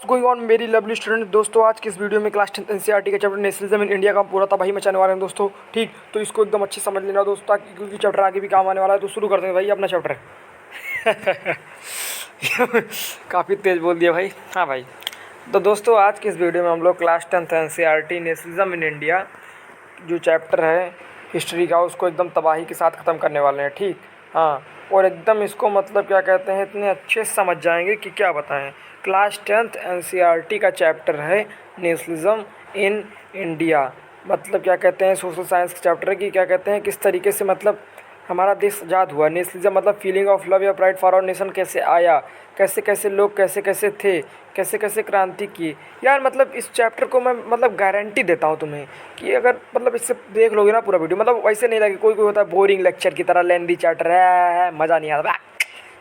Going on मेरी lovely student दोस्तों, आज की इस वीडियो में क्लास 10 एनसीईआरटी का चैप्टर नेशनलिज्म इन इंडिया का पूरा तबाही मचाने वाले हैं दोस्तों। ठीक, तो इसको एकदम अच्छे समझ लेना दोस्तों, ताकि क्योंकि चैप्टर आगे भी काम आने वाला है। तो शुरू करते हैं भाई अपना चैप्टर। काफ़ी तेज बोल दिया भाई। हाँ भाई, तो दोस्तों आज की इस वीडियो में हम लोग class 10 NCERT nationalism in India जो चैप्टर है हिस्ट्री का, उसको एकदम तबाही के साथ ख़त्म करने वाले हैं। ठीक, हाँ, और एकदम इसको मतलब क्या कहते हैं, इतने अच्छे से समझ जाएंगे कि क्या बताएं। क्लास 10th एनसीईआरटी का चैप्टर है नेशनलिज्म इन इंडिया, मतलब क्या कहते हैं सोशल साइंस का चैप्टर है कि क्या कहते हैं किस तरीके से मतलब हमारा देश आज़ाद हुआ। नेशनलिज्म मतलब फीलिंग ऑफ लव या प्राइड फॉर आवर नेशन कैसे आया, कैसे कैसे लोग कैसे कैसे थे, कैसे कैसे क्रांति की। यार मतलब इस चैप्टर को मैं मतलब गारंटी देता हूँ तुम्हें कि अगर मतलब इससे देख लोगे ना पूरा वीडियो, मतलब वैसे नहीं लगे कोई कोई होता है बोरिंग लेक्चर की तरह लेंदी चैप्टर है, मज़ा नहीं आता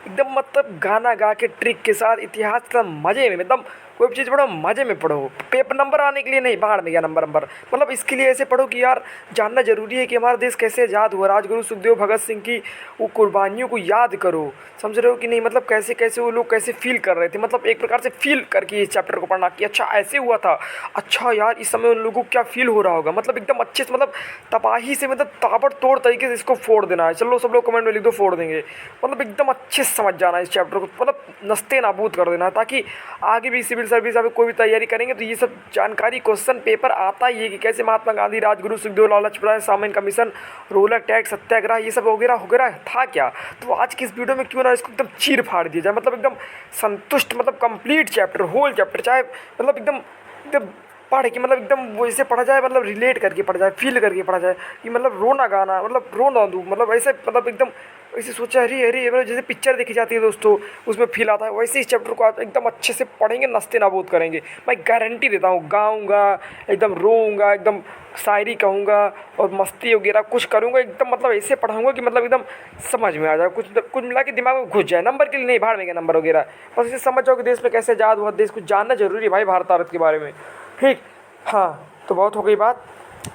एकदम, मतलब गाना गा के ट्रिक के साथ इतिहास का मज़े में, मतलब कोई भी चीज़ पढ़ो मज़े में पढ़ो, पेपर नंबर आने के लिए नहीं, बाहर में गया नंबर मतलब इसके लिए ऐसे पढ़ो कि यार जानना ज़रूरी है कि हमारा देश कैसे आज़ाद हुआ। राजगुरु सुखदेव भगत सिंह की वो कुर्बानियों को याद करो, समझ रहे हो कि नहीं, मतलब कैसे कैसे वो लोग कैसे फील कर रहे थे, मतलब एक प्रकार से फील करके इस चैप्टर को पढ़ना कि अच्छा ऐसे हुआ था, अच्छा यार इस समय उन लोगों को क्या फील हो रहा होगा, मतलब एकदम अच्छे से, मतलब तबाही से, मतलब ताबड़तोड़ तरीके से इसको फोड़ देना है। चलो सब लोग कमेंट में लिख दो फोड़ देंगे, मतलब एकदम अच्छे से समझ जाना है इस चैप्टर को, मतलब नस्ते नाबूद कर देना है, ताकि आगे भी सिविल सर्विस अभी कोई भी तैयारी करेंगे तो ये सब जानकारी क्वेश्चन पेपर आता ही है कि कैसे महात्मा गांधी, राजगुरु सुखदेव, लाला लाजपत राय, सामयिक कमीशन, रोलक टैक्स सत्याग्रह, ये सब वगैरह वगैरह था क्या। तो आज की इस वीडियो में क्यों ना इसको एकदम चीर फाड़ दिया जाए, मतलब एकदम संतुष्ट, मतलब कंप्लीट चैप्टर, होल चैप्टर, चाहे मतलब एकदम एकदम पढ़ के मतलब एकदम वैसे पढ़ा जाए, मतलब रिलेट करके पढ़ा जाए, फील करके पढ़ा जाए कि मतलब रोना गाना, मतलब रो ना दूँ, मतलब ऐसे मतलब एकदम ऐसे सोचा अरे अरे, मतलब जैसे पिक्चर देखी जाती है दोस्तों उसमें फील आता है, वैसे इस चैप्टर को आप एकदम अच्छे से पढ़ेंगे, नस्ते नाबूद करेंगे। मैं गारंटी देता हूँ, गाऊँगा एकदम, रोऊँगा एकदम, शायरी कहूँगा और मस्ती वगैरह कुछ करूँगा, एकदम मतलब ऐसे पढ़ाऊँगा कि मतलब एकदम समझ में आ जाए, कुछ कुछ मिला के दिमाग में घुस जाए। नंबर के लिए नहीं, बाहर में क्या नंबर वगैरह, बस इसे समझ जाओ कि देश में कैसे आज़ाद हुआ, देश को जानना जरूरी है भाई, भारत भारत के बारे में। ठीक, हाँ, तो बहुत हो गई बात,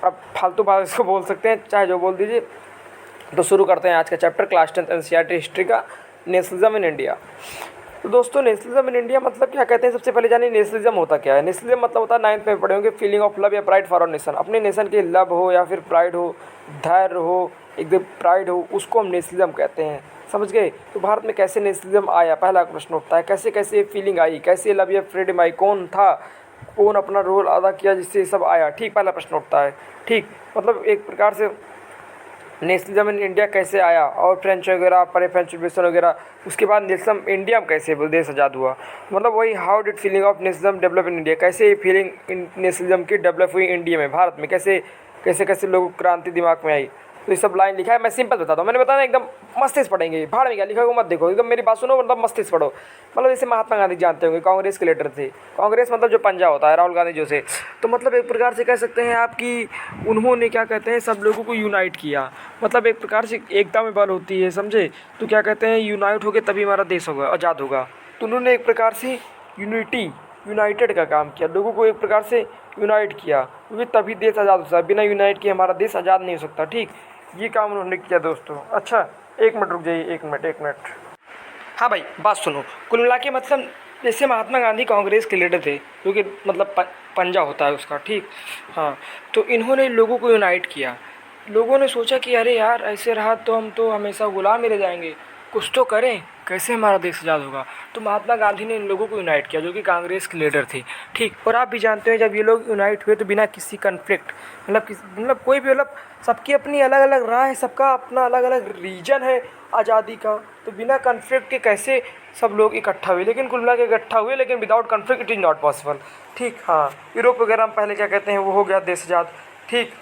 अब फालतू बात इसको बोल सकते हैं, चाहे जो बोल दीजिए। तो शुरू करते हैं आज का चैप्टर क्लास 10 एनसीईआरटी हिस्ट्री का, नेशनलिज्म इन इंडिया। तो दोस्तों नेशनलिज्म इन इंडिया मतलब क्या कहते हैं, सबसे पहले जानिए नेशनलिज्म होता क्या है। नेशनलिज्म मतलब होता है, 9th में पढ़े होंगे, फीलिंग ऑफ लव या प्राइड फॉर आवर नेशन, अपने नेशन के लव हो या फिर प्राइड हो, धैर्य हो, एकदम प्राइड हो, उसको हम नेशनलिज्म कहते हैं, समझ गए। तो भारत में कैसे नेशनलिज्म आया, पहला प्रश्न उठता है, कैसे कैसे ये फीलिंग आई, कैसे लव या फ्रीडम आई, कौन था, कौन अपना रोल अदा किया जिससे ये सब आया। ठीक, पहला प्रश्न उठता है। ठीक, मतलब एक प्रकार से नेशनलिज्म इन इंडिया कैसे आया, और फ्रेंच वगैरह परे, फ्रेंच रिवोल्यूशन वगैरह, उसके बाद नेशनलिज्म इंडिया में कैसे देश आज़ाद हुआ, मतलब वही how did feeling of nationalism develop in India, कैसे ये फीलिंग नेशनलिज्म की डेवलप हुई इंडिया में, भारत में कैसे कैसे कैसे लोगों को क्रांति दिमाग में आई। तो ये सब लाइन लिखा है, मैं सिंपल बताता हूँ, मैंने बताया एकदम मस्ती से पढ़ेंगे, भाड़ में क्या लिखा है मत देखो, एकदम मेरी बात सुनो, मतलब मस्ती से पढ़ो। मतलब जैसे महात्मा गांधी जानते होंगे, कांग्रेस के लीडर थे, कांग्रेस मतलब जो पंजा होता है, राहुल गांधी जो से, तो मतलब एक प्रकार से कह सकते हैं आप कि उन्होंने क्या कहते हैं सब लोगों को यूनाइट किया, मतलब एक प्रकार से एकता में बल होती है, समझे। तो क्या कहते हैं यूनाइट हो गए तभी हमारा देश होगा, आज़ाद होगा। तो उन्होंने एक प्रकार से यूनिटी, यूनाइटेड का काम किया, लोगों को एक प्रकार से यूनाइट किया, क्योंकि तभी देश आज़ाद हो सकता है, बिना यूनाइट किए हमारा देश आज़ाद नहीं हो सकता। ठीक, ये काम उन्होंने किया दोस्तों। अच्छा, एक मिनट रुक जाइए, एक मिनट। हाँ भाई, बात सुनो, कुल मिला के मतलब जैसे महात्मा गांधी कांग्रेस के लीडर थे, क्योंकि मतलब पंजा होता है उसका। ठीक, हाँ, तो इन्होंने लोगों को यूनाइट किया। लोगों ने सोचा कि अरे यार ऐसे रहा तो हम तो हमेशा गुलाम ही रह जाएंगे, कुछ तो करें, कैसे हमारा देश आज़ाद होगा। तो महात्मा गांधी ने इन लोगों को यूनाइट किया, जो कि कांग्रेस के लीडर थे। ठीक, और आप भी जानते हैं जब ये लोग यूनाइट हुए तो बिना किसी कन्फ्लिक्ट, मतलब कोई भी, मतलब सबकी अपनी अलग अलग राय है, सबका अपना अलग अलग रीजन है आज़ादी का, तो बिना कन्फ्लिक्ट के कैसे सब लोग इकट्ठा हुए, लेकिन कुल मिला के इकट्ठा हुए, लेकिन without conflict it is not possible. ठीक, हाँ, यूरोप वगैरह में पहले क्या कहते हैं वो हो गया देश आज़ाद। ठीक,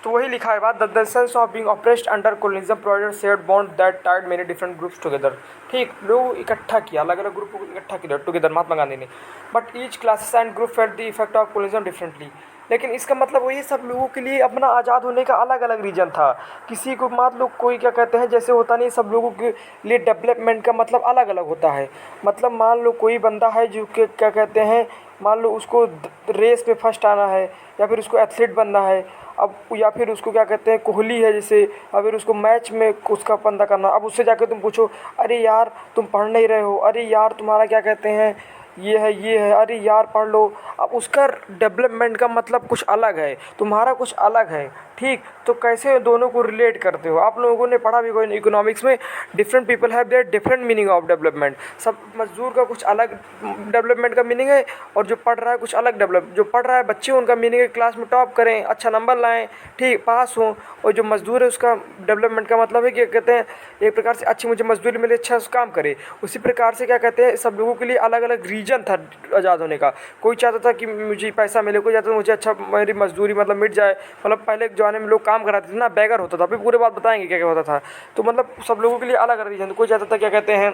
तो वही लिखा है बात, the sense of being oppressed under colonialism provided shared bond that tied many different groups together. ठीक, लोग इकट्ठा किया, अलग अलग ग्रुप को इकट्ठा किया टुगेदर महात्मा गांधी ने, but each classes and group felt the effect of colonialism differently. लेकिन इसका मतलब वही सब लोगों के लिए अपना आज़ाद होने का अलग अलग रीज़न था। किसी को मान लो कोई क्या कहते हैं जैसे होता नहीं, सब लोगों के लिए डेवलपमेंट का मतलब अलग अलग होता है। मतलब मान लो कोई बंदा है जो कि क्या कहते हैं, मान लो उसको रेस में फर्स्ट आना है, या फिर उसको एथलीट बनना है, अब या फिर उसको क्या कहते हैं कोहली है जैसे, अगर उसको मैच में उसका फंदा करना, अब उससे जाकर तुम पूछो अरे यार तुम पढ़ नहीं रहे हो, अरे यार तुम्हारा क्या कहते हैं ये है, अरे यार पढ़ लो। अब उसका डेवलपमेंट का मतलब कुछ अलग है, तुम्हारा कुछ अलग है, ठीक। तो कैसे दोनों को रिलेट करते हो? आप लोगों ने पढ़ा भी कोई इकोनॉमिक्स में, different people have their different meaning of development. सब मजदूर का कुछ अलग डेवलपमेंट का मीनिंग है, और जो पढ़ रहा है कुछ अलग डेवलप, जो पढ़ रहा है बच्चे उनका मीनिंग है क्लास में टॉप करें, अच्छा नंबर लाएं, ठीक, पास हों। और जो मजदूर है उसका डेवलपमेंट का मतलब है कि कहते हैं एक प्रकार से अच्छी मुझे मजदूरी मिले, अच्छा काम करे। उसी प्रकार से क्या कहते हैं, सब लोगों के लिए अलग अलग रीजन था आज़ाद होने का। कोई चाहता था कि मुझे पैसा मिले, कोई चाहता था मुझे अच्छा मेरी मजदूरी मतलब मिट जाए। मतलब पहले के ज़माने में लोग काम कराते थे ना, बेगर होता था, अभी पूरे बात बताएंगे क्या क्या होता था। तो मतलब सब लोगों के लिए अलग अलग रीजन। कोई चाहता था क्या कहते हैं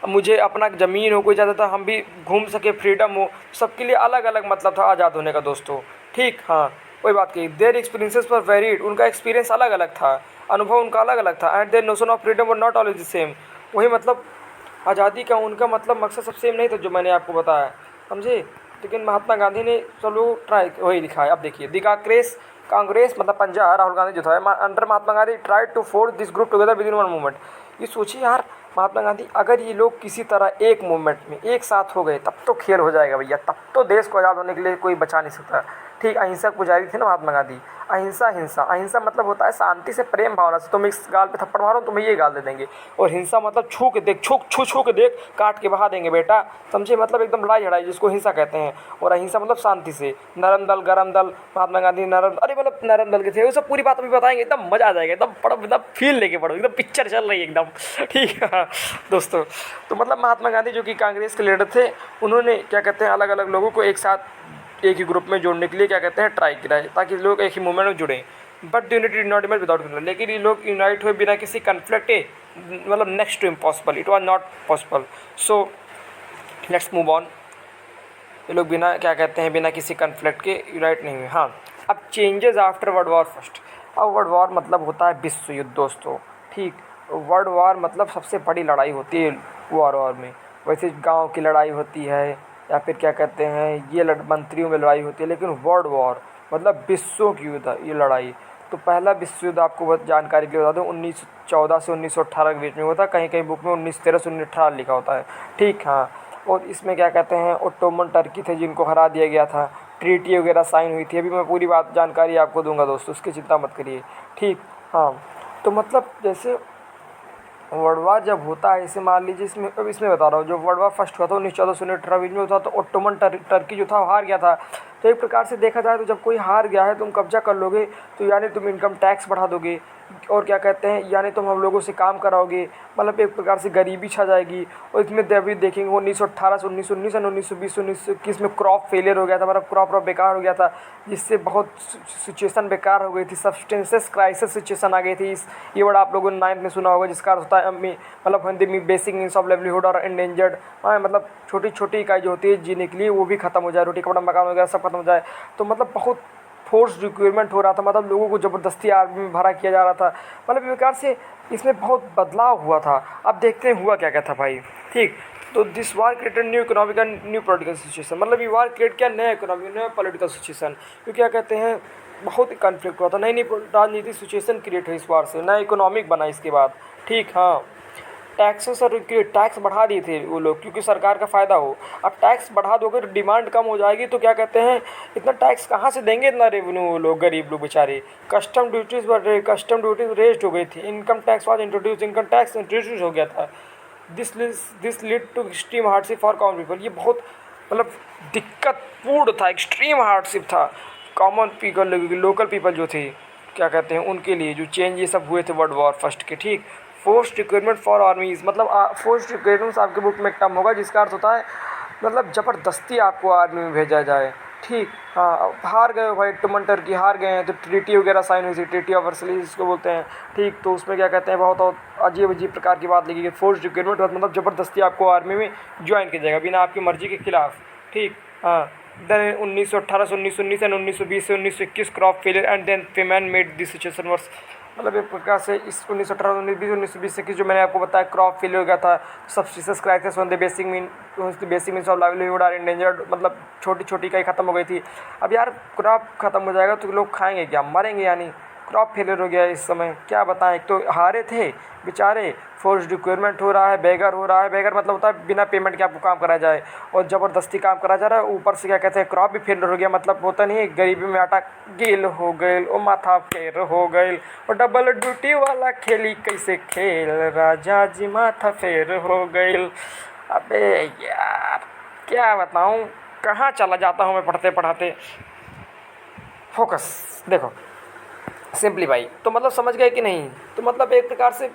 मुझे अपना ज़मीन हो, कोई चाहता था हम भी घूम सके, फ्रीडम हो। सबके लिए अलग अलग मतलब था आज़ाद होने का दोस्तों, ठीक। हाँ, वही बात कही, देयर एक्सपीरियंसेस वर वेरीड, उनका एक्सपीरियंस अलग अलग था, अनुभव उनका अलग अलग था। And their notion of freedom were not always the same. वही मतलब आज़ादी का उनका मतलब मकसद सब सेम नहीं था जो मैंने आपको बताया, समझे। लेकिन महात्मा गांधी ने चलो ट्राई वही लिखा है। अब देखिए, दी कांग्रेस मतलब पंजा, राहुल गांधी जो था, under Mahatma Gandhi try to force this group together within one movement. ये सोचिए यार, महात्मा गांधी अगर ये लोग किसी तरह एक मूवमेंट में एक साथ हो गए तब तो खेल हो जाएगा भैया, तब तो देश को आज़ाद होने के लिए कोई बचा नहीं सकता, ठीक। अहिंसक पुजारी थे ना महात्मा गांधी। अहिंसा हिंसा, अहिंसा मतलब होता है शांति से, प्रेम भावना से। तुम इस गाल पे थप्पड़ मारो तुम्हें ये गाल दे देंगे। और हिंसा मतलब छू के देख, छू के देख, काट के बहा देंगे बेटा, समझे। मतलब एकदम लड़ाई झड़ाई जिसको हिंसा कहते हैं। और अहिंसा मतलब शांति से। नरम दल गरम दल, महात्मा गांधी नरम, अरे मतलब नरम दल के थे। वो सब पूरी बात अभी बताएंगे, एकदम मजा आ जाएगा, एकदम पढ़ो, एकदम फील लेके पढ़ो, एकदम पिक्चर चल रही है एकदम, ठीक है दोस्तों। तो मतलब महात्मा गांधी जो कि कांग्रेस के लीडर थे, उन्होंने क्या कहते हैं अलग अलग लोगों को एक साथ एक ही ग्रुप में जोड़ने के लिए क्या कहते हैं ट्राई किया है, ताकि लोग एक ही मूवमेंट में जुड़ें। But unity did not emerge without conflict, लेकिन ये लोग यूनाइट हुए बिना किसी कन्फ्लिक्ट के, मतलब next to impossible, it was not possible. So let's move on. ये लोग बिना क्या कहते हैं बिना किसी कन्फ्लिक्ट के यूनाइट नहीं हुए। हाँ, अब changes after world war first. अब वर्ल्ड वॉर मतलब होता है विश्व युद्ध दोस्तों, ठीक। वर्ल्ड वॉर मतलब सबसे बड़ी लड़ाई होती है वॉर में। वैसे गांव की लड़ाई होती है, या फिर क्या कहते हैं ये मंत्रियों में लड़ाई होती है, लेकिन वर्ल्ड वॉर मतलब विश्वों की युद्ध ये लड़ाई। तो पहला विश्व युद्ध आपको बहुत जानकारी के लिए बता दूँ, 1914 से 1918 के बीच में होता है। कहीं कहीं बुक में 1913 से 1918 लिखा होता है, ठीक। हाँ, और इसमें क्या कहते हैं ओटोमन टर्की थे जिनको हरा दिया गया था, ट्रीटी वगैरह साइन हुई थी। अभी मैं पूरी बात जानकारी आपको दूंगा दोस्तों, उसकी चिंता मत करिए, ठीक। हाँ, तो मतलब जैसे वर्ल्ड वार जब होता है, इसे मान लीजिए इसमें, अब इसमें बता रहा हूँ, जो वर्ल्ड वार फर्स्ट हुआ था 1914 से 1918 बीच में हुआ था, तो ओटोमन टर्की जो था वो हार गया था। तो एक प्रकार से देखा जाए तो जब कोई हार गया है तुम कब्जा कर लोगे, तो यानी तुम इनकम टैक्स बढ़ा दोगे, और क्या कहते हैं यानी तुम हम लोगों से काम कराओगे, मतलब एक प्रकार से गरीबी छा जाएगी। और इसमें अभी देखेंगे 1918 से 1919 और 1920 1921 में क्रॉप फेलियर हो गया था, मतलब क्रॉप बेकार हो गया था, जिससे बहुत सिचुएशन बेकार हो गई थी, सब्सटेंसेस क्राइसिस सिचुएशन आ गई थी। ये वर्ड आप लोगों ने 9th में सुना होगा, जिसका अर्थ होता है मतलब हिंदी में बेसिक मीन्स ऑफ लाइवलीहुड और एंडेंजर्ड। हाँ, मतलब छोटी छोटी इकाई जो होती है जीने के लिए वो भी खत्म हो जाए, रोटी कपड़ा मकान वगैरह सब खत्म हो जाए। तो मतलब बहुत फोर्स रिक्वायरमेंट हो रहा था, मतलब लोगों को ज़बरदस्ती आर्मी में भरा किया जा रहा था। मतलब इस प्रकार से इसमें बहुत बदलाव हुआ था। अब देखते हैं हुआ क्या क्या था भाई, ठीक। तो this war created new economic and new political situation, मतलब ये वार क्रिएट किया नया इकोनॉमिक नया पॉलिटिकल सिचुएशन। क्योंकि क्या कहते हैं बहुत ही कन्फ्लिक्ट हुआ था, नई नई राजनीतिक सिचुएशन क्रिएट हुई इस वार से, नया इकोनॉमिक बना इसके बाद, ठीक। हाँ, टैक्सेस और टैक्स बढ़ा दिए थे वो लोग क्योंकि सरकार का फ़ायदा हो। अब टैक्स बढ़ा दोगे तो डिमांड कम हो जाएगी, तो क्या कहते हैं इतना टैक्स कहाँ से देंगे, इतना रेवेन्यू वो लोग, गरीब लोग बेचारे। कस्टम ड्यूटीज़ रेज्ड हो गई थी, income tax was introduce, income tax introduce हो गया था। This lead to extreme hardship for common people, ये बहुत मतलब दिक्कतपूर्ण था, एक्सट्रीम हार्डशिप था कॉमन पीपल, लोकल पीपल जो थे क्या कहते हैं उनके लिए, जो चेंज ये सब हुए थे वर्ल्ड वॉर फर्स्ट के, ठीक। फोर्स्ड रिक्वायरमेंट फॉर आर्मीज़, मतलब फोर्स्ड रिक्वायरमेंट्स आपके बुक में एक टर्म होगा जिसका अर्थ होता है मतलब ज़बरदस्ती आपको आर्मी में भेजा जाए, ठीक। हाँ, अब हार गए हो भाई, ओटोमन टर्की हार गए हैं, तो ट्रीटी वगैरह साइन हुई थी, ट्रीटी ऑफ वर्साइल्स जिसको बोलते हैं, ठीक। तो उसमें क्या कहते हैं बहुत अजीब अजीब प्रकार की बात लिखी गई। फोर्स्ड रिक्वायरमेंट मतलब ज़बरदस्ती आपको आर्मी में ज्वाइन किया जाएगा बिना आपकी मर्जी के खिलाफ, ठीक। हाँ, देन 1918 से 1919 एंड 1920 से 1921 crop failure and then famine made this situation worse, मतलब एक प्रकार से इस 1918 1920 से जो मैंने आपको बताया क्रॉप फेलियर हो गया था, subsistence crisis on the basic means of livelihood are endangered, मतलब छोटी छोटी इकाई खत्म हो गई थी। अब यार क्रॉप खत्म हो जाएगा तो लोग खाएंगे क्या, मरेंगे, यानी क्रॉप फेलियर हो गया इस समय, क्या बताएं। एक तो हारे थे बेचारे, फोर्स रिक्वायरमेंट हो रहा है, बेगर हो रहा है। बेगर मतलब होता है बिना पेमेंट के आपको काम करा जाए और ज़बरदस्ती काम करा जा रहा है। ऊपर से क्या कहते हैं, क्रॉप भी फेलियर हो गया, मतलब होता नहीं है, गरीबी में आटा गील हो गईल, ओ माथा फेर हो गईल, और डबल ड्यूटी वाला खेली कैसे खेल, राजा जी माथा फेर हो गईल। अबे यार क्या बताऊँ, कहाँ चला जाता हूँ मैं पढ़ते पढ़ाते। फोकस देखो सिंपली भाई, तो मतलब समझ गए कि नहीं। तो मतलब एक प्रकार से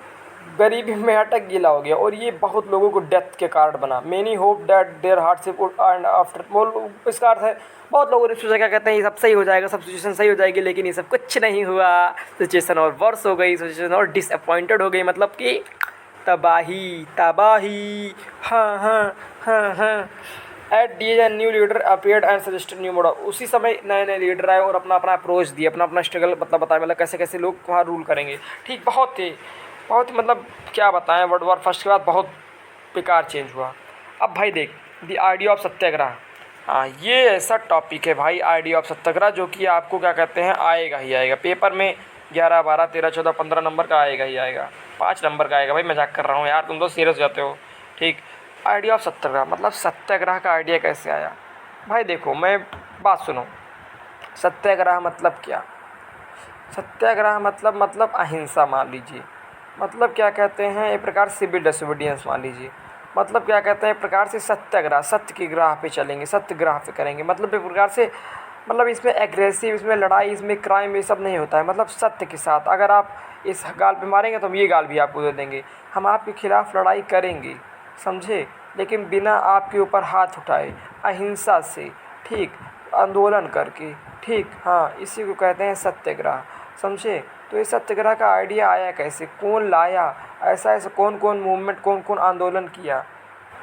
गरीबी में अटक गिला हो गया, और ये बहुत लोगों को डेथ के कारण बना। Many hope that their hardship and after वो, इसका अर्थ है बहुत लोगों ने सोचा क्या कहते हैं ये सब सही हो जाएगा, सब सिचुएशन सही हो जाएगी, लेकिन ये सब कुछ नहीं हुआ। सिचुएशन और वर्स हो गई, सिचुएशन और डिसअपॉइंटेड हो गई, मतलब कि तबाही तबाही। हाँ हाँ हाँ हाँ। At the a new leader appeared and suggested new model. उसी समय नए नए लीडर आए और अपना अपना अप्रोच दिए, अपना अपना स्ट्रगल मतलब बताया, मतलब कैसे कैसे लोग वहाँ रूल करेंगे। ठीक, बहुत ही मतलब क्या बताएं, वर्ल्ड वॉर फर्स्ट के बाद बहुत बेकार चेंज हुआ। अब भाई देख, द आइडिया ऑफ सत्याग्रह, हाँ ये ऐसा टॉपिक है भाई, आइडिया ऑफ सत्याग्रह, जो कि आपको क्या कहते हैं आएगा ही आएगा पेपर में। 11, 12, 13, 14, 15 नंबर का आएगा ही आएगा, 5 नंबर का आएगा भाई, मजाक कर रहा हूँ यार, तुम तो सीरियस हो जाते हो। ठीक, आइडिया ऑफ सत्याग्रह मतलब सत्याग्रह का आइडिया कैसे आया। भाई देखो, मैं बात सुनो, सत्याग्रह मतलब क्या। सत्याग्रह मतलब अहिंसा मान लीजिए, मतलब क्या कहते हैं एक प्रकार सिविल डिसोबीडियंस मान लीजिए, मतलब क्या कहते हैं एक प्रकार से सत्याग्रह, सत्य की ग्राह पे चलेंगे, सत्याग्रह पे करेंगे, मतलब एक प्रकार से, मतलब इसमें एग्रेसिव, इसमें लड़ाई, इसमें क्राइम, ये सब नहीं होता है, मतलब सत्य के साथ। अगर आप इस गाल पे मारेंगे तो हम ये गाल भी आपको दे देंगे, हम आपके खिलाफ़ लड़ाई करेंगे, समझे, लेकिन बिना आपके ऊपर हाथ उठाए, अहिंसा से, ठीक, आंदोलन करके, ठीक, हाँ इसी को कहते हैं सत्याग्रह, समझे। तो ये सत्याग्रह का आइडिया आया कैसे, कौन लाया, ऐसा ऐसा कौन कौन मूवमेंट, कौन कौन आंदोलन किया।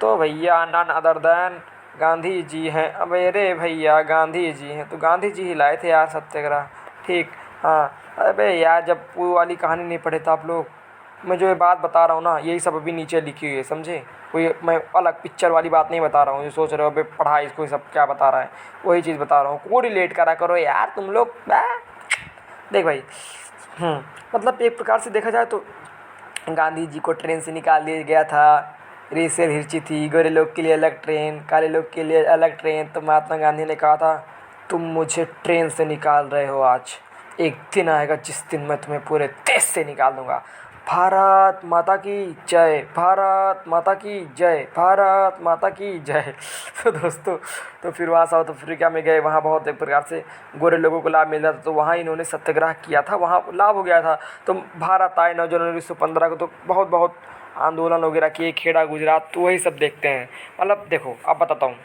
तो भैया none other than Gandhi ji हैं। अरे भैया गांधी जी हैं, तो गांधी जी ही लाए थे यार सत्याग्रह। ठीक, हाँ। अबे यार जब वो वाली कहानी नहीं पढ़े तो आप लोग, मैं जो ये बात बता रहा हूँ ना, यही सब अभी नीचे लिखी हुई है, समझे। कोई मैं अलग पिक्चर वाली बात नहीं बता रहा हूँ जो सोच रहे हो अबे पढ़ा इसको सब क्या बता रहा है, वही चीज़ बता रहा हूँ। को रिलेट करा करो यार तुम लोग। देख भाई, मतलब एक प्रकार से देखा जाए तो गांधी जी को ट्रेन से निकाल दिया गया था, रेसियल हिर्ची थी, गोरे लोग के लिए अलग ट्रेन, काले लोग के लिए अलग ट्रेन। तो महात्मा गांधी ने कहा था तुम मुझे ट्रेन से निकाल रहे हो, आज एक दिन आएगा जिस दिन मैं तुम्हें पूरे देश से निकाल दूंगा। भारत माता की जय, भारत माता की जय, भारत माता की जय। तो दोस्तों, तो फिर वहाँ साउथ अफ्रीका में गए, वहाँ बहुत एक प्रकार से गोरे लोगों को लाभ मिल रहा था, तो वहाँ इन्होंने सत्याग्रह किया था, वहाँ लाभ हो गया था। तो भारत आए 9 जनवरी 1915 को, तो बहुत बहुत आंदोलन वगैरह किए, खेड़ा गुजरात, तो वही सब देखते हैं। मतलब देखो अब बताता हूँ,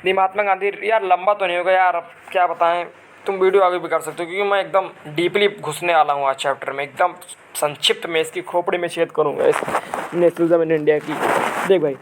दी महात्मा गांधी, यार लंबा तो नहीं होगा यार, अब क्या बताएं, तुम वीडियो आगे भी कर सकते हो, क्योंकि मैं एकदम डीपली घुसने वाला हूँ आज चैप्टर में, एकदम संक्षिप्त में इसकी खोपड़ी में छेद करूँगा इस नेशनलिज्म इन इंडिया की। देख भाई,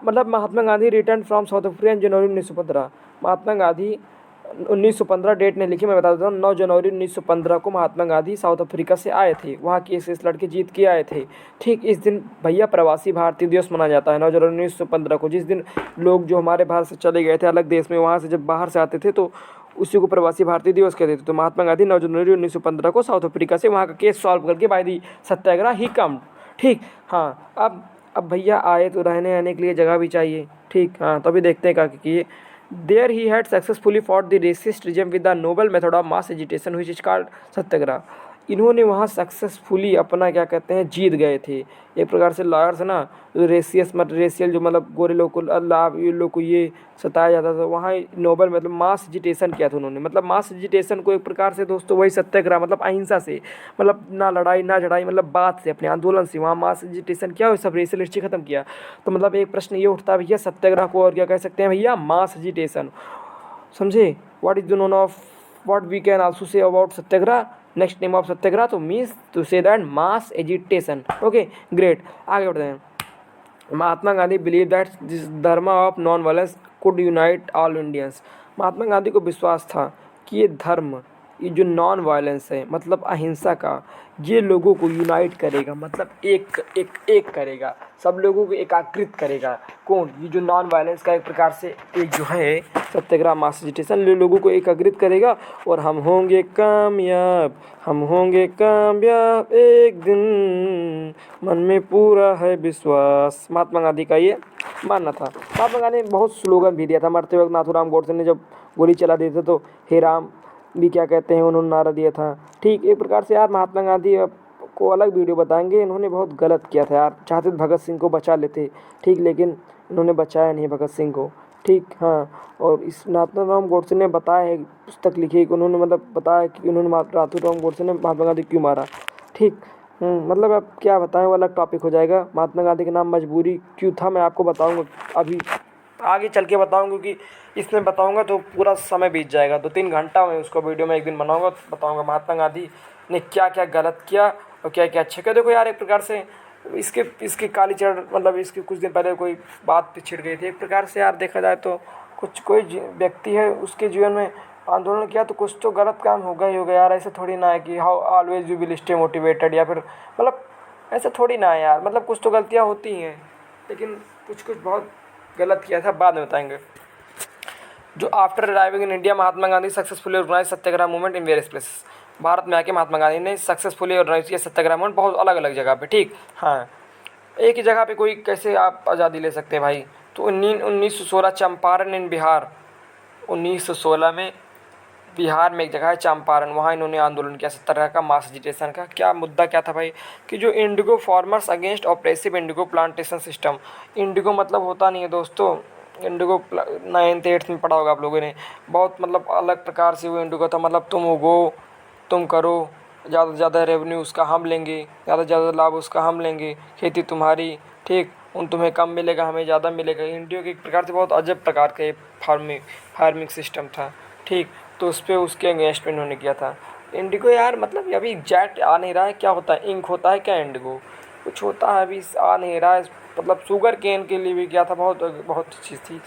मतलब Mahatma Gandhi return from South Africa in January 1915। Mahatma Gandhi 1915 date नहीं लिखी, मैं बता देता हूँ, 9 जनवरी 1915 को महात्मा गांधी साउथ अफ्रीका से आए थे, वहाँ की इस लड़के जीत के आए थे। ठीक, इस दिन भैया प्रवासी भारतीय दिवस मनाया जाता है 9 जनवरी 1915 को, जिस दिन लोग जो हमारे भारत से चले गए थे अलग देश में, वहाँ से जब बाहर से आते थे तो उसी को प्रवासी भारतीय दिवस कहते थे। तो महात्मा गांधी 9 जनवरी 1915 को साउथ अफ्रीका से वहाँ का केस सॉल्व करके बाय दी सत्याग्रह ही कम। ठीक, हाँ। अब भैया आए तो रहने आने के लिए जगह भी चाहिए। ठीक, हाँ, तो अभी देखते हैं क्या किए। There he had successfully fought the racist regime with the noble method of mass agitation which is called satyagraha. इन्होंने वहाँ सक्सेसफुली अपना क्या कहते हैं जीत गए थे। एक प्रकार से लॉयर्स ना, रेशियल जो मतलब गोरे लोग को लाभ, ये लोग को ये सताया जाता था, वहाँ नोबल मतलब मास एजिटेशन किया था उन्होंने। मतलब मास एजिटेशन को एक प्रकार से दोस्तों वही सत्याग्रह, मतलब अहिंसा से, मतलब ना लड़ाई ना झड़ाई, मतलब बात से, अपने आंदोलन से वहाँ मास एजिटेशन किया और सब रेशियल हिस्ट्री खत्म किया। तो मतलब एक प्रश्न ये उठता है भैया सत्याग्रह को और क्या कह सकते हैं भैया, मास एजिटेशन, समझे। What is the known of, what we can also say about satyagraha, next name of satyagraha तो means to say that mass agitation. Okay great, आगे बढ़ते हैं। Mahatma Gandhi believe that this dharma of non violence could unite all Indians. Mahatma Gandhi को विश्वास था कि ये धर्म ये जो नॉन वायलेंस है मतलब अहिंसा का, ये लोगों को यूनाइट करेगा, मतलब एक करेगा, सब लोगों को एकाग्रित करेगा। कौन? ये जो नॉन वायलेंस का एक प्रकार से एक जो है सत्याग्रह मास एजिटेशन, ये लोगों को एकाग्रित करेगा और हम होंगे कामयाब, हम होंगे कामयाब एक दिन, मन में पूरा है विश्वास। महात्मा गांधी का ये मानना था। महात्मा गांधी ने बहुत स्लोगन भी दिया था। मरते वक्त नाथूराम गोडसे ने जब गोली चला दी थी तो हे राम भी क्या कहते हैं उन्होंने नारा दिया था। ठीक, एक प्रकार से यार महात्मा गांधी को अलग वीडियो बताएंगे, इन्होंने बहुत गलत किया था यार। चाहते तो भगत सिंह को बचा लेते, ठीक, लेकिन इन्होंने बचाया नहीं भगत सिंह को। ठीक, हाँ, और इस नाथूराम गोडसे ने बताया है, पुस्तक लिखी है कि उन्होंने मतलब बताया कि उन्होंने नाथूराम गोडसे ने महात्मा गांधी क्यों मारा। ठीक, मतलब अब क्या बताएं, वो अलग टॉपिक हो जाएगा। महात्मा गांधी के नाम मजबूरी क्यों था मैं आपको बताऊंगा, अभी आगे चल के बताऊंगा, क्योंकि इसमें बताऊंगा तो पूरा समय बीत जाएगा। 2-3 घंटा में उसको वीडियो में एक दिन बनाऊंगा, बताऊंगा महात्मा गांधी ने क्या क्या गलत किया और क्या क्या अच्छा किया। देखो यार, एक प्रकार से इसके कालीचरण मतलब इसके कुछ दिन पहले कोई बात पे छिड़ गई थी। एक प्रकार से यार देखा जाए तो कोई व्यक्ति है उसके जीवन में आंदोलन किया तो कुछ तो गलत काम होगा ही होगा यार। ऐसे थोड़ी ना है कि how always you will stay motivated, या फिर मतलब ऐसे थोड़ी ना है यार। मतलब कुछ तो गलतियाँ होती हैं, लेकिन कुछ बहुत गलत किया था, बाद में बताएंगे। जो after arriving in India Mahatma Gandhi successfully organise satyagraha movement in various places. Bharat में आके महात्मा गांधी ने सक्सेसफुली ऑर्गेनाइज किया सत्याग्रह मूवमेंट बहुत अलग अलग जगह पे। ठीक, हाँ, एक ही जगह पे कोई कैसे आप आज़ादी ले सकते हैं भाई। तो 1916 चंपारण इन बिहार, 1916 में बिहार में एक जगह है चंपारण, वहाँ इन्होंने आंदोलन किया सत्याग्रह का, मास एजिटेशन का। क्या मुद्दा क्या था भाई कि जो Indigo farmers against oppressive Indigo plantation system. Indigo मतलब होता नहीं है दोस्तों, इंडिगो 9th-8th में पढ़ा होगा आप लोगों ने। बहुत मतलब अलग प्रकार से वो इंडिगो था, मतलब तुम उगो, तुम करो, ज़्यादा से ज़्यादा रेवेन्यू उसका हम लेंगे, ज़्यादा से ज़्यादा लाभ उसका हम लेंगे, खेती तुम्हारी, ठीक, तुम्हें कम मिलेगा हमें ज़्यादा मिलेगा। इंडिया के एक प्रकार से बहुत अजब प्रकार का फार्मिंग सिस्टम था। ठीक, तो उस पर उसके अगेंस्ट में इन्होंने किया था। इंडिगो यार मतलब अभी एग्जैक्ट आ नहीं रहा है क्या होता है, इंक होता है क्या इंडिगो, कुछ होता है अभी आ नहीं रहा है। मतलब शुगर केन के लिए भी किया था, बहुत चीज़ थी।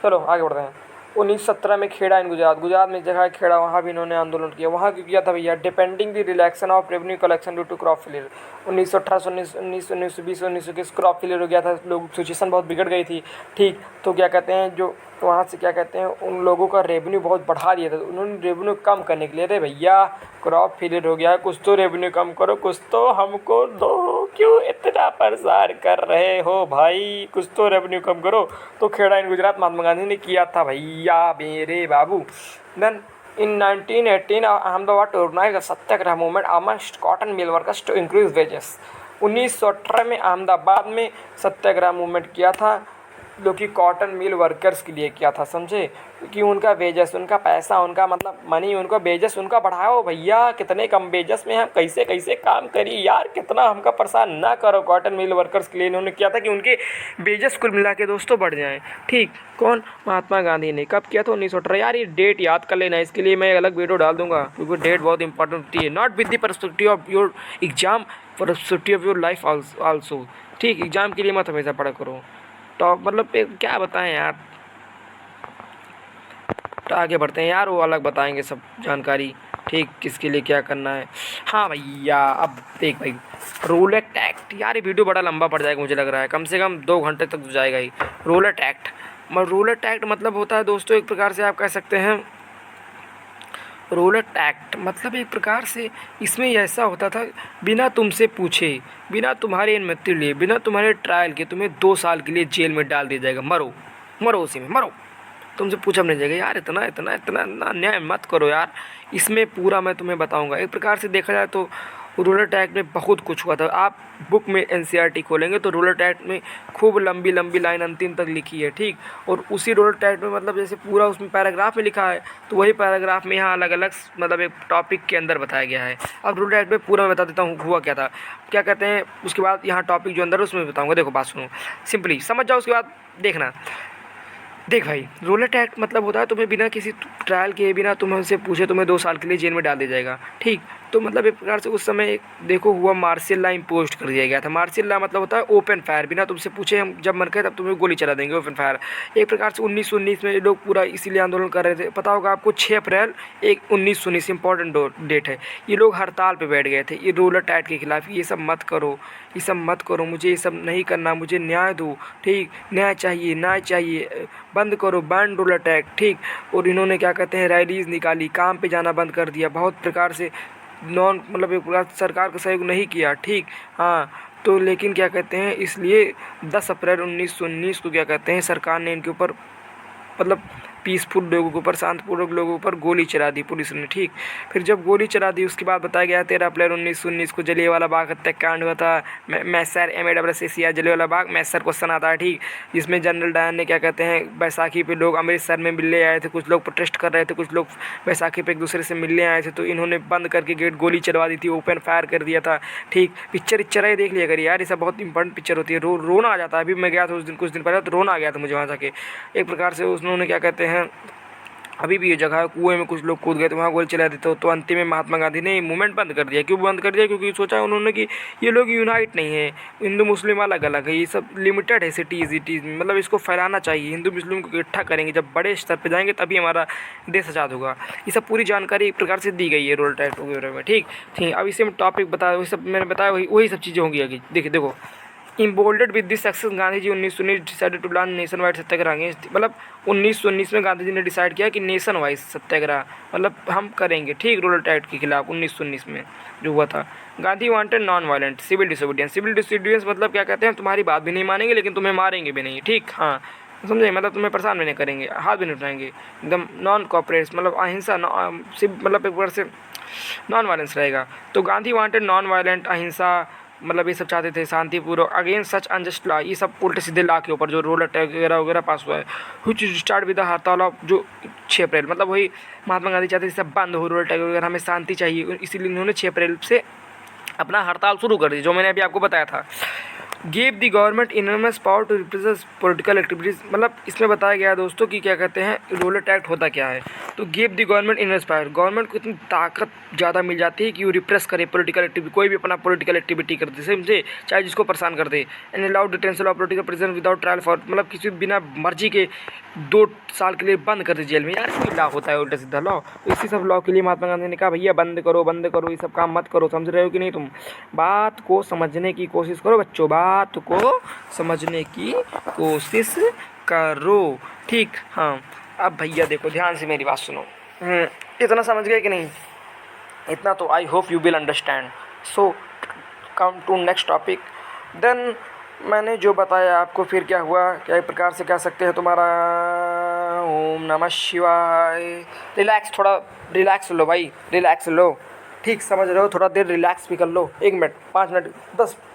चलो आगे बढ़ते हैं। 1917 में खेड़ा इन गुजरात में जगह है खेड़ा, वहाँ भी इन्होंने आंदोलन किया। वहाँ क्यों किया था भैया? Depending the relaxation of revenue collection due to crop failure. 1918, 1919, 1920, 1921 crop failure हो गया था, लोग सिचुएशन बहुत बिगड़ गई थी। ठीक, तो क्या कहते हैं, जो वहाँ से क्या कहते हैं उन लोगों का रेवेन्यू बहुत बढ़ा दिया था। उन्होंने रेवेन्यू कम करने के लिए, अरे भैया क्रॉप फेलियर हो गया है, कुछ तो रेवेन्यू कम करो, कुछ तो हमको दो, क्यों इतना परेशान कर रहे हो भाई, कुछ तो रेवेन्यू कम करो। तो खेड़ा इन गुजरात महात्मा गांधी ने किया था भैया मेरे बाबू। Then in 1918 Ahmedabad organise satyagraha movement amongst cotton mill workers to increase wages. 1918 में अहमदाबाद में सत्याग्रह मूवमेंट किया था, जो कि कॉटन मिल वर्कर्स के लिए किया था, समझे, कि उनका वेजेस, उनका पैसा, उनका मतलब मनी, उनका वेजेस उनका बढ़ाओ भैया। कितने कम वेजेस में हम कैसे कैसे काम करिए यार, कितना हमका परेशान ना करो। कॉटन मिल वर्कर्स के लिए इन्होंने किया था कि उनके वेजेस कुल मिला के दोस्तों बढ़ जाएं। ठीक, कौन? महात्मा गांधी ने। कब किया था? 1918। यार ये डेट याद कर लेना, इसके लिए मैं अलग वीडियो डाल दूंगा, क्योंकि डेट बहुत इंपॉर्टेंट होती है। Not with the perspective of your exam, perspective of your life also. ठीक, एग्जाम के लिए मत हमेशा पढ़ा करो। तो मतलब क्या बताएं यार, तो आगे बढ़ते हैं यार, वो अलग बताएंगे सब जानकारी। ठीक, किसके लिए क्या करना है। हाँ भैया, अब देख भाई, रोलेट एक्ट। यार ये वीडियो बड़ा लंबा पड़ जाएगा मुझे लग रहा है, कम से कम 2 घंटे तक तो जाएगा ही। रोलेट एक्ट मतलब होता है दोस्तों, एक प्रकार से आप कह सकते हैं, रोलेट एक्ट मतलब एक प्रकार से इसमें ऐसा होता था, बिना तुमसे पूछे, बिना तुम्हारी अनुमति लिए, बिना तुम्हारे ट्रायल के तुम्हें 2 साल के लिए जेल में डाल दिया जाएगा। मरो मरो, उसी में मरो, तुमसे पूछा नहीं जाएगा। यार इतना इतना इतना अन्याय मत करो यार, इसमें पूरा मैं तुम्हें बताऊंगा। एक प्रकार से देखा जाए तो रोलेट एक्ट में बहुत कुछ हुआ था। आप बुक में NCERT खोलेंगे तो रोलेट एक्ट में खूब लंबी लंबी लाइन अंतिम तक लिखी है। ठीक, और उसी रोलेट एक्ट में मतलब जैसे पूरा उसमें पैराग्राफ में लिखा है, तो वही पैराग्राफ में यहाँ अलग अलग मतलब एक टॉपिक के अंदर बताया गया है। अब रोलेट एक्ट में पूरा मैं बता देता हूँ हुआ क्या था, क्या कहते हैं। उसके बाद यहाँ टॉपिक जो अंदर है उसमें बताऊँगा। देखो बात सुनो, सिंपली समझ जाओ, उसके बाद देखना। देख भाई, रोलेट एक्ट मतलब होता है तुम्हें बिना किसी ट्रायल के, बिना तुम्हें से पूछे तुम्हें 2 साल के लिए जेल में डाल दिया जाएगा। ठीक, तो मतलब एक प्रकार से उस समय देखो हुआ मार्शल लॉ इम्पोज कर दिया गया था। मार्शल लॉ मतलब होता है ओपन फायर, बिना तुमसे पूछे हम जब मन करे तब तुम्हें गोली चला देंगे, ओपन फायर। एक प्रकार से 1919 में ये लोग पूरा इसीलिए आंदोलन कर रहे थे। पता होगा आपको 6 अप्रैल 1919 इंपॉर्टेंट डेट है। ये लोग हड़ताल पे बैठ गए थे ये रूलर टाइट के खिलाफ। ये सब मत करो, ये सब मत करो, मुझे ये सब नहीं करना, मुझे न्याय दो, ठीक, न्याय चाहिए, न्याय चाहिए, बंद करो, बैन रूलर टैग, ठीक। और इन्होंने क्या कहते हैं रैलीज निकाली, काम पे जाना बंद कर दिया, बहुत प्रकार से नॉन मतलब एक प्रकार सरकार का सहयोग नहीं किया, ठीक। हाँ, तो लेकिन क्या कहते हैं इसलिए 10 अप्रैल 1919 को क्या कहते हैं सरकार ने इनके ऊपर मतलब पीसफुल लोगों के ऊपर, शांतिपूर्वक लोगों के ऊपर गोली चला दी पुलिस ने, ठीक। फिर जब गोली चला दी उसके बाद बताया गया 13 अप्रैल 1919 को जलियांवाला बाग हत्याकांड हुआ था। मैसर MASSACR जलियांवाला बाग मैसर क्वेश्चन आता है, ठीक। जिसमें जनरल डायर ने क्या कहते हैं बैसाखी पे लोग अमृतसर में मिलने आए थे, कुछ लोग प्रोटेस्ट कर रहे थे, कुछ लोग बैसाखी पे एक दूसरे से मिलने आए थे, तो इन्होंने बंद करके गेट गोली चलवा दी थी, ओपन फायर कर दिया था, ठीक। पिक्चर है देख लिया करिए यार, ये सब बहुत इंपॉर्टेंट पिक्चर होती है। रोना आ जाता है। अभी मैं गया था उस दिन, कुछ दिन पहले, तो रोना आ गया था मुझे वहाँ जाके। एक प्रकार से उन्होंने क्या कहते हैं अभी भी ये जगह है, कुएं में कुछ लोग कूद गए थे, वहाँ गोली चला देते। तो अंतिम में महात्मा गांधी ने मूवमेंट बंद कर दिया। क्यों बंद कर दिया? क्योंकि सोचा उन्होंने कि ये लोग यूनाइट नहीं है, हिंदू मुस्लिम अलग अलग है, ये सब लिमिटेड है सिटीज़ में, मतलब इसको फैलाना चाहिए, हिंदू मुस्लिम को इकट्ठा करेंगे, जब बड़े स्तर पर जाएंगे तभी हमारा देश आज़ाद होगा। ये सब पूरी जानकारी एक प्रकार से दी गई है रोल टाइट वगैरह में, ठीक। अब इसे में टॉपिक बताया, वही सब मैंने बताया, वही सब चीज़ें होंगी आगे। देखो emboldened with this success Gandhi ji 1919 decided to launch nationwide satyagraha against, मतलब 1919 में गांधी जी ने डिसाइड किया कि नेशन वाइड सत्याग्रह मतलब हम करेंगे, ठीक, रूलर टाइट के खिलाफ 1919 में जो हुआ था। Gandhi wanted non violent civil disobedience. Civil disobedience मतलब क्या कहते हैं तुम्हारी बात भी नहीं मानेंगे लेकिन तुम्हें मारेंगे भी नहीं, ठीक। हाँ, समझे, मतलब तुम्हें परेशान भी नहीं करेंगे, हाथ भी नहीं उठाएंगे, एकदम नॉन कॉपरेट मतलब अहिंसा, मतलब एक बार से नॉन वायलेंस रहेगा। तो गांधी वांटेड नॉन वायलेंट अहिंसा, मतलब ये सब चाहते थे शांतिपूर्वक, अगेंस्ट सच अनजस्ट लॉ, ये सब उल्टे सीधे लॉ के ऊपर जो रूलर टैग वगैरह वगैरह पास हुआ है। व्हिच स्टार्ट विद द हड़ताल ऑफ जो 6 अप्रैल, मतलब वही महात्मा गांधी चाहते थे सब बंद हो रूलर टैग वगैरह, हमें शांति चाहिए, इसीलिए उन्होंने 6 अप्रैल से अपना हड़ताल शुरू कर दी, जो मैंने अभी आपको बताया था। Give the government enormous power to repress political activities, मतलब इसमें बताया गया दोस्तों कि क्या कहते हैं रूलर एक्ट होता क्या है। तो give the government enormous power, government को इतनी ताकत ज़्यादा मिल जाती है कि वो रिप्रेस करे पॉलिटिकल एक्टिविटी, कोई भी अपना पॉलिटिकल एक्टिविटी करते समझे, चाहे जिसको परेशान कर दे। And allowed detention of political prisoner without trial for, मतलब किसी बिना मर्जी के 2 साल के लिए बंद कर दे जेल में। यार कोई लॉ होता है उल्टा सीधा लॉ, तो इसी सब लॉ के लिए महात्मा गांधी ने कहा भैया बंद करो, ये सब काम मत करो। समझ रहे हो कि नहीं तुम? बात को समझने की कोशिश करो बच्चों, बात को समझने की कोशिश करो, ठीक। हाँ, अब भैया देखो ध्यान से मेरी बात सुनो। इतना समझ गए कि नहीं? इतना तो I hope you will understand. So come to next topic. Then मैंने जो बताया आपको, फिर क्या हुआ, क्या एक प्रकार से कह सकते हैं तुम्हारा ओम नमः शिवाय। रिलैक्स, थोड़ा रिलैक्स लो भाई, रिलैक्स लो, ठीक, समझ रहे हो? थोड़ा देर रिलैक्स भी कर लो, 1 मिनट 5 मिनट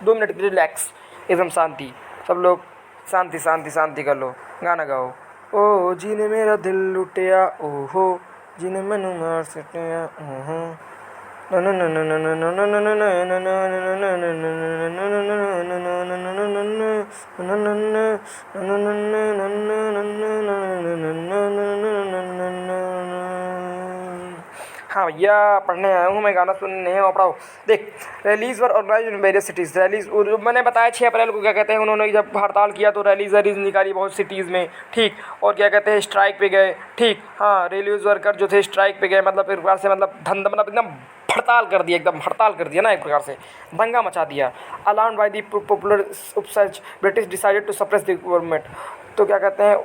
2 मिनट की रिलैक्स, एकदम शांति, सब लोग शांति शांति शांति कर लो। गाना गाओ। ओ जिने मेरा दिल लुटिया, ओहो जिने मैनू मार सटिया, ओहो हाँ भैया पढ़ने आया हूँ मैं, गाना सुनने नहीं हो पढ़ाओ। देख, rallies were organised in various cities. Rallies मैंने बताया 6 अप्रैल को क्या कहते हैं उन्होंने जब हड़ताल किया तो रैलीज निकाली बहुत सिटीज़ में, ठीक। और क्या कहते हैं स्ट्राइक पे गए, ठीक। हाँ, रैलीज वर्कर जो थे स्ट्राइक पे गए, मतलब एक प्रकार से मतलब मतलब एकदम हड़ताल कर दिया, एकदम हड़ताल कर दिया ना, एक प्रकार से दंगा मचा दिया। Alarmed by the popular upsurge British decided to suppress the government. तो क्या कहते हैं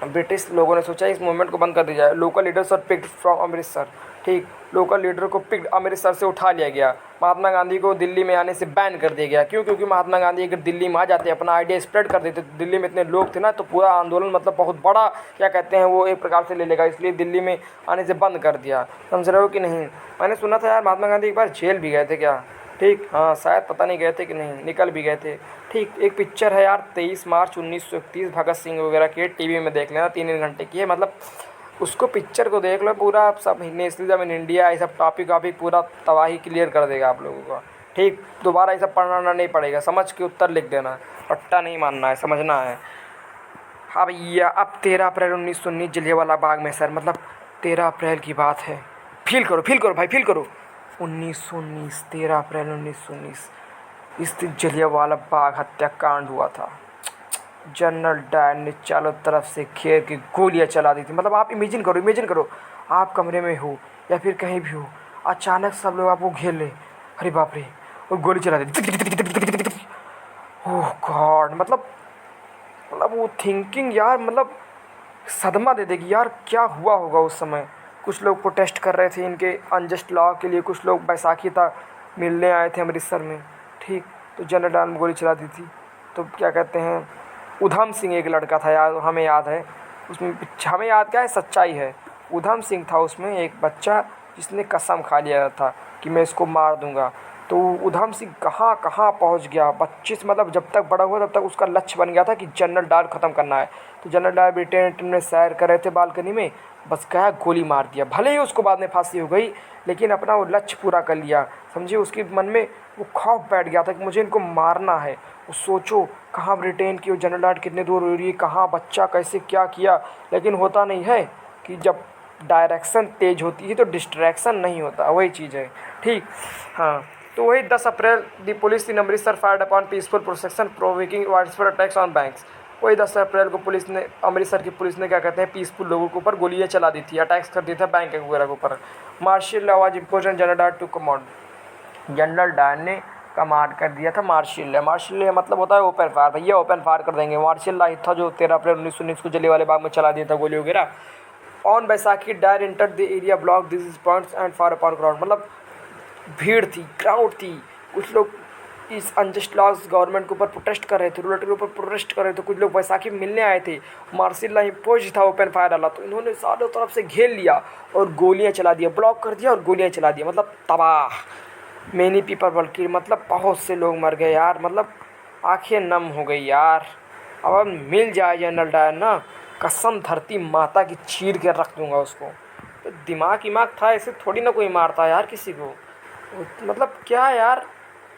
ब्रिटिश लोगों ने सोचा इस मूवमेंट को बंद कर दिया जाए। Local leaders are picked from Amritsar, ठीक। लोकल लीडर को पिक्ड अमृतसर से उठा लिया गया। महात्मा गांधी को दिल्ली में आने से बैन कर दिया गया। क्यों? क्योंकि महात्मा गांधी अगर दिल्ली में आ जाते, अपना आइडिया स्प्रेड कर देते, दिल्ली में इतने लोग थे ना, तो पूरा आंदोलन मतलब बहुत बड़ा क्या कहते हैं वो एक प्रकार से ले लेगा, इसलिए दिल्ली में आने से बंद कर दिया। समझ रहे हो कि नहीं? मैंने सुना था यार महात्मा गांधी एक बार जेल भी गए थे क्या, ठीक। हाँ, शायद पता नहीं गए थे कि नहीं, निकल भी गए थे, ठीक। एक पिक्चर है यार 23 मार्च 1931 भगत सिंह वगैरह के, टीवी में देख लेना, 3 घंटे की है, मतलब उसको पिक्चर को देख लो, पूरा सब नेशनलिज्म इन इंडिया ये सब टॉपिक पूरा तबाही क्लियर कर देगा आप लोगों का, ठीक। दोबारा ये सब पढ़ना नहीं पड़ेगा, समझ के उत्तर लिख देना, रट्टा नहीं मानना है, समझना है। हाँ भैया, अब 13 अप्रैल 1919 जलियांवाला बाग में सर, मतलब 13 अप्रैल की बात है। फील करो भाई, फील करो। 1919 13 अप्रैल 1919 इस दिन जलियांवाला बाग हत्याकांड हुआ था। जनरल डायर ने चारों तरफ से घेर के गोलियां चला दी थी। मतलब आप इमेजिन करो आप कमरे में हो या फिर कहीं भी हो, अचानक सब लोग आपको घेर ले, अरे बाप रे, और गोली चला दी। ओह गॉड, मतलब वो थिंकिंग यार, मतलब सदमा दे देगी यार। क्या हुआ होगा उस समय। कुछ लोग प्रोटेस्ट कर रहे थे इनके अनजस्ट लॉ के लिए, कुछ लोग बैसाखी था मिलने आए थे अमृतसर में, ठीक। तो जनरल डायर ने गोली चला दी थी। तो क्या कहते हैं, उधम सिंह एक लड़का था यार, हमें याद है उसमें, हमें याद क्या है, सच्चाई है। उधम सिंह था उसमें एक बच्चा जिसने कसम खा लिया था कि मैं इसको मार दूंगा। तो उधम सिंह कहाँ कहाँ पहुँच गया। 25 मतलब जब तक बड़ा हुआ तब तक उसका लक्ष्य बन गया था कि जनरल डायर ख़त्म करना है। तो जनरल डायर ब्रिटेन में सैर कर रहे थे बालकनी में, बस गया गोली मार दिया। भले ही उसको बाद में फांसी हो गई, लेकिन अपना वो लक्ष्य पूरा कर लिया। समझिए, उसके मन में वो खौफ बैठ गया था कि मुझे इनको मारना है। वो सोचो कहाँ ब्रिटेन की वो जनरल डायर कितने दूर हो रही है, कहाँ बच्चा कैसे क्या किया। लेकिन होता नहीं है कि जब डायरेक्शन तेज होती है तो डिस्ट्रैक्शन नहीं होता, वही चीज़ है, ठीक। हाँ, तो वही 10 April the police in Amritsar fired upon peaceful procession provoking widespread attacks on banks. वही 10 अप्रैल को पुलिस ने, अमृतसर की पुलिस ने क्या कहते हैं, पीसफुल लोगों के ऊपर गोलियां चला दी थी, अटैक्स कर दिया था बैंक वगैरह के ऊपर। Martial law was imposed on general Dyer to command. General Dyer ने कमांड कर दिया था मार्शियल लॉ। मार्शियल लॉ मतलब होता है ओपन फायर, भैया ओपन फायर कर देंगे। मार्शियल लॉ था जो 13 अप्रैल 1919 को जलियांवाला बाग में चला दिया था गोली वगैरह। On Baisakhi Dyer enter the area block this points and fire upon crowd. मतलब भीड़ थी, क्राउड थी, कुछ लोग इस अनजस्ट लॉज गवर्नमेंट के ऊपर प्रोटेस्ट कर रहे थे, रूलर के ऊपर प्रोटेस्ट कर रहे थे, कुछ लोग बैसाखी में मिलने आए थे। मार्शियल लॉ इम्पोज था, ओपन फायर डाला, तो इन्होंने चारों तरफ से घेर लिया और गोलियां चला दिया, ब्लॉक कर दिया और गोलियां चला दिया। मतलब तबाह, मैनी पीपल बल्कि, मतलब बहुत से लोग मर गए यार। मतलब आंखें नम हो गई यार। अब मिल जाए जनरल डायर ना, कसम धरती माता की चीर के रख दूंगा उसको। तो दिमाग था, ऐसे थोड़ी ना कोई मारता यार किसी को। मतलब क्या यार,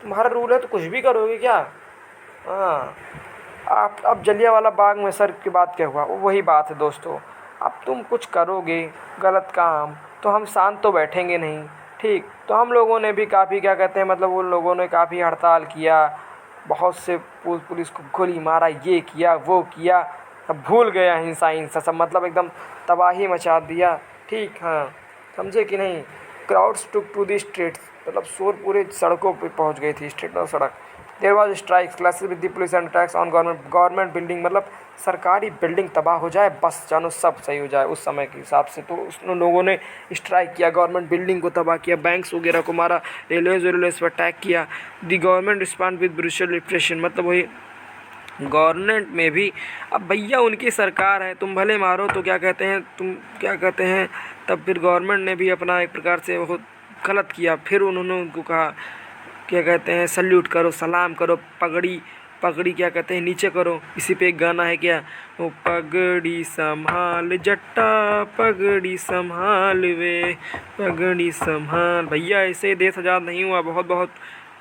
तुम्हारा रूल है तो कुछ भी करोगे क्या। हाँ, आप अब जलियांवाला बाग में सर की बात क्या हुआ, वही बात है दोस्तों। अब तुम कुछ करोगे गलत काम तो हम शांत तो बैठेंगे नहीं, ठीक। तो हम लोगों ने भी काफ़ी क्या कहते हैं, मतलब उन लोगों ने काफ़ी हड़ताल किया, बहुत से पुलिस को गोली मारा, ये किया वो किया, अब भूल गया हिंसा सब, मतलब एकदम तबाही मचा दिया, ठीक। हाँ, समझे कि नहीं। Crowds took to the streets, मतलब शोर पूरे सड़कों पे पहुंच गई थी, स्ट्रीट और सड़क। There was strikes clashes with the police and attacks on government building. मतलब सरकारी बिल्डिंग तबाह हो जाए बस, जानो सब सही हो जाए उस समय के हिसाब से। तो उन लोगों ने स्ट्राइक किया, गवर्नमेंट बिल्डिंग को तबाह किया, बैंक्स वगैरह को मारा, रेलवेज पर अटैक किया। The government respond with brutal repression, मतलब वही गवर्नमेंट में भी, अब भैया उनकी सरकार है, तुम भले मारो तो क्या कहते हैं, तुम क्या कहते हैं, तब फिर गवर्नमेंट ने भी अपना एक प्रकार से बहुत गलत किया। फिर उन्होंने उनको कहा क्या कहते हैं, सल्यूट करो, सलाम करो, पगड़ी क्या कहते हैं नीचे करो। इसी पे एक गाना है क्या, वो पगड़ी संभाल जट्टा, पगड़ी संभाल वे, पगड़ी संभाल। भैया ऐसे देश आज़ाद नहीं हुआ, बहुत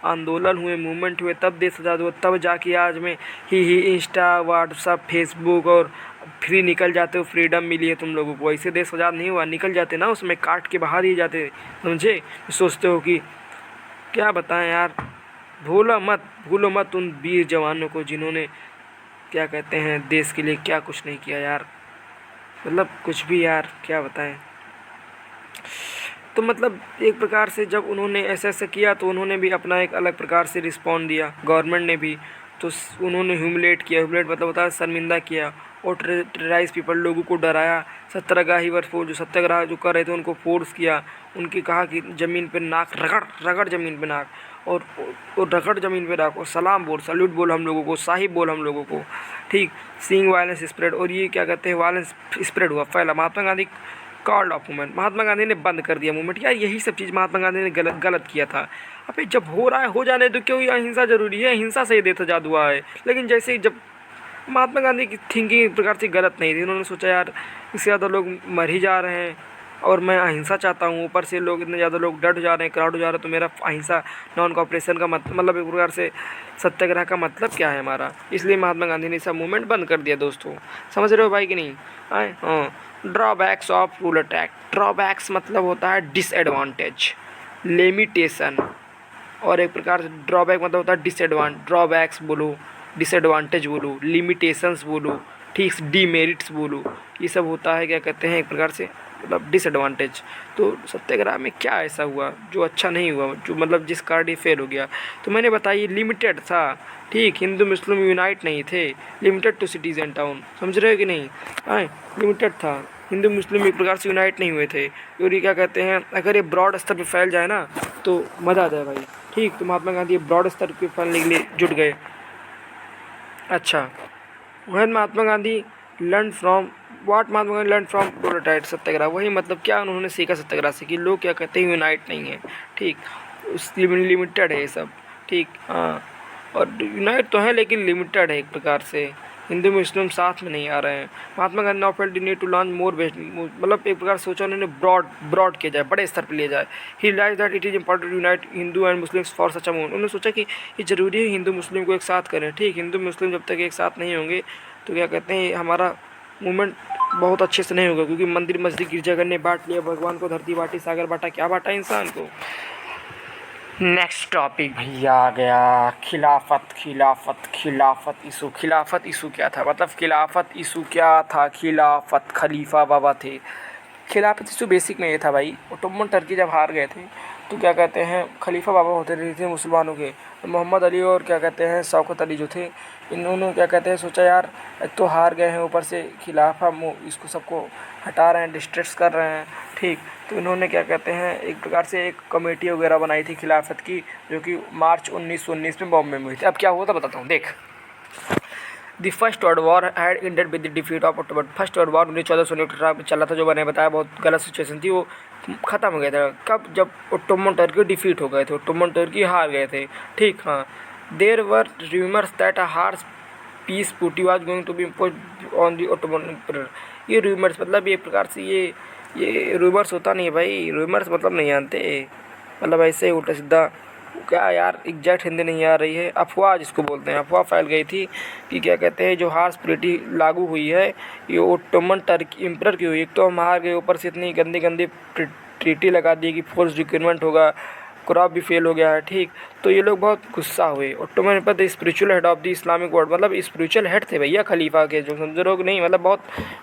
आंदोलन हुए, मूवमेंट हुए, तब देश आज़ाद हुआ, तब जाके आज में ही इंस्टा व्हाट्सअप फेसबुक और फ्री निकल जाते हो, फ्रीडम मिली है तुम लोगों को। ऐसे देश आज़ाद नहीं हुआ, निकल जाते ना, उसमें काट के बाहर ही जाते, समझे। सोचते हो कि क्या बताएं यार, भूलो मत उन वीर जवानों को जिन्होंने क्या कहते हैं देश के लिए क्या कुछ नहीं किया यार। मतलब कुछ भी यार, क्या बताएं। तो मतलब एक प्रकार से जब उन्होंने ऐसा किया तो उन्होंने भी अपना एक अलग प्रकार से रिस्पॉन्ड दिया, गवर्नमेंट ने भी। तो उन्होंने ह्यूमिलेट किया, ह्यूमिलेट मतलब होता है शर्मिंदा किया, और टेरराइज पीपल, लोगों को डराया। सत्याग्रही वर्ग फोर्स, जो सत्याग्रह जो कर रहे थे उनको फोर्स किया, उनकी कहा कि ज़मीन पे नाक रगड़ ज़मीन पे नाक, और रगड़ ज़मीन पे नाक, और सलाम बोल, सल्यूट बोल हम लोगों को, साहिब बोल हम लोगों को, ठीक। सीइंग वायलेंस स्प्रेड, और ये क्या कहते हैं, वायलेंस स्प्रेड हुआ, फैला। महात्मा गांधी कॉल्ड ऑफ मूवमेंट, महात्मा गांधी ने बंद कर दिया मूवमेंट। यार यही सब चीज़ महात्मा गांधी ने गलत किया था। अबे जब हो रहा है हो जाने दो, क्यों अहिंसा जरूरी है, अहिंसा से ही देश आज़ाद हुआ है। लेकिन जैसे ही जब महात्मा गांधी की थिंकिंग एक प्रकार से गलत नहीं थी, उन्होंने सोचा यार इससे ज़्यादा लोग मर ही जा रहे हैं और मैं अहिंसा चाहता हूँ, ऊपर से लोग इतने ज़्यादा लोग डट जा रहे हैं, क्राउड हो जा रहा है, तो मेरा अहिंसा नॉन कॉपरेशन का मतलब एक प्रकार से सत्याग्रह का मतलब क्या है हमारा। इसलिए महात्मा गांधी ने सब मूवमेंट बंद कर दिया दोस्तों, समझ रहे हो भाई कि नहीं। हाँ, drawbacks of rule attack. Drawbacks मतलब होता है डिसएडवांटेज, लिमिटेशन, और एक प्रकार से ड्रॉबैक मतलब होता है ड्रॉबैक्स बोलो, डिसएडवांटेज बोलो, लिमिटेशंस बोलो, ठीक, डीमेरिट्स बोलो, ये सब होता है क्या कहते हैं एक प्रकार से मतलब डिसएडवांटेज। तो सत्याग्रह में क्या ऐसा हुआ जो अच्छा नहीं हुआ, जो मतलब जिस कारण ये फेल हो गया? तो मैंने बताया ये लिमिटेड था, ठीक, हिंदू मुस्लिम यूनाइट नहीं थे, limited to cities and town, समझ रहे हो कि नहीं? हाँ, लिमिटेड था, हिंदू मुस्लिम एक प्रकार से यूनाइट नहीं हुए थे। और ये क्या कहते हैं, अगर ये ब्रॉड स्तर पर फैल जाए ना तो मज़ा आ जाए भाई, ठीक। तो महात्मा गांधी ब्रॉड स्तर पर फैलने के लिए जुट गए। अच्छा, when Mahatma Gandhi learn from Mahatma Gandhi learn from proletariat satyagraha, वही मतलब क्या उन्होंने सीखा सत्याग्रह से कि लोग क्या कहते हैं यूनाइट नहीं है, ठीक, उस लिमिटेड है ये सब, ठीक, हाँ, और यूनाइट तो है लेकिन लिमिटेड है एक प्रकार से, हिंदू मुस्लिम साथ में नहीं आ रहे हैं। Mahatma Gandhi now felt the need to launch more best, मतलब एक प्रकार सोचा उन्होंने ब्रॉड किया जाए, बड़े स्तर पर लिया जाए। He realise that it is important to unite Hindu and Muslims for such a movement, उन्होंने सोचा कि ये ज़रूरी है हिंदू मुस्लिम को एक साथ करें, ठीक, हिंदू मुस्लिम जब तक एक साथ नहीं होंगे तो क्या कहते हैं हमारा मूवमेंट बहुत अच्छे से नहीं होगा, क्योंकि मंदिर मस्जिद गिरजाघर ने बांट लिया, भगवान को धरती बांटी सागर बांटा, क्या बांटा इंसान को। नेक्स्ट टॉपिक भैया आ गया खिलाफत इशू। खिलाफत इशू क्या था, मतलब खिलाफत इशू क्या था? खिलाफत, खलीफा बाबा थे। खिलाफत इशू बेसिक में ये था भाई, ओटोमन टर्की जब हार गए थे तो क्या कहते हैं खलीफा बाबा होते रहे थे मुसलमानों के, मोहम्मद अली और क्या कहते हैं शौकत अली जो थे, इन्होंने क्या कहते हैं सोचा यार एक तो हार गए हैं, ऊपर से खिलाफा इसको सबको हटा रहे हैं, डिस्ट्रेस कर रहे हैं, ठीक। तो इन्होंने क्या कहते हैं एक प्रकार से एक कमेटी वगैरह बनाई थी खिलाफत की, जो कि मार्च 1919 में बॉम्बे में हुई थी। अब क्या हुआ था बताता हूँ, देख। The first world war had ended with the defeat of October. First world war 1418 में चला था, जो मैंने बताया बहुत गलत सिचुएशन थी, वो ख़त्म हो गया था कब? जब ओटोमन टर्की डिफीट हो गए थे, ओटोमन टर्की हार गए थे, ठीक, हाँ। There were rumours that a harsh peace treaty was going to be imposed on the Ottoman emperor. ये रूमर्स मतलब ये प्रकार से ये रूमर्स होता नहीं है भाई, रूमर्स मतलब नहीं जानते, मतलब ऐसे उल्टा सीधा, क्या यार एग्जैक्ट हिंदी नहीं आ रही है, अफवाह जिसको बोलते हैं, अफवाह फैल गई थी कि क्या कहते हैं जो हार्श ट्रीटी लागू हुई है ये ओटोमन टर्की एम्परर की हुई। एक तो हम हार गए, ऊपर से इतनी गंदी गंदी ट्रीटी लगा दी कि फोर्स रिक्रूटमेंट होगा, क्रॉप भी फेल हो गया है, ठीक। तो ये लोग बहुत गुस्सा हुए। Ottoman emperor the spiritual head of the Islamic world, मतलब स्पिरिचुअल हेड थे भैया खलीफा के, जो समझ रहे हो कि नहीं, मतलब बहुत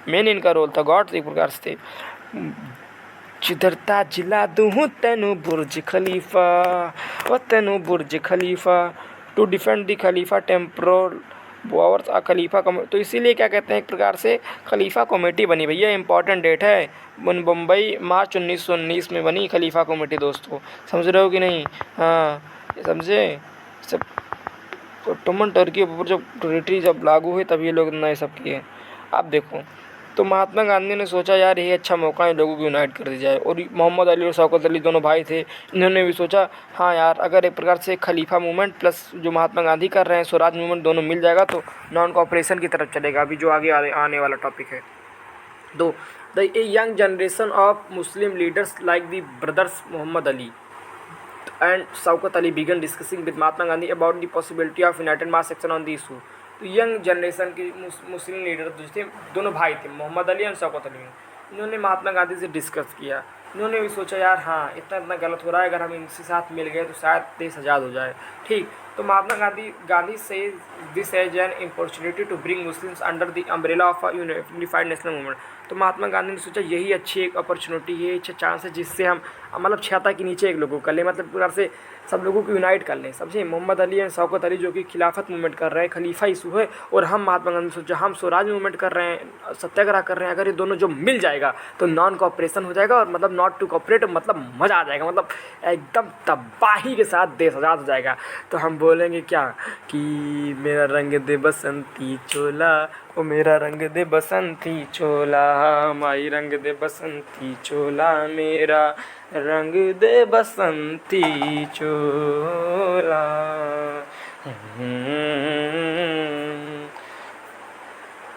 मेन इनका रोल था, गॉड एक प्रकार से थे। चिदरता जिला दूँ तेनू बुर्ज खलीफा, व तेनू Burj Khalifa, to defend the Khalifa temporal powers a Khalifa committee. तो इसीलिए क्या कहते हैं एक प्रकार से खलीफा कमेटी बनी भैया, इंपॉर्टेंट डेट है, मुंबई मार्च 1919 में बनी खलीफा कमेटी दोस्तों, समझ रहे हो कि नहीं? हाँ, समझे सब। ओटोमन टर्की के ऊपर जब ट्रीटी जब लागू हुई तब ये लोग नए सब किए। अब देखो, तो महात्मा गांधी ने सोचा यार ये अच्छा मौका है, लोगों को यूनाइट कर दी जाए, और मोहम्मद अली और शौकत अली दोनों भाई थे, इन्होंने भी सोचा हाँ यार अगर एक प्रकार से खलीफा मूवमेंट प्लस जो महात्मा गांधी कर रहे हैं स्वराज मूवमेंट दोनों मिल जाएगा तो नॉन कॉपरेशन की तरफ चलेगा, अभी जो आगे आने वाला टॉपिक है। दो, the young generation of Muslim leaders like the brothers Mohammad Ali and Shaukat Ali began discussing with Mahatma Gandhi about the possibility of united mass action on the issue। तो यंग जनरेशन के मुस्लिम लीडर जो थे, दोनों भाई थे मोहम्मद अली और शौकत अली, इन्होंने महात्मा गांधी से डिस्कस किया। इन्होंने भी सोचा यार हाँ इतना गलत हो रहा है, अगर हम इनसे साथ मिल गए तो शायद देश आज़ाद हो जाए, ठीक। तो Mahatma Gandhi saw this as an opportunity to bring Muslims under the umbrella of unified national movement. तो महात्मा गांधी ने सोचा यही अच्छी एक अपॉर्चुनिटी है, अच्छा चांस है जिससे हम मतलब छाता के नीचे एक लोगों कर लें, मतलब प्रकार से सब लोगों को यूनाइट कर लें, समझे। मोहम्मद अली और शौकत अली जो कि खिलाफत मूवमेंट कर रहे हैं, खलीफा इशू है, और हम महात्मा गांधी सोचा हम स्वराज मूवमेंट कर रहे हैं, सत्याग्रह कर रहे हैं, अगर ये दोनों जो मिल जाएगा तो नॉन कॉपरेशन हो जाएगा, और मतलब नॉट टू कॉपरेट मतलब मज़ा आ जाएगा, मतलब एकदम तबाही के साथ देश आज़ाद हो जाएगा। तो हम बोलेंगे क्या कि मेरा रंग दे बसंती चोला, ओ मेरा रंग दे बसंती चोला, माई रंग दे बसंती चोला, मेरा रंग दे बसंती चोला।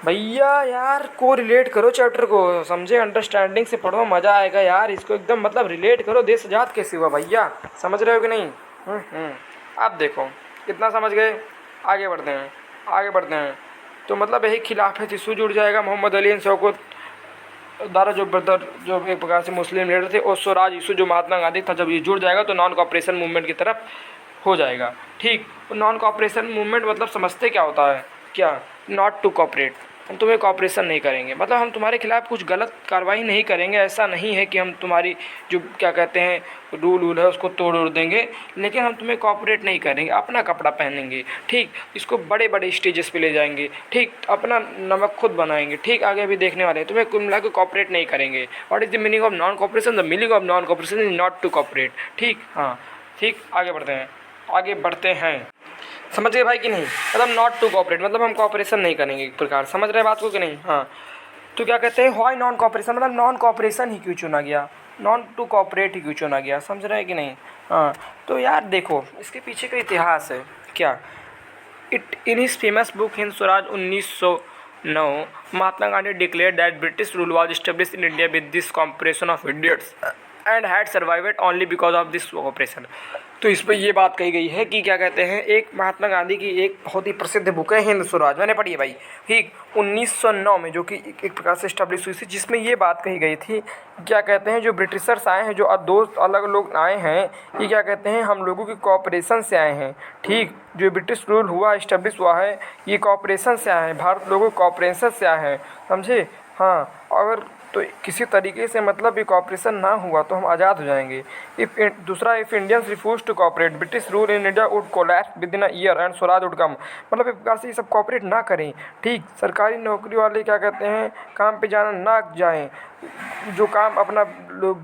भैया यार को रिलेट करो चैप्टर को, समझे, अंडरस्टैंडिंग से पढ़ो, मज़ा आएगा यार, इसको एकदम मतलब रिलेट करो, देश आज़ाद कैसे हुआ भैया, समझ रहे हो कि नहीं? अब देखो कितना समझ गए, आगे बढ़ते हैं। तो मतलब यही खिलाफत इशू जुड़ जाएगा, मोहम्मद अली शौकत द्वारा जो ब्रदर जो एक प्रकार से मुस्लिम लीडर थे और स्वराज इशू जो महात्मा गांधी था, जब ये जुड़ जाएगा तो नॉन कॉपरेशन मूवमेंट की तरफ हो जाएगा। ठीक, नॉन कॉपरेशन मूवमेंट मतलब समझते क्या होता है, क्या, नॉट टू कॉपरेट, हम तुम्हें कॉपरेशन नहीं करेंगे, मतलब हम तुम्हारे खिलाफ़ कुछ गलत कार्रवाई नहीं करेंगे। ऐसा नहीं है कि हम तुम्हारी जो क्या कहते हैं रूल है उसको तोड़ उड़ देंगे, लेकिन हम तुम्हें कॉपरेट नहीं करेंगे, अपना कपड़ा पहनेंगे। ठीक, इसको बड़े बड़े स्टेजेस पे ले जाएंगे। ठीक, अपना नमक खुद बनाएंगे। ठीक, आगे भी देखने वाले हैं, तुम्हें कुल मिला के कॉपरेट नहीं करेंगे। What is the meaning of non cooperation? The meaning of non cooperation is not to cooperate. ठीक, हाँ ठीक, आगे बढ़ते हैं। समझ गए भाई कि नहीं? मतलब नॉट टू कॉपरेट मतलब हम कॉपरेशन नहीं करेंगे एक प्रकार। समझ रहे बात को कि नहीं? हाँ, तो क्या कहते हैं व्हाई नॉन कॉपरेशन, मतलब नॉन कॉपरेशन ही क्यों चुना गया, नॉन टू कॉपरेट ही क्यों चुना गया। समझ रहे हैं कि नहीं? हाँ, तो यार देखो इसके पीछे का इतिहास है क्या। In his famous book Hind Swaraj 1909 Mahatma Gandhi declare that British rule was established in India with this cooperation of idiots and had survived only because of this cooperation. तो इस पर ये बात कही गई है कि क्या कहते हैं, एक महात्मा गांधी की एक बहुत ही प्रसिद्ध बुक है हिंद स्वराज, मैंने पढ़ी है भाई। ठीक, 1909 में जो कि एक प्रकार से इस्टेब्लिश हुई थी, जिसमें ये बात कही गई थी क्या कहते हैं जो ब्रिटिशर्स आए हैं, जो दो अलग लोग आए हैं, ये क्या कहते हैं हम लोगों की कॉपरेशन से आए हैं। ठीक, जो ब्रिटिश रूल हुआ इस्टेब्लिश हुआ है ये कॉपरेशन से आए हैं, भारत लोगों कॉपरेशन से आए हैं। समझे? हाँ, अगर तो किसी तरीके से मतलब ये कॉपरेशन ना हुआ तो हम आज़ाद हो जाएंगे। दूसरा, if Indians refuse to cooperate British rule in India would collapse within a year and Swaraj would come. मतलब एक प्रकार से ये सब कॉपरेट ना करें। ठीक, सरकारी नौकरी वाले क्या कहते हैं काम पे जाना ना जाएं, जो काम अपना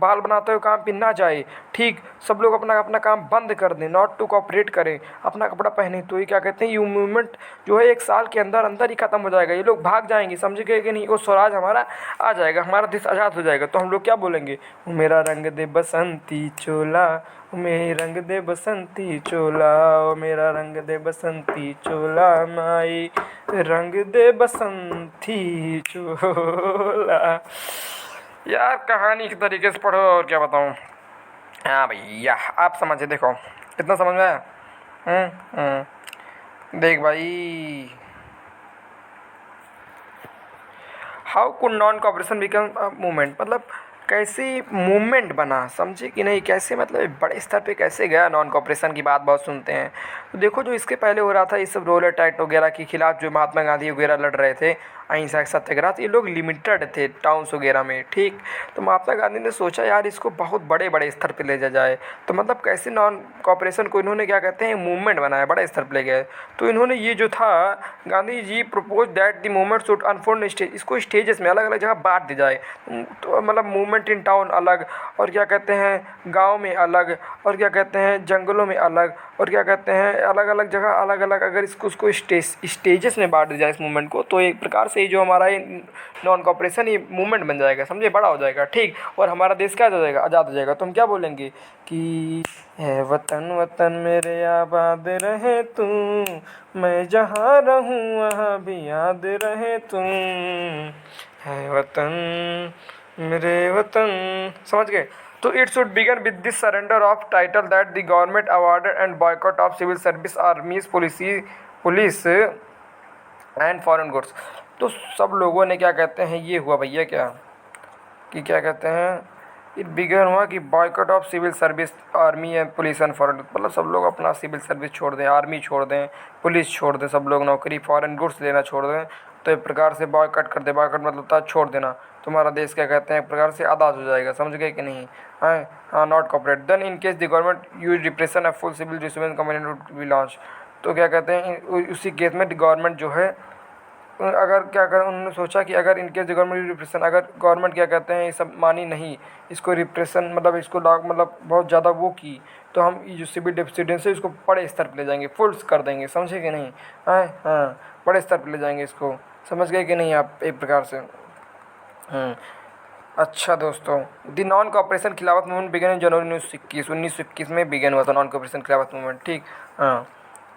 बाल बनाते हुए काम पे ना जाए। ठीक, सब लोग अपना अपना काम बंद कर दें, नॉट टू कॉपरेट करें, अपना कपड़ा पहने। तो ये क्या कहते हैं ये मूवमेंट जो है 1 साल के अंदर अंदर ही ख़त्म हो जाएगा, ये लोग भाग जाएंगे। समझ गए कि नहीं? वो स्वराज हमारा आ जाएगा, हमारा देश आज़ाद हो जाएगा। तो हम लोग क्या बोलेंगे, मेरा रंग दे बसंती चोला, मेरे रंग दे बसंती चोला, ओ मेरा रंग दे बसंती चोला, माई रंग दे बसंती चोला। यार कहानी के तरीके से पढ़ो और क्या बताऊँ। हाँ भैया आप समझे, देखो कितना समझ में आया। देख भाई, how could non cooperation become movement, मतलब कैसे मूवमेंट बना, समझे कि नहीं? कैसे मतलब बड़े स्तर पे कैसे गया नॉन कॉपरेशन की बात बहुत सुनते हैं। तो देखो जो इसके पहले हो रहा था ये सब रोलर टाइट वगैरह के खिलाफ जो महात्मा गांधी वगैरह लड़ रहे थे अहिंसा सत्याग्रह, तो ये लोग लिमिटेड थे टाउन्स वगैरह में। ठीक, तो महात्मा गांधी ने सोचा यार इसको बहुत बड़े बड़े स्तर पे ले जा जाए। तो मतलब कैसे नॉन कॉपरेशन को इन्होंने क्या कहते हैं मूवमेंट बनाया, बड़े स्तर पर ले गए। तो इन्होंने ये जो था Gandhi ji propose that the movement should unfold stage, इसको स्टेजेस में अलग अलग जगह बांट दी जाए। तो मतलब मूवमेंट इन टाउन अलग, और क्या कहते हैं गांव में अलग, और क्या कहते हैं जंगलों में अलग, और क्या कहते हैं अलग अलग जगह अलग अलग। अगर उसको स्टेजेस में बांट दिया जाए इस मूवमेंट को, तो एक प्रकार से जो हमारा ये नॉन कॉपरेशन ये मूवमेंट बन जाएगा, समझे, बड़ा हो जाएगा। ठीक, और हमारा देश क्या हो जाएगा, आज़ाद हो जाएगा। तो हम क्या बोलेंगे कि है वतन वतन मेरे आबाद रहे तू, मैं जहाँ रहूँ वहाँ भी याद रहे तू, है वतन मेरे वतन। समझ गए? तो it should begin with this surrender of title that the government awarded and boycott of civil service armies police and foreign goods. तो सब लोगों ने क्या कहते हैं ये हुआ भैया क्या कि क्या कहते हैं इट बिगन हुआ कि boycott of civil service army and police and foreign, मतलब सब लोग अपना सिविल सर्विस छोड़ दें, आर्मी छोड़ दें, पुलिस छोड़ दें, सब लोग नौकरी फॉरेन गुड्स लेना छोड़ दें। तो एक प्रकार से बॉयकॉट कर दे, बॉयकॉट मतलब था छोड़ देना। तुम्हारा देश क्या कहते हैं एक प्रकार से आज़ाद हो जाएगा। समझ गए कि नहीं? हाँ, not cooperate then in case the government use repression of full civil disobedience complaint would be launch. तो क्या कहते हैं उसी केस में गवर्नमेंट जो है अगर क्या करें, उन्होंने सोचा कि अगर इनकेस गवर्नमेंट रिप्रेशन, अगर गवर्नमेंट क्या कहते हैं ये सब मानी नहीं, इसको रिप्रेशन मतलब इसको मतलब बहुत ज़्यादा वो की, तो हम ये जो सिविल डिसोबेडियंस है इसको बड़े स्तर पर ले जाएंगे, फुल्स कर देंगे। समझे कि नहीं? हाँ, बड़े स्तर पर ले जाएंगे इसको। समझ गए कि नहीं आप एक प्रकार से? अच्छा दोस्तों, द नॉन कॉपरेशन खिलाफत मूवमेंट बिगन इन जनवरी 1921 में बिगन हुआ था नॉन कॉपरेशन खिलाफत मूवमेंट। ठीक, हाँ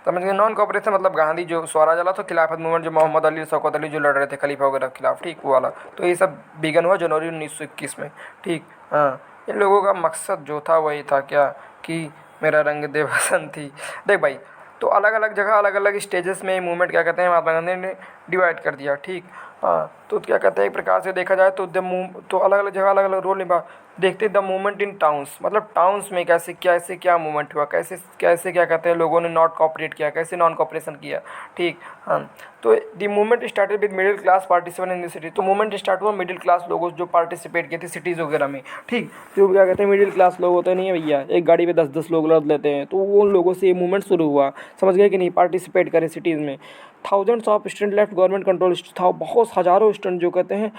समझ गए। नॉन कॉपरेशन मतलब गांधी जो स्वराज वाला था, खिलाफत मूवमेंट जो मोहम्मद अली शौकत अली जो लड़ रहे थे खलीफा वगैरह के खिलाफ, ठीक वो वाला। तो ये सब बिगन हुआ जनवरी 1921 में। ठीक, हाँ, इन लोगों का मकसद जो था वही था क्या कि मेरा रंग दे बसंती। देख भाई, तो अलग अलग जगह अलग अलग स्टेजेस में मूवमेंट क्या कहते हैं महात्मा गांधी ने डिवाइड कर दिया। ठीक, हाँ, तो क्या कहते हैं, एक प्रकार से देखा जाए तो तो अलग अलग जगह अलग अलग रोल निभा देखते द मूवमेंट इन टाउन्स, मतलब टाउन्स में कैसे क्या मूवमेंट हुआ, कैसे कैसे क्या कहते हैं लोगों ने नॉट कॉपरेट किया, कैसे नॉन कॉपरेशन किया। ठीक, हाँ, तो the movement started with middle class participant in the city. तो मूवमेंट स्टार्ट हुआ मिडिल क्लास लोगों जो पार्टिसिपेट किए थे सिटीज़ वगैरह में। ठीक, जो क्या कहते हैं मिडिल क्लास लोग होते नहीं है भैया, एक गाड़ी पे 10-10 लोग लद लेते हैं, तो उन लोगों से ये मूवमेंट शुरू हुआ। समझ गए कि नहीं, पार्टिसिपेट करें सिटीज़ में। Thousands of student left government control था, बहुत हज़ारों स्टूडेंट जो कहते हैं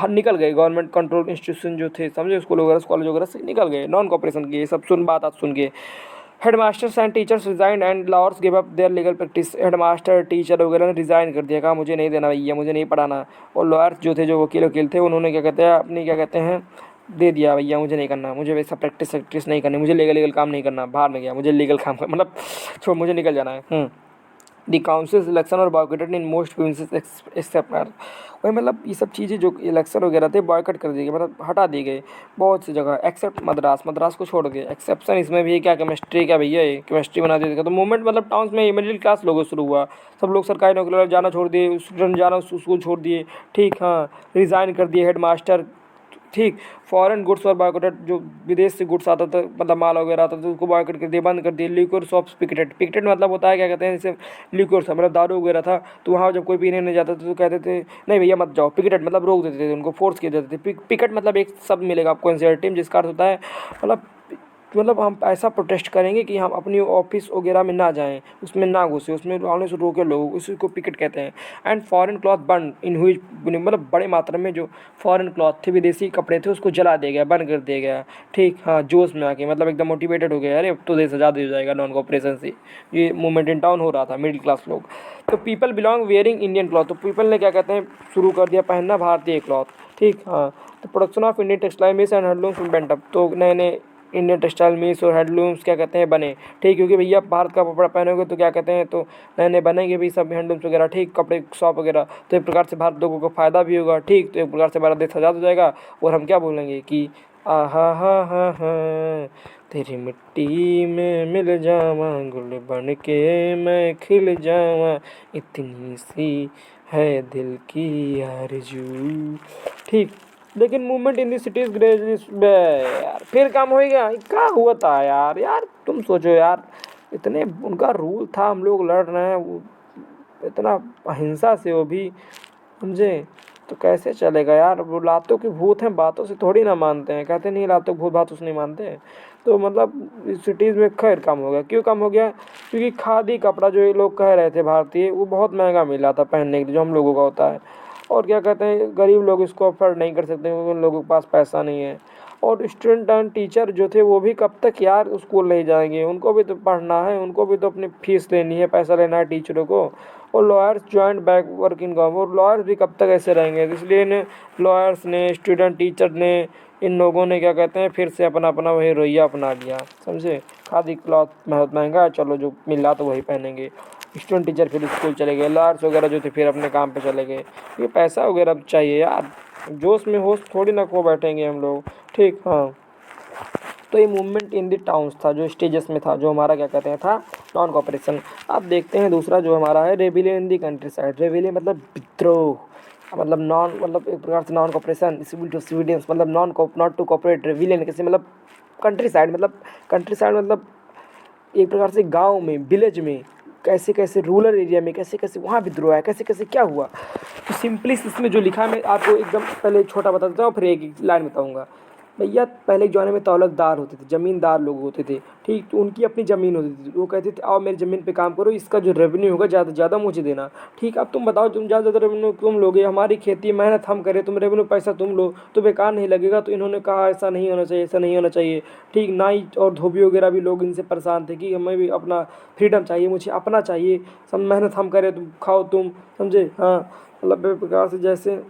निकल गए गवर्नमेंट कंट्रोल इंस्टीट्यूशन जो थे, समझे, स्कूल वगैरह कॉलेज वगैरह से निकल गए, नॉन कॉपरेशन किए, सब बात सुन के। Headmasters and teachers resign and lords give up their legal practice. Headmaster teacher वगैरह ने रिज़ाइन कर दिया, कहा मुझे नहीं देना भैया, मुझे नहीं पढ़ाना। और लॉयर्स जो थे, जो वकील थे, उन्होंने क्या कहते हैं अपनी क्या कहते हैं दे दिया, भैया मुझे नहीं करना, मुझे वैसा प्रैक्टिस नहीं करनी, मुझे लीगल काम नहीं करना, बाहर में गया, मुझे लीगल काम मतलब छोड़, मुझे निकल जाना है। दी काउंसिल इलेक्शन और बॉयकटेड इन मोस्ट प्रोविंसेस एक्सेप्ट। वही मतलब ये सब चीज़ें जो इलेक्शन वगैरह थे बॉयकट कर दिए गए, मतलब हटा दिए गए बहुत सी जगह, एक्सेप्ट मद्रास को छोड़ के। एक्सेप्शन इसमें भी है क्या, केमिस्ट्री क्या भैया, ये केमिस्ट्री बना दिया। तो मूवमेंट मतलब टाउन्स में मिडिल क्लास लोगों से शुरू हुआ, सब लोग सरकारी नौकरी जाना छोड़ दिए, स्टूडेंट जाना स्कूल छोड़ दिए। ठीक, हाँ, रिज़ाइन कर दिए हेड मास्टर। ठीक, फॉरेन गुड्स और बॉयकॉटेड, जो विदेश से गुड्स आता था, मतलब माल वगैरह आता था, उसको बॉयकॉट कर दिया, बंद कर दिया। Liquor shops picketed. पिकेटेड मतलब होता है क्या कहते हैं, जैसे लिक्वर सा मतलब दारू वगैरह था, तो वहाँ जब कोई पीने नहीं जाता था तो कहते थे नहीं भैया मत जाओ। पिकेटेड मतलब रोक देते थे, उनको फोर्स किए जाते थे। पिकेट मतलब एक शब्द मिलेगा आपको एनसीईआरटी टीम, जिसका अर्थ होता है मतलब हम ऐसा प्रोटेस्ट करेंगे कि हम अपनी ऑफिस वगैरह में ना जाएं, उसमें ना घुसे, उसमें आने से रोके लोग, उसी को पिकेट कहते हैं। एंड फॉरेन क्लॉथ बर्न इन हुई, मतलब बड़े मात्रा में जो फॉरेन क्लॉथ थे, विदेशी कपड़े थे, उसको जला दिया गया, बंद कर दिया गया। ठीक, हाँ, जोश में आके मतलब एकदम मोटिवेटेड हो गया, अरे अब तो देश आज़ाद हो जाएगा नॉन कॉपरेशन से। ये मूवमेंट इन टाउन हो रहा था, मिडिल क्लास लोग। तो people belong wearing Indian cloth, तो पीपल ने क्या कहते हैं शुरू कर दिया पहनना भारतीय क्लॉथ। ठीक, हाँ, तो production of Indian textile mills and handlooms went up, तो नए नए इंडियन टेक्सटाइल मिल्स और हैंडलूम्स क्या कहते हैं बने। ठीक, क्योंकि भैया भारत का कपड़ा पहनोगे तो क्या कहते हैं, तो नए नए बनेंगे भी सब हैंडलूम्स वगैरह। ठीक, कपड़े शॉप वगैरह, तो एक प्रकार से भारत लोगों को फ़ायदा भी होगा। ठीक, तो एक प्रकार से हमारा देश आज़ाद हो जाएगा। और हम क्या बोलेंगे कि आहा हा तेरी मिट्टी में मिल जावा, गुल बन के मैं खिल जावा, इतनी सी है दिल की आरज़ू। ठीक, लेकिन मूवमेंट इन दी सिटीज ग्रेज यार फिर काम हो गया, क्या हुआ था यार, तुम सोचो यार, इतने उनका रूल था, हम लोग लड़ रहे हैं वो इतना अहिंसा से, वो भी समझे, तो कैसे चलेगा यार। वो लातों के भूत हैं, बातों से थोड़ी ना मानते हैं, कहते नहीं लातों के भूत बातों से नहीं मानते। तो मतलब इस सिटीज़ में खैर कम हो गया, क्यों कम हो गया, क्योंकि खादी कपड़ा जो ये लोग कह रहे थे भारतीय, वो बहुत महंगा मिल रहा था पहनने के लिए, जो हम लोगों का होता है। और क्या कहते हैं गरीब लोग इसको अफोर्ड नहीं कर सकते, क्योंकि उन लोगों के पास पैसा नहीं है। और स्टूडेंट एंड टीचर जो थे वो भी कब तक यार स्कूल नहीं जाएंगे, उनको भी तो पढ़ना है, उनको भी तो अपनी फीस लेनी है, पैसा लेना है टीचरों को। और lawyers joint back work in government, और लॉयर्स भी कब तक ऐसे रहेंगे, इसलिए इन्हें लॉयर्स ने, स्टूडेंट टीचर ने, इन लोगों ने क्या कहते हैं फिर से अपना अपना वही रवैया अपना लिया, समझे। खादी क्लॉथ बहुत महंगा है, चलो जो मिल रहा तो वही पहनेंगे। स्टूडेंट टीचर फिर स्कूल चले गए, लॉयर्स वगैरह जो थे फिर अपने काम पे चले गए। ये पैसा वगैरह चाहिए यार, जोश में होश थोड़ी ना खो बैठेंगे हम लोग। ठीक, हाँ, तो ये मूवमेंट इन द टाउन्स था, जो स्टेजेस में था, जो हमारा क्या कहते हैं था नॉन कॉपरेशन। अब देखते हैं दूसरा जो हमारा है rebellion in the country side. Rebellion मतलब विद्रोह, मतलब नॉन मतलब एक प्रकार से नॉन कॉपरेशन, सिविल डिसोबीडियंस मतलब नॉट टू कॉपरेट। रेबिलियन कैसे मतलब कंट्री साइड, मतलब कंट्री साइड मतलब एक प्रकार से गाँव में, विलेज में, कैसे कैसे रूरल एरिया में कैसे कैसे वहाँ विद्रोह है, कैसे कैसे क्या हुआ। तो सिंपली इसमें जो लिखा है मैं आपको एकदम पहले छोटा बता देता हूँ, फिर एक लाइन बताऊँगा। भैया पहले के ज़माने में तौलकदार होते थे, ज़मींदार लोग होते थे। ठीक, तो उनकी अपनी ज़मीन होती थी, वो कहते थे आओ मेरी ज़मीन पे काम करो, इसका जो रेवेन्यू होगा ज़्यादा से ज़्यादा मुझे देना। ठीक, अब तुम बताओ तुम ज़्यादा ज़्यादा रेवेन्यू तुम लोगे, हमारी खेती मेहनत हम करें, तुम रेवेन्यू पैसा तुम लो तो बेकार नहीं लगेगा। तो इन्होंने कहा ऐसा नहीं होना चाहिए, ऐसा नहीं होना चाहिए। ठीक, नाई और धोबी वगैरह भी लोग इनसे परेशान थे कि हमें भी अपना फ्रीडम चाहिए, मुझे अपना चाहिए, सब मेहनत हम करें, तुम खाओ तुम, समझे। हाँ, मतलब एक प्रकार से जैसे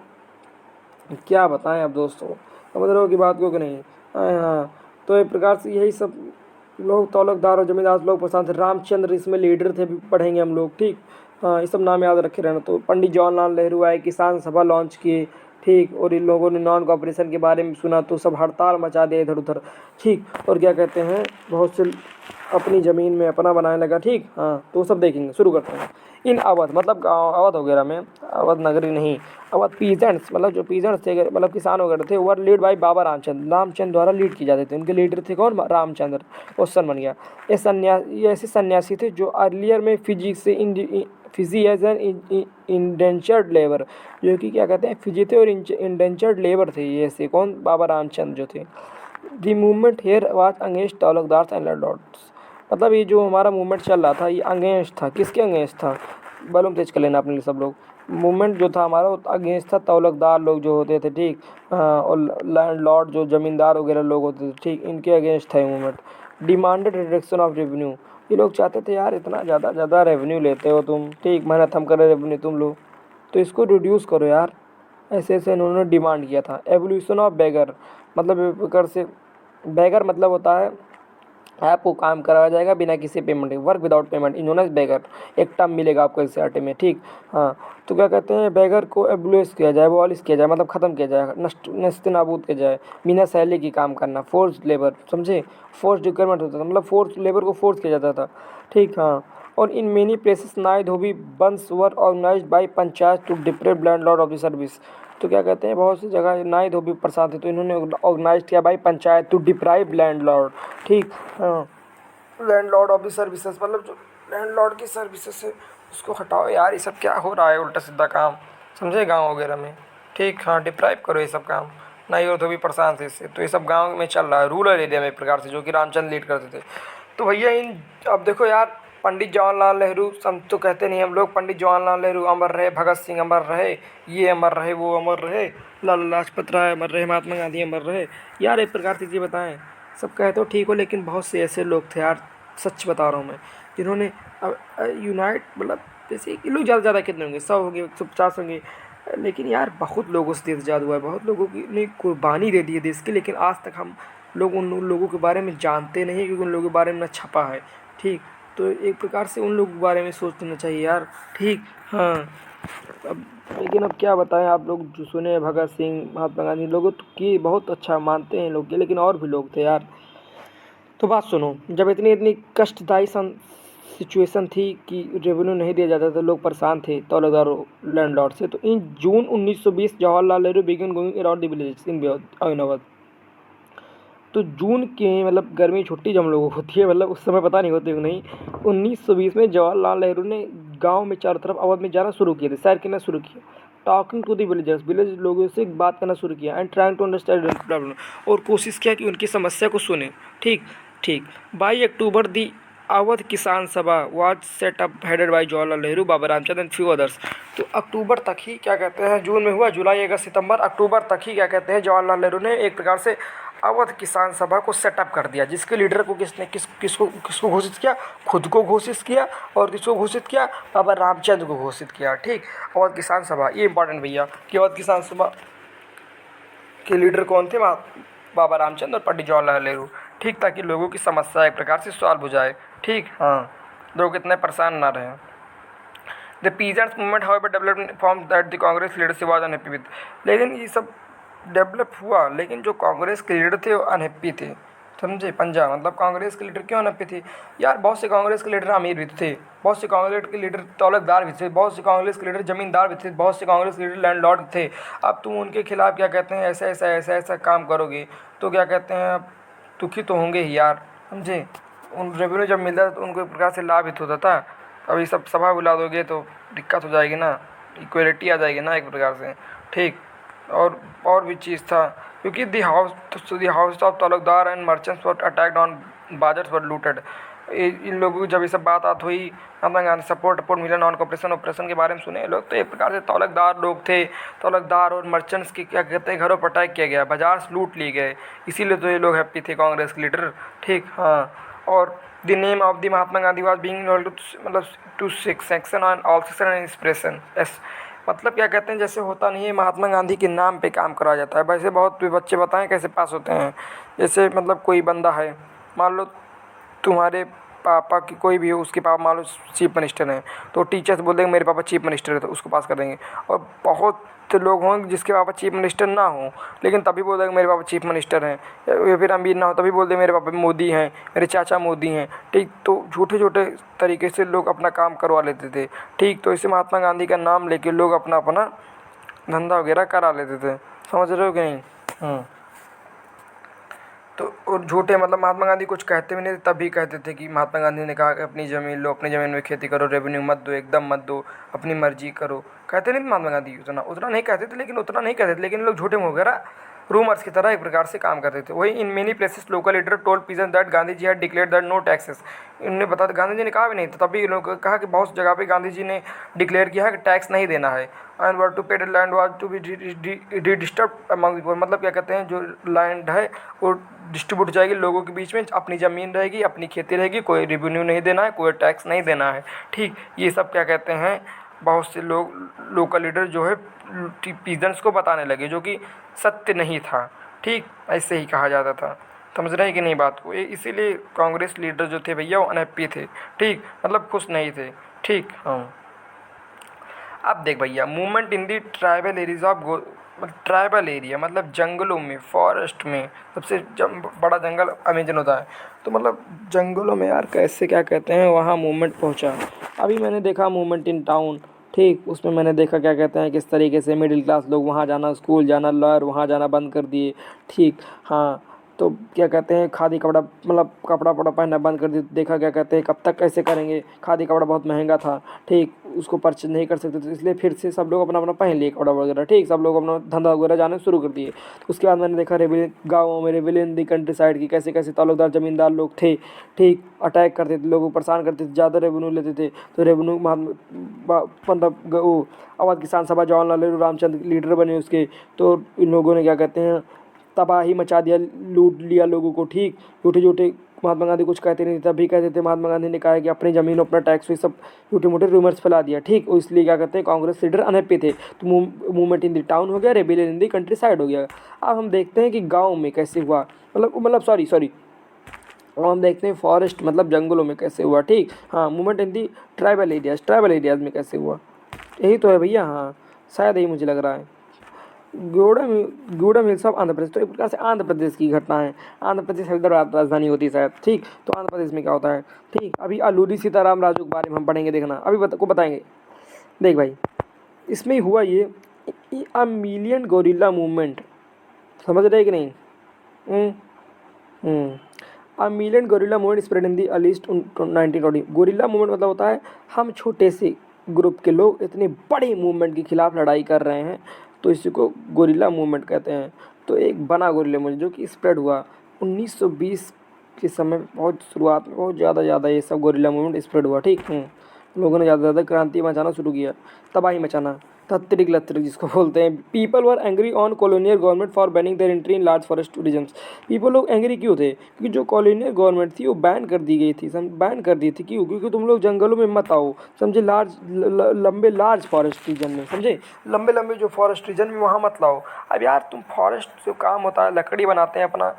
क्या बताएं अब दोस्तों, समझ रहे हो कि बात को कि नहीं। हाँ हाँ, तो एक प्रकार से यही सब लोग तौलकदार और जमींदार लोग पसंद थे। रामचंद्र इसमें लीडर थे, भी पढ़ेंगे हम लोग। ठीक, हाँ, ये सब नाम याद रखे रहना। तो पंडित जवाहरलाल नेहरू आए, किसान सभा लॉन्च किए। ठीक, और इन लोगों ने नॉन कॉपरेशन के बारे में सुना तो सब हड़ताल मचा दिए इधर उधर। ठीक, और क्या कहते हैं बहुत से अपनी ज़मीन में अपना बनाने लगा। ठीक, हाँ, तो वो सब देखेंगे, शुरू करते हैं। इन अवध मतलब गाँव अवध वगैरह में, अवध नगरी नहीं, अवध पीजेंट्स मतलब जो पीजेंट्स थे मतलब किसान वगैरह थे, वर लीड बाई बाबा रामचंद्र, रामचंद्र द्वारा लीड की जाते थे। उनके लीडर थे कौन? रामचंद्र। क्वेश्चन बन गया, ये ऐसे सन्यासी थे जो अर्लियर में फिजी से Fiji as an indentured labour, जो कि क्या कहते हैं फिजी थे और इंडेंचर्ड लेबर थे ये ऐसे कौन? बाबा रामचंद्र जो थे। The movement here was against taluqdars and landlords, मतलब ये जो हमारा मूवमेंट चल रहा था ये अगेंस्ट था, किसके अगेंस्ट था? वॉल्यूम तेज कर लेना अपने लिए सब लोग। मूवमेंट जो था हमारा वो अगेंस्ट था तौलकदार लोग जो होते थे, ठीक, और लैंडलॉर्ड जो ज़मींदार वगैरह लोग होते थे, ठीक, इनके अगेंस्ट था ये movement. Demanded reduction of revenue, ये लोग चाहते थे यार इतना ज़्यादा रेवेन्यू लेते हो तुम, ठीक, मेहनत हम कर रहे रेवेन्यू तुम लोग, तो इसको रिड्यूस करो यार, ऐसे ऐसे इन्होंने डिमांड किया था। एवोल्यूशन ऑफ बेगर, मतलब एक प्रकार से बेगर मतलब होता है आपको काम कराया जाएगा बिना किसी पेमेंट के, वर्क विदाउट पेमेंट, इन्होंने बेगर एक टर्म मिलेगा आपको एनसीईआरटी में, ठीक। हाँ, तो क्या कहते हैं बेगर को एब्लिश किया जाए, अबॉलिश किया जाए, मतलब ख़त्म किया जाए, नष्ट नाबूद किया जाए, बिना सैलरी की काम करना, फोर्स लेबर, समझे, फोर्स रिक्वायरमेंट होता था, मतलब फोर्स लेबर को फोर्स किया जाता था, ठीक। हाँ, और इन many places nai dhobi bans were organised by panchayat to deprive landlord of the service, तो क्या कहते हैं बहुत सी जगह नाई धोबी प्रसाद थे तो इन्होंने ऑर्गेनाइज किया by panchayat to deprive landlord, ठीक। हाँ, लैंडलॉर्ड ऑफ द सर्विसेज, मतलब जो लैंडलॉर्ड की सर्विसेज है उसको हटाओ यार, ये सब क्या हो रहा है उल्टा सीधा काम, समझे, गांव वगैरह में, ठीक। हाँ, डिप्राइव करो ये सब काम, नाई और धोबी परेशान थे इससे, तो ये सब गांव में चल रहा है रूरल एरिया में एक प्रकार से, जो कि रामचंद्र लीड करते थे। तो भैया इन अब देखो यार, पंडित जवाहरलाल नेहरू, हम तो कहते नहीं हम लोग पंडित जवाहरलाल नेहरू अमर रहे, भगत सिंह अमर रहे, ये अमर रहे, वो अमर रहे, लाला लाजपत राय अमर रहे, महात्मा गांधी अमर रहे, यार एक प्रकार से ये बताएं, सब कहे तो ठीक हो, लेकिन बहुत से ऐसे लोग थे यार, सच बता रहा हूँ मैं, जिन्होंने यूनाइट मतलब जैसे कि लोग ज़्यादा कितने होंगे, 100 होंगे, 150 होंगे, लेकिन यार बहुत लोगों से देश आज़ाद हुआ है, बहुत लोगों की ने कुर्बानी दे दी है देश की, लेकिन आज तक हम लोग उन लोगों के बारे में जानते नहीं, क्योंकि उन लोगों के बारे में ना छपा है, ठीक। तो एक प्रकार से उन लोगों के बारे में सोचना चाहिए यार, ठीक। हाँ, अब लेकिन अब क्या बताएं, आप लोग जो सुने भगत सिंह, महात्मा गांधी, लोगों तो की बहुत अच्छा मानते हैं लोग के, लेकिन और भी लोग थे यार। तो बात सुनो, जब इतनी इतनी कष्टदायी सिचुएशन थी कि रेवेन्यू नहीं दिया जाता था, लोग परेशान थे तौलदार लैंडलॉर्ड से, तो in June 1920 Jawaharlal Nehru began going around the villages in अविनाबाद, तो जून के मतलब गर्मी छुट्टी जब हम लोगों को होती है, मतलब उस समय पता नहीं होती कि नहीं, 1920 में जवाहरलाल नेहरू ने गांव में चारों तरफ आवाज़ में जाना शुरू किए थे, सैर करना शुरू किया, talking to the villagers, village लोगों से बात करना शुरू किया, and trying to understand problem, और कोशिश किया कि उनकी समस्या को सुने, ठीक ठीक। बाई अक्टूबर दी अवध किसान सभा was set up headed by Jawaharlal Nehru, Baba Ramchandra and few others, तो अक्टूबर तक ही क्या कहते हैं, जून में हुआ, जुलाई अगस्त सितंबर अक्टूबर तक ही क्या कहते हैं जवाहरलाल नेहरू ने एक प्रकार से अवध किसान सभा को सेटअप कर दिया, जिसके लीडर को किसने किसको घोषित किया, खुद को घोषित किया, और किसको घोषित किया, बाबा रामचंद्र को घोषित किया, ठीक। अवध किसान सभा, ये इंपॉर्टेंट भैया कि अवध किसान सभा के लीडर कौन थे, बाबा रामचंद्र और पंडित जवाहरलाल नेहरू, ठीक, ताकि लोगों की समस्या एक प्रकार से सॉल्व हो जाए, ठीक। हाँ, लोग इतने परेशान ना रहें। The peasants movement however developed from that the Congress leadership was unhappy with, लेकिन ये सब डेवलप हुआ, लेकिन जो कांग्रेस के लीडर थे वो अनहैप्पी थे, समझे, पंजा मतलब कांग्रेस के लीडर क्यों अनहैप्पी थे यार, बहुत से कांग्रेस के लीडर अमीर भी थे, बहुत से कांग्रेस के लीडर दौलतदार भी थे, बहुत से कांग्रेस के लीडर जमींदार भी थे, बहुत से कांग्रेस के लीडर लैंडलॉर्ड थे। अब तुम उनके खिलाफ क्या कहते हैं ऐसा काम करोगे तो क्या कहते हैं दुखी तो होंगे ही यार, समझे, उन रेवेन्यू जब मिलता था तो उनको एक प्रकार से लाभ हित होता था, अब ये सब सभा बुला दोगे तो दिक्कत हो जाएगी ना, इक्वलिटी आ जाएगी ना एक प्रकार से, ठीक। और भी चीज़ था, क्योंकि the house of taluqdar and merchants were attacked on, bazaars were looted, इन लोगों की जब ये सब बात हुई, महात्मा गांधी सपोर्ट मिला, नॉन कॉपरेशन ऑपरेशन के बारे में सुने लोग, तो एक प्रकार से तौलकदार लोग थे, तौलकदार और मर्चेंट्स की क्या कहते हैं घरों पर अटैक किया गया, बाजार लूट लिए गए, इसीलिए तो ये लोग हैप्पी थे कांग्रेस के लीडर, ठीक। हाँ, और the name of the Mahatma Gandhi was being मतलब to section on all section and inspiration, मतलब क्या कहते हैं जैसे होता नहीं है महात्मा गांधी के नाम पे काम कराया जाता है, वैसे बहुत बच्चे बताएं कैसे पास होते हैं, जैसे मतलब कोई बंदा है, मान लो तुम्हारे पापा की कोई भी हो, उसके पापा मान लो चीफ मिनिस्टर हैं, तो टीचर्स बोल देंगे मेरे पापा चीफ मिनिस्टर है तो उसको पास कर देंगे, और बहुत तो लोग हों जिसके पापा चीफ मिनिस्टर ना हो, लेकिन तभी बोल देगा मेरे पापा चीफ मिनिस्टर हैं, या फिर अमीर ना हो तभी बोल दे मेरे पापा मोदी हैं, मेरे चाचा मोदी हैं। ठीक, तो झूठे झूठे तरीके से लोग अपना काम करवा लेते थे। ठीक, तो इसे महात्मा गांधी का नाम लेके लोग अपना अपना धंधा वगैरह करा लेते थे। समझ रहे हो कि नहीं? तो और झूठे मतलब महात्मा गांधी कुछ कहते भी नहीं थे, तभी कहते थे कि महात्मा गांधी ने कहा कि अपनी ज़मीन लो, अपनी ज़मीन में खेती करो, रेवेन्यू मत दो, एकदम मत दो, अपनी मर्जी करो। कहते नहीं थे महात्मा गांधी, उतना उतना नहीं कहते थे, लेकिन लोग झूठे में वगैरह रूमर्स की तरह एक प्रकार से काम करते थे। वही in many places local leader told pigeon that Gandhi ji had declared that no taxes. इन्होंने बता गांधी जी ने कहा भी नहीं, तो तभी इन लोगों ने कहा कि बहुत जगह पे गांधी जी ने डिक्लेयर किया है कि टैक्स नहीं देना है। And were to paid land was to be disturb among people, मतलब क्या कहते हैं, जो लैंड है वो डिस्ट्रीब्यूट हो जाएगी लोगों के बीच में, अपनी ज़मीन रहेगी, अपनी खेती रहेगी, कोई रेवेन्यू नहीं देना है, कोई टैक्स नहीं देना है। ठीक, ये सब क्या कहते हैं, बहुत से लोग लोकल लीडर जो है पीजेंट्स को बताने लगे, जो कि सत्य नहीं था। ठीक, ऐसे ही कहा जाता था। समझ रहे हैं कि नहीं बात को? इसीलिए कांग्रेस लीडर जो थे भैया वो अनहैप्पी थे। ठीक, मतलब खुश नहीं थे। ठीक, हाँ। अब देख भैया, movement in the tribal areas of tribal area, मतलब जंगलों में, फॉरेस्ट में, सबसे बड़ा जंगल अमेजन होता है, तो मतलब जंगलों में यार कैसे क्या कहते हैं वहाँ मूवमेंट पहुँचा। अभी मैंने देखा मूवमेंट इन टाउन। ठीक, उसमें मैंने देखा क्या कहते हैं किस तरीके से मिडिल क्लास लोग वहाँ जाना, स्कूल जाना, लॉयर वहाँ जाना बंद कर दिए। ठीक, हाँ। तो क्या कहते हैं खादी कपड़ा, मतलब कपड़ा वपड़ा पहनना बंद कर दिया। देखा क्या कहते हैं कब तक कैसे करेंगे, खादी कपड़ा बहुत महंगा था। ठीक, उसको परचेज नहीं कर सकते थे, इसलिए फिर से सब लोग अपना अपना पहन लिए कपड़ा वगैरह। ठीक, सब लोग अपना धंधा वगैरह जाने शुरू कर दिए। उसके बाद मैंने देखा रेवेन्यू गाँवों में, revenue in the country side की कैसे कैसे ताल्लुकदार ज़मींदार लोग थे। ठीक, अटैक करते थे, लोगों को परेशान करते थे, ज़्यादा रेवेन्यू लेते थे, तो रेवेन्यू मतलब वो अवध किसान सभा जवाहरलाल नेहरू रामचंद्र लीडर बने उसके। तो इन लोगों ने क्या कहते हैं तबाही मचा दिया, लूट लिया लोगों को। ठीक, झूठे झूठे महात्मा गांधी कुछ कहते नहीं थे, तभी कहते थे महात्मा गांधी ने कहा कि अपनी ज़मीन अपना टैक्स, ये सब छोटे मोटे रूमर्स फैला दिया। ठीक, और इसलिए क्या कहते हैं कांग्रेस लीडर अनहैप्पी थे। तो मूवमेंट इन दी टाउन हो गया, rebellion in the country side हो गया। अब हम देखते हैं कि गाँव में कैसे हुआ, मतलब सॉरी और हम देखते हैं फॉरेस्ट मतलब जंगलों में कैसे हुआ। ठीक, हाँ। Movement in the tribal areas में कैसे हुआ, यही तो है भैया। हाँ, शायद यही मुझे लग रहा है। गूडम हिल्स ऑफ आंध्र प्रदेश, तो एक प्रकार से आंध्र प्रदेश की घटना है। आंध्र प्रदेश हैदराबाद राजधानी होती है शायद। ठीक, तो आंध्र प्रदेश में क्या होता है। ठीक, अभी अल्लूरी सीताराम राजू के बारे में हम पढ़ेंगे, देखना अभी को बताएंगे। देख भाई, इसमें हुआ ये अ मिलियन गोरिल्ला मूवमेंट, समझ रहे कि नहीं? A million guerrilla movement spread in the earliest 1920। Guerrilla movement मतलब होता है हम छोटे से ग्रुप के लोग इतने बड़े मूवमेंट के खिलाफ लड़ाई कर रहे हैं, तो इसी को गोरिल्ला मूवमेंट कहते हैं। तो एक बना गोरिल्ला मूवमेंट जो कि स्प्रेड हुआ 1920 के समय, बहुत शुरुआत में बहुत ज़्यादा ये सब गोरिल्ला मूवमेंट स्प्रेड हुआ। ठीक, लोगों ने ज़्यादा क्रांति मचाना शुरू किया, तबाही मचाना, तत्रिक लत्रिक जिसको बोलते हैं। People were angry on colonial government for banning their entry in large forest regions. People लोग एंग्री क्यों थे? क्योंकि जो कॉलोनियल गवर्नमेंट थी वो बैन कर दी गई थी। बैन कर दी थी क्यों? क्योंकि तुम लोग जंगलों में मत आओ, समझे, लंबे लार्ज फॉरेस्ट रीजन में, समझे, लंबे जो फॉरेस्ट रीजन में वहाँ मत लाओ। अब यार तुम फॉरेस्ट जो काम होता है, लकड़ी बनाते हैं, अपना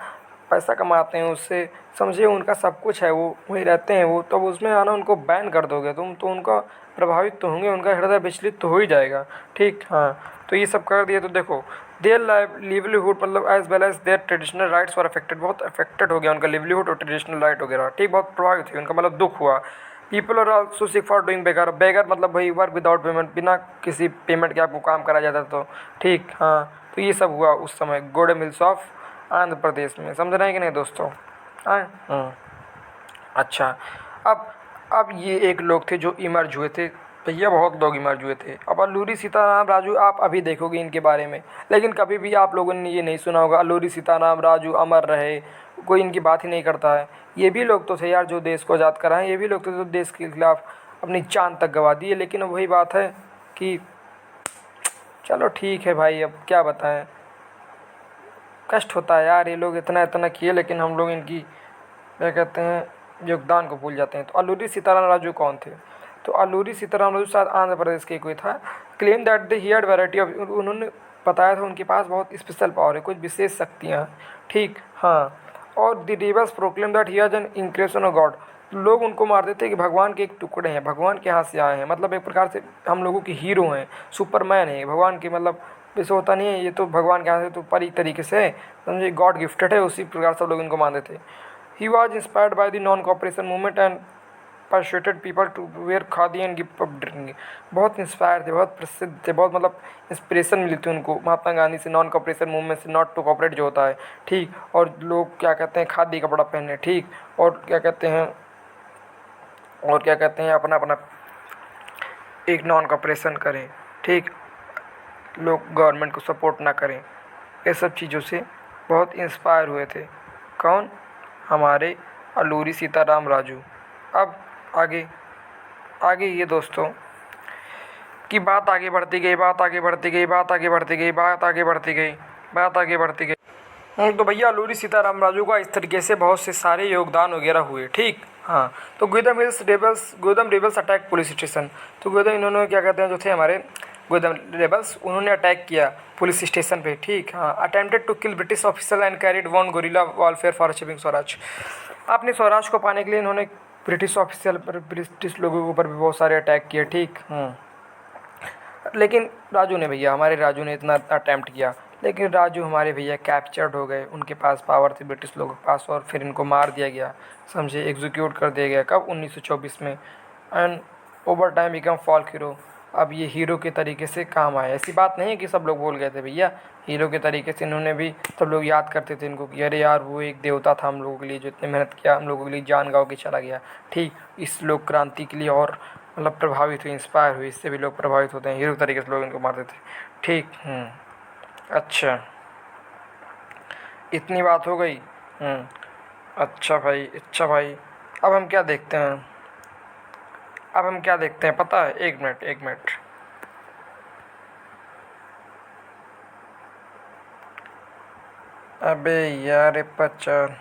पैसा कमाते हैं उससे, समझे, उनका सब कुछ है, वो वहीं रहते हैं वो, तो उसमें आना उनको बैन कर दोगे तुम, तो उनका प्रभावित तो होंगे, उनका हृदय विचलित तो हो ही जाएगा। ठीक, हाँ। तो ये सब कर दिए, तो देखो देयर लिवलीहुड मतलब as well as their traditional rights were affected, बहुत अफेक्टेड हो गया उनका लिवलीहुड और ट्रेडिशनल राइट वगैरह। ठीक, बहुत प्रभावित हुई, उनका मतलब दुख हुआ। People are also sick for doing begar मतलब भाई वर्क विदाउट पेमेंट, बिना किसी पेमेंट के आपको काम करा जाता तो। ठीक, हाँ। तो ये सब हुआ उस समय गोडे मिल्स ऑफ आंध्र प्रदेश में, समझ रहे हैं कि नहीं दोस्तों? अच्छा, अब ये एक लोग थे जो इमर्ज हुए थे भैया, बहुत लोग इमर्ज हुए थे। अब अल्लूरी सीताराम राजू आप अभी देखोगे इनके बारे में, लेकिन कभी भी आप लोगों ने ये नहीं सुना होगा अल्लूरी सीताराम राजू अमर रहे, कोई इनकी बात ही नहीं करता है। ये भी लोग तो थे यार जो देश को आज़ाद कराएं, ये भी लोग तो जो देश के खिलाफ अपनी जान तक गंवा दिए। लेकिन वही बात है कि चलो ठीक है भाई, अब क्या बताएं, कष्ट होता है यार, ये लोग इतना किए, लेकिन हम लोग इनकी क्या कहते हैं योगदान को भूल जाते हैं। तो अल्लूरी सीताराम राजू कौन थे? तो अल्लूरी सीताराम राजू शायद आंध्र प्रदेश के कोई था। Claim that the he had variety of, उन्होंने बताया था उनके पास बहुत स्पेशल पावर है, कुछ विशेष शक्तियाँ। ठीक, हाँ। और the rebels proclaim that he has an incarnation of God, लोग उनको मारते थे कि भगवान के एक टुकड़े हैं, भगवान के हाथ से आए हैं, मतलब एक प्रकार से हम लोगों के हीरो हैं, सुपरमैन है भगवान के, मतलब वैसे होता नहीं है, ये तो भगवान के यहाँ से तो परी तरीके से है, समझे, गॉड गिफ्टेड है, उसी प्रकार सब लोग इनको मानते थे। He was inspired by the non cooperation movement and persuaded people to wear khadi and give up drinking. बहुत इंस्पायर थे, बहुत प्रसिद्ध थे, बहुत मतलब इंस्पिरेशन मिली थी उनको महात्मा गांधी से, नॉन कॉपरेशन मूवमेंट से, नॉट टू कॉपरेट जो होता है, ठीक। और लोग क्या कहते हैं, खादी कपड़ा पहने, ठीक। और क्या कहते हैं, अपना अपना एक नॉन कॉपरेशन करें, ठीक। लोग गवर्नमेंट को सपोर्ट ना करें, ये सब चीज़ों से बहुत इंस्पायर हुए थे। कौन? हमारे अल्लूरी सीताराम राजू। अब आगे ये दोस्तों कि बात आगे बढ़ती गई। तो भैया अल्लूरी सीताराम राजू का इस तरीके से बहुत से सारे योगदान वगैरह हुए, ठीक। हाँ, तो Gudem rebels attack police station. तो गोदम इन्होंने क्या कहते हैं, जो थे हमारे गोदम रेबल्स, उन्होंने अटैक किया पुलिस स्टेशन पे, ठीक। हाँ, attempted to kill British officer and carried on guerrilla warfare for achieving Swaraj. अपने स्वराज को पाने के लिए इन्होंने ब्रिटिश ऑफिसर पर, ब्रिटिश लोगों के ऊपर भी बहुत सारे अटैक किए, ठीक। लेकिन हमारे राजू ने इतना अटैम्प्ट किया, लेकिन राजू हमारे भैया कैप्चर्ड हो गए, उनके पास पावर थी ब्रिटिश लोगों के पास, और फिर इनको मार दिया गया, समझे, एग्जीक्यूट कर दिया गया। कब? 1924 में। And over time become folk hero. अब ये हीरो के तरीके से काम आए। ऐसी बात नहीं है कि सब लोग बोल गए थे भैया, हीरो के तरीके से इन्होंने भी, सब लोग याद करते थे इनको कि अरे यार वो एक देवता था हम लोगों के लिए, जो इतने मेहनत किया, हम लोगों के लिए जान गंवा के चला गया, ठीक। इस लोक क्रांति के लिए और मतलब प्रभावित हुए, इंस्पायर हुए, इससे भी लोग प्रभावित होते हैं, हीरो तरीके से लोग इनको मारते थे, ठीक। अच्छा, इतनी बात हो गई। अच्छा भाई, अब हम क्या देखते हैं, पता है? एक मिनट। अबे यार पचार,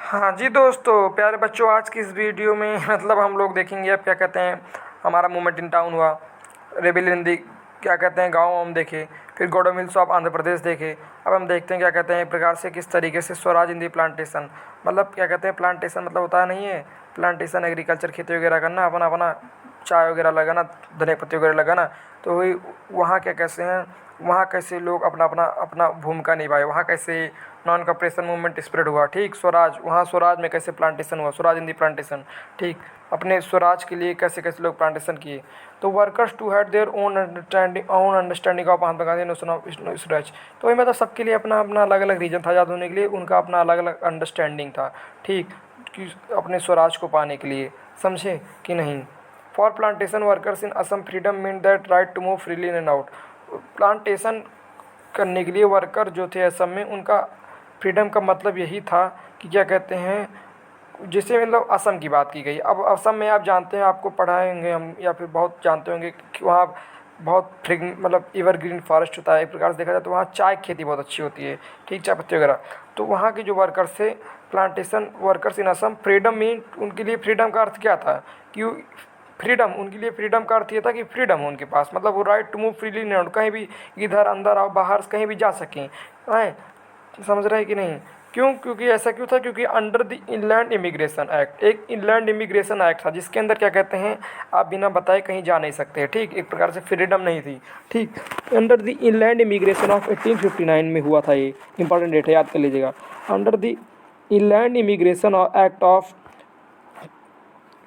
हाँ जी दोस्तों, प्यारे बच्चों, आज की इस वीडियो में मतलब हम लोग देखेंगे अब क्या कहते हैं, हमारा मूवमेंट इन टाउन हुआ, रेबेलियन क्या कहते हैं गाँव हम देखे, फिर गोडम हिल्स ऑफ आंध्र प्रदेश देखे। अब हम देखते हैं क्या कहते हैं एक प्रकार से किस तरीके से स्वराज इन दी प्लांटेशन, मतलब क्या कहते हैं प्लांटेशन, मतलब होता नहीं है प्लांटेशन, एग्रीकल्चर, खेती वगैरह करना, अपना चाय वगैरह लगाना, धनिया पत्ती वगैरह लगाना। तो वही वहाँ क्या कैसे हैं, वहाँ कैसे लोग अपना भूमिका निभाए, वहाँ कैसे नॉन कॉपरेशन मूवमेंट स्प्रेड हुआ, ठीक। स्वराज में कैसे प्लांटेशन हुआ, स्वराज इन दी प्लांटेशन, ठीक। अपने स्वराज के लिए कैसे कैसे लोग प्लांटेशन किए। तो workers too had their own understanding of Mahatma Gandhi notion of Swaraj. तो वही मतलब सबके लिए अपना अलग अलग रीजन था आज़ाद होने के लिए, उनका अपना अलग अलग अंडरस्टैंडिंग था, ठीक, कि अपने स्वराज को पाने के लिए, समझे कि नहीं। For plantation workers in Assam freedom mean that right to move freely in and out. Plantation करने के लिए वर्कर जो थे असम में, उनका फ्रीडम का मतलब यही था कि क्या कहते हैं, जैसे मतलब असम की बात की गई। अब असम में आप जानते हैं, आपको पढ़ाएंगे हम, या फिर बहुत जानते होंगे कि वहाँ बहुत मतलब एवरग्रीन फॉरेस्ट होता है, एक प्रकार से देखा जाए तो वहाँ चाय की खेती बहुत अच्छी होती है, ठीक, चाय पत्ती वगैरह। तो वहाँ के जो वर्कर्स थे, plantation workers in Assam, freedom mean, उनके लिए फ्रीडम का अर्थ क्या था कि उनके लिए फ्रीडम का अर्थ ये था कि फ्रीडम हो उनके पास, मतलब वो राइट टू मूव फ्रीली नहीं, कहीं भी इधर अंदर और बाहर कहीं भी जा सकें, हैं, समझ रहे हैं कि नहीं। क्यों? क्योंकि ऐसा क्यों था, क्योंकि under the inland immigration act, एक इनलैंड इमिग्रेशन एक्ट था जिसके अंदर क्या कहते हैं, आप बिना बताए कहीं जा नहीं सकते, ठीक, एक प्रकार से फ्रीडम नहीं थी, ठीक। Under the inland immigration of 1859 में हुआ था, ये इंपॉर्टेंट डेट है, याद कर लीजिएगा। Under the inland immigration act of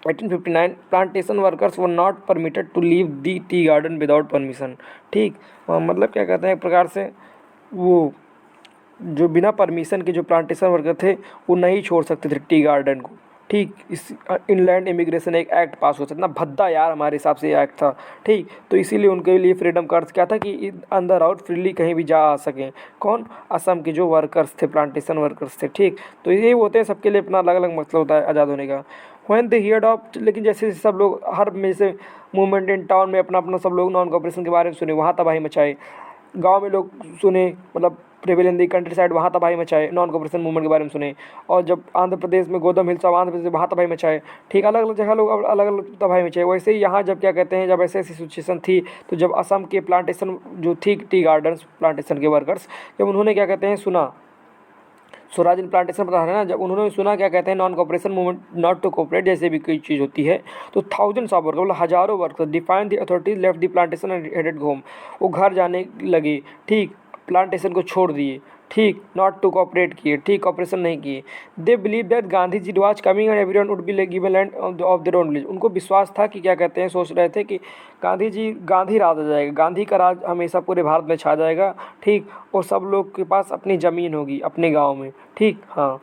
1859 plantation workers were not permitted to leave the tea garden without permission, ठीक। मतलब क्या कहते हैं एक प्रकार से, वो जो बिना परमिशन के जो प्लांटेशन वर्कर थे वो नहीं छोड़ सकते थे टी गार्डन को, ठीक। इस इनलैंड इमिग्रेशन एक एक्ट पास हो सकता, इतना भद्दा यार हमारे हिसाब से ये एक्ट था, ठीक। तो इसीलिए उनके लिए फ्रीडम का अर्थ क्या था कि अंदर आउट फ्रीली कहीं भी जा आ सकें। कौन? असम के जो वर्कर्स थे, प्लांटेशन वर्कर्स थे, ठीक। तो यही होते हैं, सबके लिए अपना अलग अलग मतलब होता है आज़ाद होने का। व्हेन दे हियर्ड ऑफ, लेकिन जैसे सब लोग हर में से मूवमेंट इन टाउन में अपना सब लोग नॉन कॉपरेशन के बारे में सुने, वहाँ तबाही मचाए, गांव में लोग सुने, मतलब prevail in the country side, वहाँ तबाही मचाए, नॉन कॉपरेशन मूवमेंट के बारे में सुने। और जब आंध्र प्रदेश में गोदम हिल्स ऑफ आंध्र प्रदेश, वहाँ तबाही मचाए। ठीक, अलग अलग जगह लोग अलग अलग तबाही मचाए। वैसे ही यहाँ जब क्या कहते हैं, जब ऐसी ऐसी सिचुएशन थी, तो जब असम के प्लांटेशन जो थी, टी गार्डन्स प्लांटेशन के वर्कर्स, जब उन्होंने क्या कहते हैं सुना, स्वराज प्लांटेशन पर है ना, जब उन्होंने सुना क्या कहते हैं non cooperation movement, not to cooperate जैसे भी कोई चीज़ होती है, तो थाउजेंड्स ऑफ वर्कर, मतलब हजारों worker, define the authorities left the plantation and headed home, वो घर जाने लगे। ठीक, प्लांटेशन को छोड़ दिए। ठीक, नॉट टू कोऑपरेट किए, ठीक, कॉपरेशन नहीं किए। They believe that Gandhi ji was coming and everyone would be given land of their own village. उनको विश्वास था कि क्या कहते हैं, सोच रहे थे कि गांधी राज आ जाएगा, गांधी का राज हमेशा पूरे भारत में छा जाएगा। ठीक, और सब लोग के पास अपनी ज़मीन होगी अपने गांव में। ठीक, हाँ।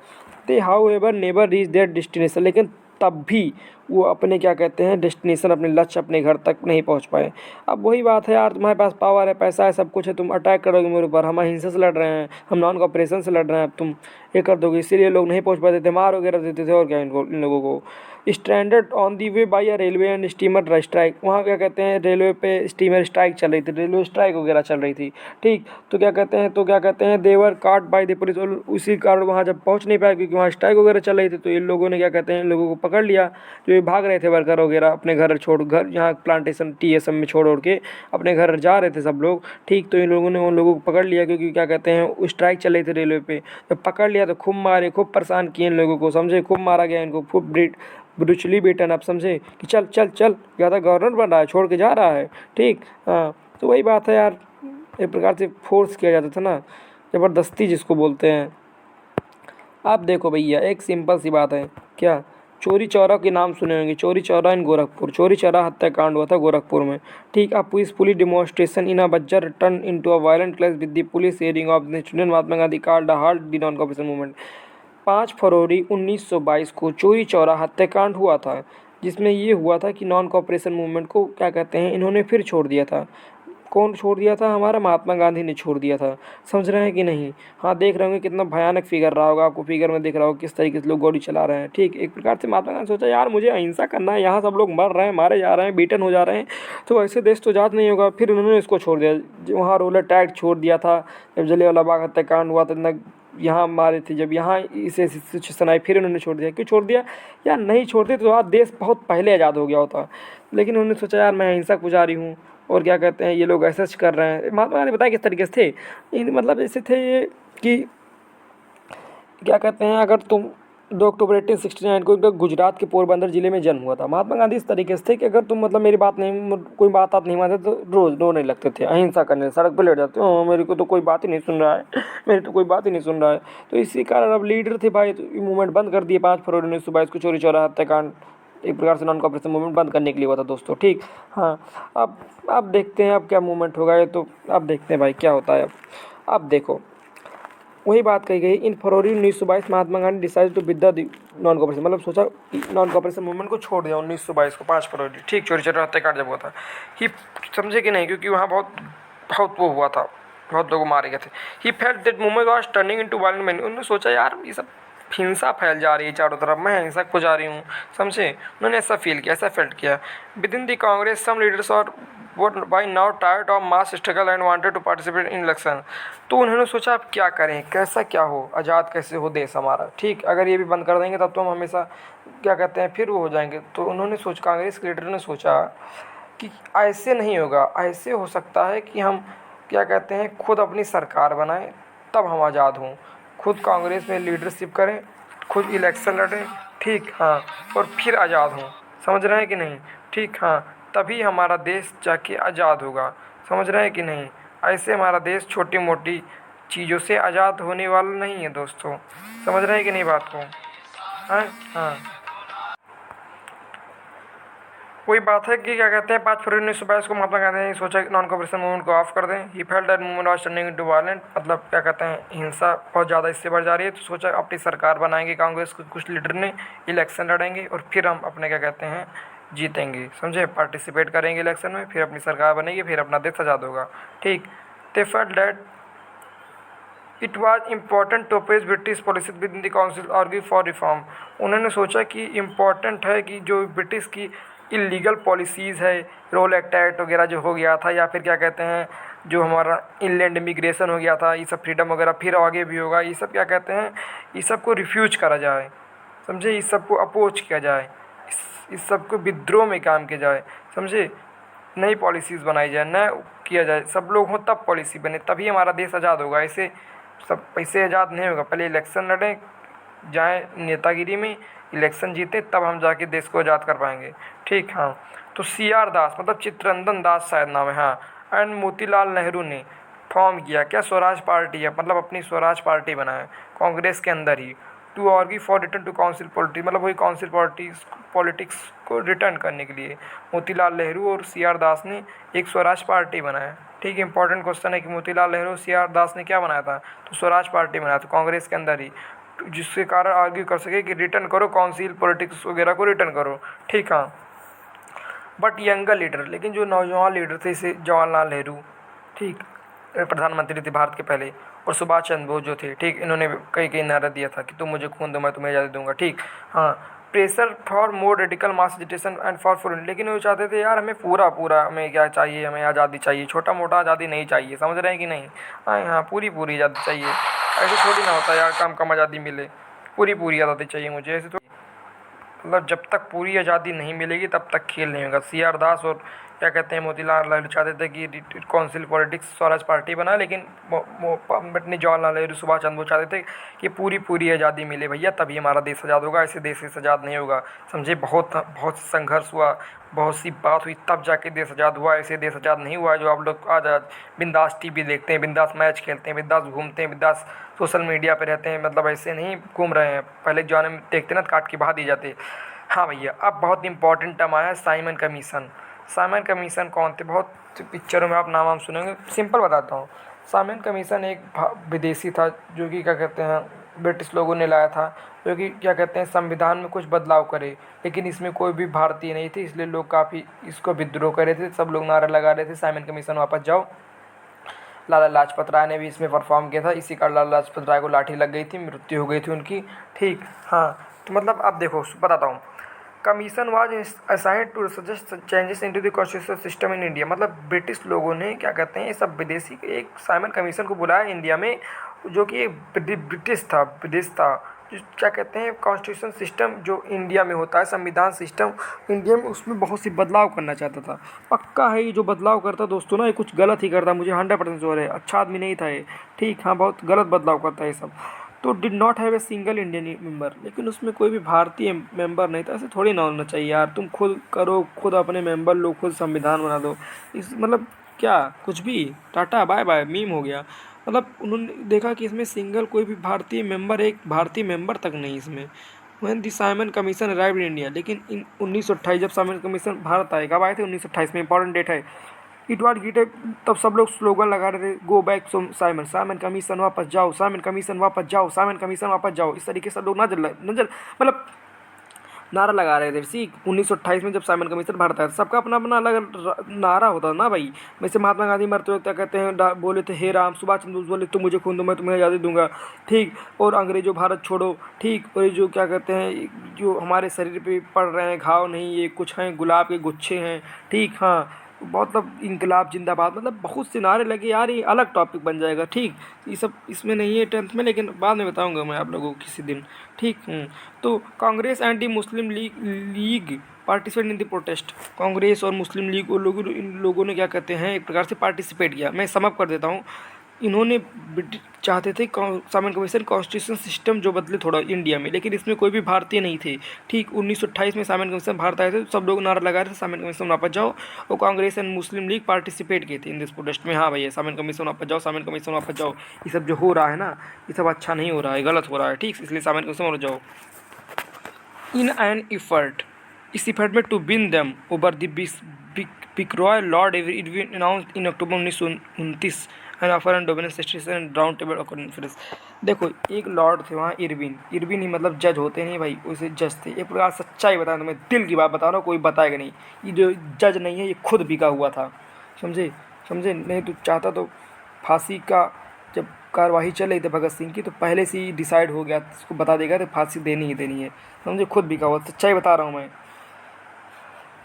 They however never reach their destination, लेकिन तब भी वो अपने क्या कहते हैं डेस्टिनेशन, अपने लक्ष्य, अपने घर तक नहीं पहुंच पाए। अब वही बात है यार, तुम्हारे पास पावर है, पैसा है, सब कुछ है, तुम अटैक करोगे मेरे ऊपर, हम अहिंसा से लड़ रहे हैं, हम नॉन कॉपरेशन से लड़ रहे हैं, अब तुम ये कर दोगे, इसीलिए लोग नहीं पहुंच पाते थे, मार वगैरह देते थे। और क्या इन लोगों को stranded on the way by a railway and steamer strike, वहाँ क्या कहते हैं रेलवे पे स्टीमर स्ट्राइक चल रही थी, रेलवे स्ट्राइक वगैरह चल रही थी। ठीक, तो क्या कहते हैं देवर काट बाय द पुलिस, और उसी कारण वहाँ जब पहुँच नहीं पाए, क्योंकि वहाँ स्ट्राइक वगैरह चल रही थी, तो इन लोगों ने क्या कहते हैं इन लोगों को पकड़ लिया, जो ये भाग रहे थे वर्कर वगैरह अपने घर छोड़, घर यहाँ प्लांटेशन TSM में छोड़ के अपने घर जा रहे थे सब लोग। ठीक, तो इन लोगों ने उन लोगों को पकड़ लिया, क्योंकि क्या कहते हैं स्ट्राइक चल रही थी रेलवे पे। जब पकड़ लिया तो खूब मारे, खूब परेशान किए इन लोगों को, समझे, खूब मारा गया इनको, खूब ब्रूचली बेटन, आप समझे कि चल चल चल, ज़्यादा गवर्नर बन रहा है, छोड़ के जा रहा है। ठीक, हाँ, तो वही बात है यार, एक प्रकार से फोर्स किया जाता था ना, ज़बरदस्ती जिसको बोलते हैं। आप देखो भैया, एक सिंपल सी बात है, क्या, चोरी चौरा के नाम सुने होंगे, चोरी चौरा इन गोरखपुर, चोरी चौरा हत्याकांड हुआ था गोरखपुर में। ठीक, अब police demonstration in a bazaar turn into a violent clash with the police airing of the student Mahatma Gandhi called the halt the non cooperation movement. 5 फरवरी 1922 को चोरी चौरा हत्याकांड हुआ था, जिसमें ये हुआ था कि नॉन कॉपरेशन मूवमेंट को क्या कहते हैं इन्होंने फिर छोड़ दिया था। कौन छोड़ दिया था? हमारा महात्मा गांधी ने छोड़ दिया था। समझ रहे हैं कि नहीं? हाँ, देख रहे होंगे कितना भयानक फिगर रहा होगा, आपको फिगर में दिख रहा होगा किस तरीके से लोग गोली चला रहे हैं। ठीक, एक प्रकार से महात्मा गांधी सोचा यार मुझे अहिंसा करना है, यहाँ सब लोग मर रहे हैं, मारे जा रहे हैं, बीटन हो जा रहे हैं, तो ऐसे देश तो आज़ाद नहीं होगा। फिर उन्होंने इसको छोड़ दिया, वहाँ रोलर टैक्स छोड़ दिया था। जब जलियांवाला बाग हत्याकांड हुआ था, यहाँ मारे थे, जब यहाँ इसे सिचुएशन आई, फिर उन्होंने छोड़ दिया। क्यों छोड़ दिया? यार नहीं छोड़ते तो आज देश बहुत पहले आज़ाद हो गया होता, लेकिन उन्होंने सोचा यार मैं अहिंसा पुजारी हूँ, और क्या कहते हैं ये लोग ऐसा कर रहे हैं। महात्मा गांधी बताया किस तरीके से थे, मतलब ऐसे थे ये कि क्या कहते हैं, अगर तुम 2 अक्टूबर 1869 को गुजरात के पोरबंदर जिले में जन्म हुआ था। महात्मा गांधी इस तरीके से थे कि अगर तुम मतलब मेरी बात नहीं, कोई बात आप नहीं मानते तो रोज़ रोने लगते थे, अहिंसा करने, सड़क पर लेट जाते हो, मेरे को तो कोई बात ही नहीं सुन रहा है, मेरी तो कोई बात ही नहीं सुन रहा है। तो इसी कारण अब लीडर थे भाई, तो मूवमेंट बंद कर दिए। 5 फरवरी 1922 को चोरी चौरा हत्याकांड एक प्रकार से नॉन कॉपरेशन मूवमेंट बंद करने के लिए हुआ था दोस्तों। ठीक, हाँ, अब देखते हैं अब क्या मूवमेंट होगा, ये तो अब देखते हैं भाई क्या होता है। अब देखो वही बात कही गई, in February 1922 Mahatma Gandhi decide to with the non cooperation, मतलब सोचा नॉन कॉपरेशन मूवमेंट को छोड़ दिया 1922 को 5 फरवरी। ठीक, चोरी चोरी हत्याकांड जब हुआ था ही, समझे कि नहीं, क्योंकि वहाँ बहुत वो हुआ था, बहुत लोग मारे गए थे। He felt that movement was turning into violent man, उन्होंने सोचा यार ये सब हिंसा फैल जा रही है चारों तरफ, मैं हिंसा को जा रही हूँ, समझे, उन्होंने ऐसा फील किया, ऐसा फेल्ट किया। Within the Congress some leaders और were by now tired of mass struggle and wanted to participate in election. तो उन्होंने सोचा अब क्या करें, कैसा क्या हो, आज़ाद कैसे हो देश हमारा। ठीक, अगर ये भी बंद कर देंगे तब तो हम हमेशा क्या कहते हैं फिर वो हो जाएंगे। तो उन्होंने कांग्रेस के लीडर ने सोचा कि ऐसे नहीं होगा, ऐसे हो सकता है कि हम क्या कहते हैं खुद अपनी सरकार बनाएं, तब हम आज़ाद हों, खुद कांग्रेस में लीडरशिप करें, खुद इलेक्शन लड़ें। ठीक, हाँ, और फिर आज़ाद हों। समझ रहे हैं कि नहीं? ठीक, हाँ, तभी हमारा देश जाके आज़ाद होगा। समझ रहे हैं कि नहीं? ऐसे हमारा देश छोटी मोटी चीज़ों से आज़ाद होने वाला नहीं है दोस्तों। समझ रहे हैं कि नहीं बात को? हाँ, वही बात है कि क्या कहते हैं 5 फरवरी 1922 को महात्मा गांधी ने सोचा कि नॉन कॉपरेशन मूवमेंट को ऑफ कर दें। He felt that movement was turning into violent, मतलब क्या कहते हैं हिंसा बहुत ज़्यादा इससे बढ़ जा रही है, तो सोचा अपनी सरकार बनाएंगे, कांग्रेस के कुछ लीडर ने, इलेक्शन लड़ेंगे और फिर हम अपने क्या कहते हैं जीतेंगे, समझे, पार्टिसिपेट करेंगे इलेक्शन में, फिर अपनी सरकार बनेगी, फिर अपना देश आज़ाद होगा। ठीक, they felt that it was important to oppose British policy within the council argue for reform. उन्होंने सोचा कि इम्पॉर्टेंट है कि जो ब्रिटिश की इलीगल पॉलिसीज़ है, रोल एक्ट वगैरह जो हो गया था, या फिर क्या कहते हैं जो हमारा इनलैंड इमिग्रेशन हो गया था, ये सब फ्रीडम वगैरह फिर आगे भी होगा, ये सब क्या कहते हैं, इस सब को रिफ्यूज करा जाए, समझे, इस सब को अपोज किया जाए, इस सब को विद्रोह में काम किया जाए, समझे, नई पॉलिसीज़ बनाई जाए, नया किया जाए, सब लोग हों तब पॉलिसी बने, तभी हमारा देश आज़ाद होगा। ऐसे सब ऐसे आज़ाद नहीं होगा। पहले इलेक्शन लड़ें, जाएँ नेतागिरी में, इलेक्शन जीते, तब हम जाके देश को आज़ाद कर पाएंगे। ठीक, हाँ। तो CR दास मतलब चित्तरंजन दास शायद नाम है, हाँ, एंड मोतीलाल नेहरू ने फॉर्म किया क्या, स्वराज पार्टी है, मतलब अपनी स्वराज पार्टी बनाए कांग्रेस के अंदर ही, to argue for return to council politics, मतलब वही काउंसिल पॉलिटिक्स को रिटर्न करने के लिए मोतीलाल नेहरू और CR दास ने एक स्वराज पार्टी बनाया। ठीक है, इंपॉर्टेंट क्वेश्चन है कि मोतीलाल नेहरू और CR दास ने क्या बनाया था, तो स्वराज पार्टी बनाया था कांग्रेस के अंदर ही, जिसके कारण आर्ग्यू कर सके कि रिटर्न करो काउंसिल पॉलिटिक्स वगैरह को रिटर्न करो। ठीक, हाँ। बट यंगर लीडर, लेकिन जो नौजवान लीडर थे जैसे जवाहरलाल नेहरू, ठीक, प्रधानमंत्री थे भारत के पहले, और सुभाष चंद्र बोस जो थे, ठीक, इन्होंने कई कई नारा दिया था कि तुम मुझे खून दो मैं तुम्हें आज़ादी दूंगा। ठीक, हाँ। Pressure for more radical mass agitation and for, लेकिन वो चाहते थे यार हमें पूरा हमें क्या चाहिए, हमें आज़ादी चाहिए, छोटा मोटा आज़ादी नहीं चाहिए, समझ रहे हैं कि नहीं, हाँ हाँ, पूरी आज़ादी चाहिए। ऐसे थोड़ी ना होता यार कम कम आज़ादी मिले, पूरी आज़ादी चाहिए मुझे, ऐसे तो मतलब जब तक पूरी आज़ादी नहीं मिलेगी तब तक खेल नहीं होगा। CR दास और क्या कहते हैं मोतीलाल नेहरू चाहते थे कि काउंसिल पॉलिटिक्स स्वराज पार्टी बनाए, लेकिन अपने जवाहरलाल नेहरू सुभाष चंद्र बोस चाहते थे कि पूरी आज़ादी मिले भैया, तभी हमारा देश आज़ाद होगा, ऐसे देश से आज़ाद नहीं होगा, समझे। बहुत संघर्ष हुआ, बहुत सी बात हुई, तब जाके देश आज़ाद हुआ, ऐसे देश आज़ाद नहीं हुआ जो आप लोग आज बिंदास TV देखते हैं, बिंदास मैच खेलते हैं, बिंदास घूमते हैं, बिंदास सोशल मीडिया पे रहते हैं, मतलब ऐसे नहीं घूम रहे हैं। पहले के ज़माने में देखते ना, काट के बहा दिए जाते। हाँ भैया, अब बहुत इंपॉर्टेंट टर्म आया है, साइमन कमीशन। साइमन कमीशन कौन थे, बहुत पिक्चरों में आप नाम सुनेंगे, सिंपल बताता हूँ। साइमन कमीशन एक विदेशी था जो कि क्या कहते हैं ब्रिटिश लोगों ने लाया था, जो कि क्या कहते हैं संविधान में कुछ बदलाव करे, लेकिन इसमें कोई भी भारतीय नहीं थी, इसलिए लोग काफ़ी इसको विद्रोह कर रहे थे, सब लोग नारा लगा रहे थे साइमन कमीशन वापस जाओ। लाला लाजपत राय ने भी इसमें परफॉर्म किया था, इसी कारण लाला लाजपत राय को लाठी लग गई थी, मृत्यु हो गई थी उनकी। ठीक, हाँ। तो मतलब अब देखो बताता हूँ, commission was assigned to suggest changes into the constitutional system in India, मतलब ब्रिटिश लोगों ने क्या कहते हैं सब विदेशी एक साइमन कमीशन को बुलाया इंडिया में, जो कि एक विदेश था, जो क्या कहते हैं कॉन्स्टिट्यूशन सिस्टम जो इंडिया में होता है, संविधान सिस्टम इंडिया में, उसमें बहुत सी बदलाव करना चाहता था। पक्का है ये जो बदलाव करता दोस्तों ना, ये कुछ गलत ही करता, मुझे 100% श्योर है, अच्छा आदमी नहीं था ये। ठीक, हाँ, बहुत गलत बदलाव करता है ये सब। तो did not have a single Indian member, लेकिन उसमें कोई भी भारतीय मेंबर नहीं था। ऐसे थोड़ी ना होना चाहिए यार, तुम खुद करो, खुद अपने मेंबर लो, खुद संविधान बना दो, इस मतलब क्या कुछ भी टाटा बाय बाय मीम हो गया। मतलब उन्होंने देखा कि इसमें सिंगल कोई भी भारतीय मेंबर, एक भारतीय मेंबर तक नहीं इसमें। When the Simon commission arrived in India, लेकिन इन 1928 जब साइमन कमीशन भारत आए, कब आए थे 1928 में, इंपॉर्टेंट डेट है। इट वाज गिटे, तब सब लोग स्लोगन लगा रहे थे, go back Simon, Simon Commission वापस जाओ, साइमन कमीशन वापस जाओ, साइमन कमीशन वापस जाओ, इस तरीके से लोग नजर मतलब नारा लगा रहे थे। सी 1928 में जब साइमन कमीशन भारत आया, सबका अपना अपना अलग नारा होता ना भाई। वैसे महात्मा गांधी मरते वक्त क्या कहते हैं, बोले थे हे राम, सुभाष चंद्र बोस बोले तुम मुझे खून दो मैं तुम्हें आज़ादी दूंगा। ठीक, और अंग्रेजों भारत छोड़ो। ठीक, और जो क्या कहते हैं जो हमारे शरीर पे पड़ रहे हैं घाव नहीं, ये कुछ हैं गुलाब के गुच्छे हैं। ठीक, हाँ, मतलब इंकलाब जिंदाबाद, मतलब बहुत से नारे लगे यार, ये अलग टॉपिक बन जाएगा। ठीक, ये सब इसमें नहीं है 10th में, लेकिन बाद में बताऊंगा मैं आप लोगों को किसी दिन। ठीक, तो Congress anti Muslim league participate in the protest, Congress और मुस्लिम लीग इन लोगों ने क्या कहते हैं एक प्रकार से पार्टिसिपेट किया। मैं समअप कर देता हूँ, इन्होंने चाहते थे साइमन कमीशन कॉन्स्टिट्यूशन सिस्टम जो बदले थोड़ा इंडिया में, लेकिन इसमें कोई भी भारतीय नहीं थे। ठीक, 1928 में साइमन कमीशन भारत आए थे, सब लोग नारा लगा रहे थे साइमन कमीशन वापस जाओ, और Congress and Muslim league participate किए थे इन दिस प्रोटेस्ट में। हाँ भैया, साइमन कमीशन वापस जाओ, साइमन कमीशन वापस जाओ, ये सब जो हो रहा है ना, ये सब अच्छा नहीं हो रहा है, गलत हो रहा है। ठीक, इसलिए साइमन कमीशन वापस जाओ। इन एन इफर्ट, इस इफर्ट में to win them over the viceroy Lord Irwin announced in October 1929 and offer and domination round table conference. देखो, एक लॉर्ड थे वहाँ इरविन ही मतलब जज होते नहीं भाई, उसे जज थे। एक प्रकार सच्चाई बता रहा हूँ, मैं दिल की बात बता रहा हूँ, कोई बताएगा नहीं। ये जो जज नहीं है, ये खुद बिका हुआ था, समझे। नहीं तो चाहता तो फांसी का जब कार्यवाही चल रही थी भगत सिंह की, तो पहले से ही डिसाइड हो गया, इसको बता देगा तो फांसी देनी ही देनी है, समझे। खुद बिका हुआ, सच्चाई बता रहा हूँ मैं।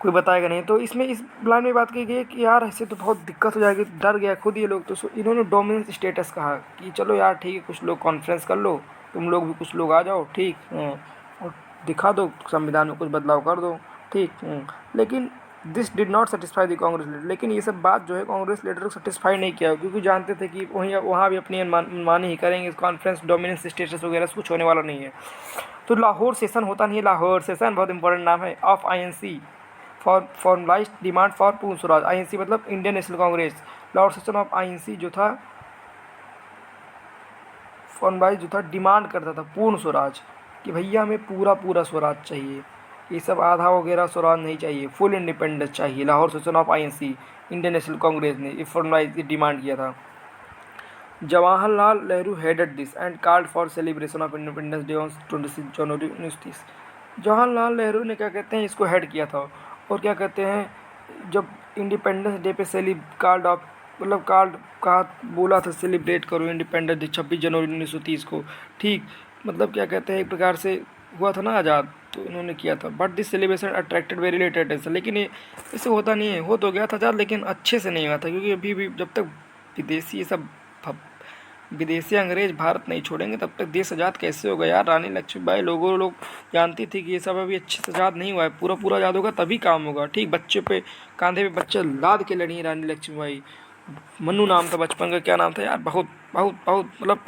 कोई बताएगा नहीं। तो इसमें इस प्लान में बात की गई है कि यार ऐसे तो बहुत दिक्कत हो जाएगी, डर गया खुद ये लोग। तो इन्होंने डोमिनेंस स्टेटस कहा कि चलो यार ठीक है, कुछ लोग कॉन्फ्रेंस कर लो, तुम लोग भी कुछ लोग आ जाओ, ठीक और दिखा दो, संविधान में कुछ बदलाव कर दो, ठीक। लेकिन this did not satisfy the Congress leader. लेकिन ये सब बात जो है कांग्रेस लीडर को सेटिस्फाई नहीं किया, क्योंकि जानते थे कि वहाँ भी अपनी मनमानी ही करेंगे, कॉन्फ्रेंस डोमिनेंस स्टेटस वगैरह से कुछ होने वाला नहीं है। तो लाहौर सेशन होता नहीं है, लाहौर सेशन बहुत इंपॉर्टेंट नाम है, of INC for formalise demand for Purna Swaraj. INC मतलब Indian National Congress. Lahore session of INC जो था फॉर्मलाइज जो था डिमांड करता था पूर्ण स्वराज, कि भैया हमें पूरा स्वराज चाहिए, ये सब आधा वगैरह स्वराज नहीं चाहिए, फुल इंडिपेंडेंस चाहिए। Lahore session of INC Indian National Congress ने फॉर्मलाइज डिमांड किया था। Jawaharlal Nehru headed this and called for celebration of independence day on 26 जनवरी 1930। जवाहरलाल नेहरू ने क्या कहते हैं इसको हेड किया था, और क्या कहते हैं जब इंडिपेंडेंस डे पे कॉल्ड ऑफ मतलब कॉल्ड कहा बोला था सेलिब्रेट करो इंडिपेंडेंस डे 26 जनवरी 1930 को, ठीक। मतलब क्या कहते हैं एक प्रकार से हुआ था ना आज़ाद, तो इन्होंने किया था। But this celebration attracted very little attention. लेकिन ये इससे होता नहीं है, हो तो गया था आज़ाद लेकिन अच्छे से नहीं हुआ था, क्योंकि अभी भी जब तक विदेशी ये सब विदेशी अंग्रेज भारत नहीं छोड़ेंगे तब तक देश आज़ाद कैसे होगा यार। रानी लक्ष्मीबाई लोग जानती थी कि ये सब अभी अच्छे से आज़ाद नहीं हुआ है, पूरा आज़ाद होगा तभी काम होगा, ठीक। बच्चे पे कांधे पे बच्चे लाद के लड़ी रानी लक्ष्मीबाई। मन्नू नाम था बचपन का, क्या नाम था यार, बहुत बहुत बहुत मतलब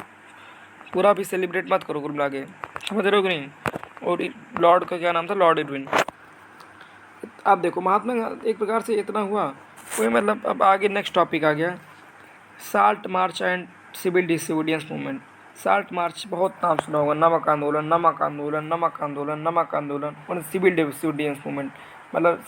पूरा भी सेलिब्रेट मत करो कुल मिला के, समझ रहे हो कि नहीं। और लॉर्ड का क्या नाम था, लॉर्ड इरविन। आप देखो महात्मा गांधी एक प्रकार से इतना हुआ कोई मतलब। अब आगे नेक्स्ट टॉपिक आ गया, salt march and civil disobedience movement. Salt march बहुत नाम सुना होगा, नमक आंदोलन, नमक आंदोलन, नमक आंदोलन, नमक आंदोलन, और सिविल डिसोबीडियंस मूवमेंट मतलब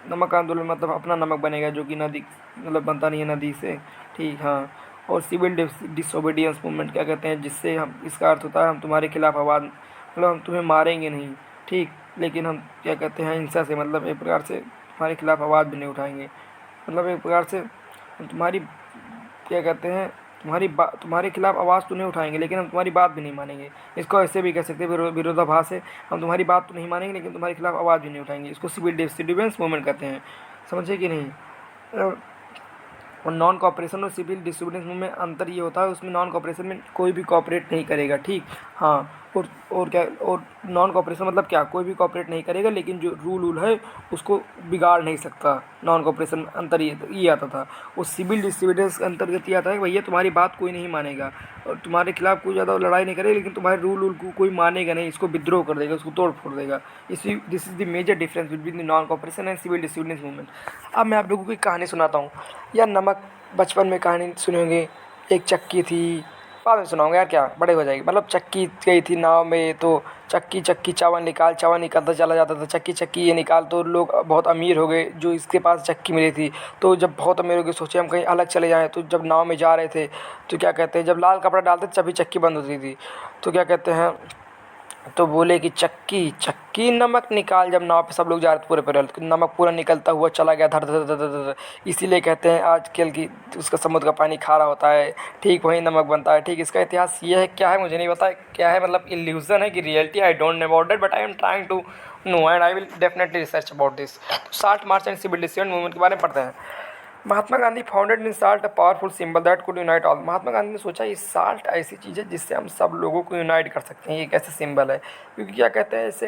नमक आंदोलन मतलब अपना नमक बनेगा जो कि नदी मतलब बनता नहीं है नदी से, ठीक। हाँ, और सिविल डिसोबीडियंस मूवमेंट क्या कहते हैं, जिससे हम इसका अर्थ होता है हम तुम्हारे खिलाफ आवाज़ मतलब हम तुम्हें मारेंगे नहीं, ठीक, लेकिन हम क्या कहते हैं हिंसा से मतलब एक प्रकार से तुम्हारे खिलाफ आवाज़ भी नहीं उठाएंगे, मतलब एक प्रकार से हम तुम्हारी क्या कहते हैं तुम्हारे खिलाफ आवाज़ तो नहीं उठाएंगे लेकिन हम तुम्हारी बात भी नहीं मानेंगे। इसको ऐसे भी कह सकते हैं विरोधाभास है, हम तुम्हारी बात तो नहीं मानेंगे लेकिन तुम्हारे खिलाफ आवाज़ भी नहीं उठाएंगे। इसको सिविल डिसोबीडियंस मूवमेंट कहते हैं, समझे कि नहीं। और नॉन कॉपरेशन और सिविल डिसोबीडियंस में अंतर ये होता है, उसमें नॉन कॉपरेशन में कोई भी कॉपरेट नहीं करेगा, ठीक। हाँ, और क्या, और नॉन कॉपरेशन मतलब क्या, कोई भी कॉपरेट नहीं करेगा लेकिन जो रूल है उसको बिगाड़ नहीं सकता। नॉन कॉपरेशन अंतर ये आता था। और सिविल डिसोबीडियंस अंतर्गत ये आता है कि भैया तुम्हारी बात कोई नहीं मानेगा और तुम्हारे खिलाफ कोई ज़्यादा लड़ाई नहीं करेगा लेकिन तुम्हारे रूल को कोई मानेगा नहीं, इसको विद्रोह कर देगा, उसको तोड़ फोड़ देगा। This is the major difference between the non cooperation and civil disobedience movement. अब मैं आप लोगों को एक कहानी सुनाता हूँ यार। नमक बचपन में कहानी सुने होंगे, एक चक्की थी, बाद में सुनाऊंगा यार, क्या बड़े हो जाएगी। मतलब चक्की गई थी नाव में, तो चक्की चक्की चावल निकाल, चावल निकलता चला जाता था, चक्की चक्की ये निकाल। तो लोग बहुत अमीर हो गए जो इसके पास चक्की मिली थी। तो जब बहुत अमीर हो गए सोचे हम कहीं अलग चले जाएँ। तो जब नाव में जा रहे थे तो क्या कहते हैं जब लाल कपड़ा डालते तभी चक्की बंद होती थी। तो क्या कहते हैं तो बोले कि चक्की चक्की नमक निकाल। जब नाव पे सब लोग जा रहे थे पूरे पैदल, नमक पूरा निकलता हुआ चला गया धर धर धर धर धर। इसीलिए कहते हैं आजकल की उसका समुद्र का पानी खारा होता है, ठीक, वही नमक बनता है, ठीक। इसका इतिहास ये है, क्या है मुझे नहीं पता क्या है, मतलब इल्यूजन है कि reality, I don't know about that but I am trying to know and I will definitely research about this. Salt march and civil disobedience movement के बारे में पढ़ते हैं। Mahatma Gandhi founded in salt a powerful symbol that could unite all. Mahatma Gandhi ने सोचा ये salt ऐसी चीज़ है जिससे हम सब लोगों को यूनाइट कर सकते हैं, ये एक ऐसा सिंबल है। क्योंकि क्या कहते हैं ऐसे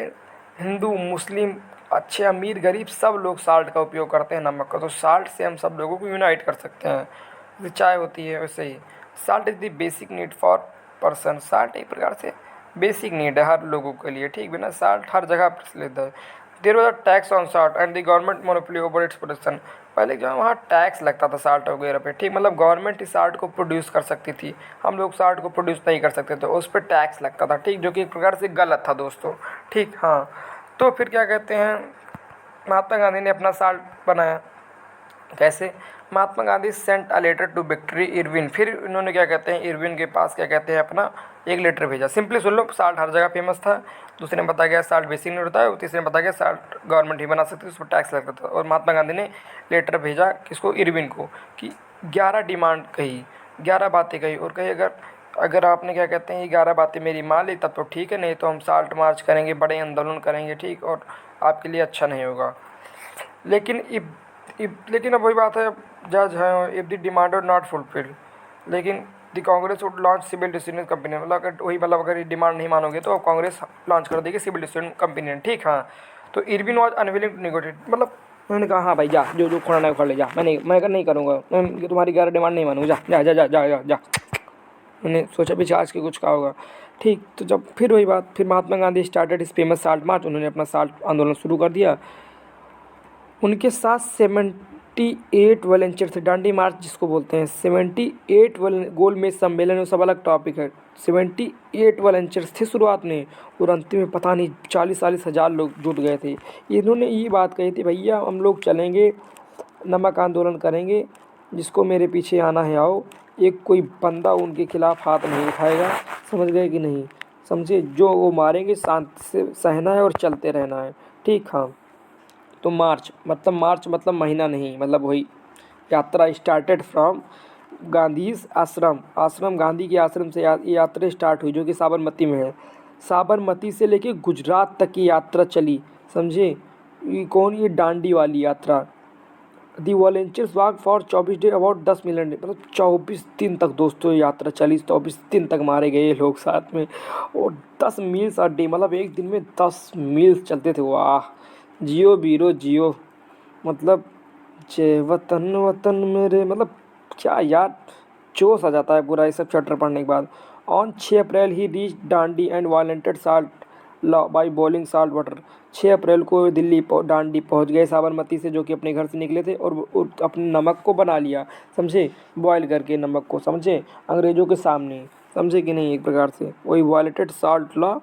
हिंदू मुस्लिम अच्छे अमीर गरीब सब लोग साल्ट का उपयोग करते हैं, नमक का। तो साल्ट से हम सब लोगों को यूनाइट कर सकते हैं, जैसे चाय होती है वैसे ही। Salt is the basic need for person. Salt एक प्रकार से बेसिक नीड है हर लोगों के लिए, ठीक। बिना साल्ट हर जगह प्रचलित है। There was a tax on salt and the government monopoly over its production. पहले जो है वहाँ टैक्स लगता था साल्ट वगैरह पे, ठीक। मतलब गवर्नमेंट ही साल्ट को प्रोड्यूस कर सकती थी, हम लोग साल्ट को प्रोड्यूस नहीं कर सकते थे, उस पर टैक्स लगता था, ठीक, जो कि एक प्रकार से गलत था दोस्तों, ठीक। हाँ, तो फिर क्या कहते हैं महात्मा गांधी ने अपना साल्ट बनाया। कैसे? Mahatma Gandhi sent a letter to victory Irwin. फिर इन्होंने क्या कहते हैं इरविन के पास क्या कहते हैं अपना एक लेटर भेजा। सिंपली सुन लो, साल्ट हर जगह फेमस था। दूसरे ने बताया गया साल्ट बेसिक नहीं होता है, तीसरे ने बताया गया साल्ट गवर्नमेंट ही बना सकती है, उस पर टैक्स लगता था। और महात्मा गांधी ने लेटर भेजा किसको, इरविन को, कि 11 डिमांड कही, 11 बातें कही और कही अगर आपने क्या कहते हैं ये 11 बातें मेरी मान ली तब तो ठीक है, नहीं तो हम साल्ट मार्च करेंगे, बड़े आंदोलन करेंगे, ठीक, और आपके लिए अच्छा नहीं होगा। लेकिन अब वही बात है, जज है, if the demand are not fulfilled, लेकिन the Congress would launch civil decision company, मतलब अगर ये डिमांड नहीं मानोगे तो कांग्रेस लॉन्च कर देगी सिविल डिसीजन कंपनी, ठीक। हाँ, तो Irwin was unwilling to negotiate, मतलब उन्होंने कहा हाँ भाई जा, जो जो खोना है उखाड़ ले जा, मैं नहीं करूँगा, मैं तुम्हारी 11 डिमांड नहीं मानूंगा, जा जा जा जा जा जा। मैंने सोचा भी आज के कुछ कहा होगा, ठीक। तो जब फिर वही बात, फिर महात्मा गांधी स्टार्टेड इस फेमस साल्ट मार्च, उन्होंने अपना साल्ट आंदोलन शुरू कर दिया। उनके साथ 78 वॉलंटियर थे, दांडी मार्च जिसको बोलते हैं, 78 गोल मेज सम्मेलन, वो सब अलग टॉपिक है। 78 वॉलंटियर्स थे शुरुआत में, और अंतिम में पता नहीं 40-40 हज़ार लोग जुट गए थे। इन्होंने ये बात कही थी, भैया हम लोग चलेंगे, नमक आंदोलन करेंगे, जिसको मेरे पीछे आना है आओ, एक कोई बंदा उनके खिलाफ हाथ नहीं उठाएगा, समझ गए कि नहीं, समझे, जो वो मारेंगे शांत से सहना है और चलते रहना है, ठीक। हाँ, तो मार्च मतलब महीना नहीं, मतलब वही यात्रा स्टार्टेड फ्रॉम गांधीज आश्रम गांधी के आश्रम से ये यात्रा स्टार्ट हुई, जो कि साबरमती में है। साबरमती से लेके गुजरात तक की यात्रा चली, समझे। ये दांडी वाली यात्रा। The volunteers walk for 24 day about 10 million, मतलब 24 दिन तक दोस्तों यात्रा चली, 24 दिन तक मारे गए लोग साथ में, और 10 मील्स अ डे, मतलब एक दिन में 10 मील्स चलते थे। वाह, जियो बीरो जियो, मतलब जय वतन वतन मेरे, मतलब क्या यार, जोश आ जाता है पूरा ये सब चैप्टर पढ़ने के बाद। On 6 April he reach Dandi and violated salt law by boiling salt water. 6 अप्रैल को दिल्ली दांडी पहुंच गए साबरमती से, जो कि अपने घर से निकले थे, और अपने नमक को बना लिया, समझे, बॉयल करके नमक को, समझे, अंग्रेज़ों के सामने, समझे कि नहीं, एक प्रकार से वही वॉलेटेड साल्ट लॉ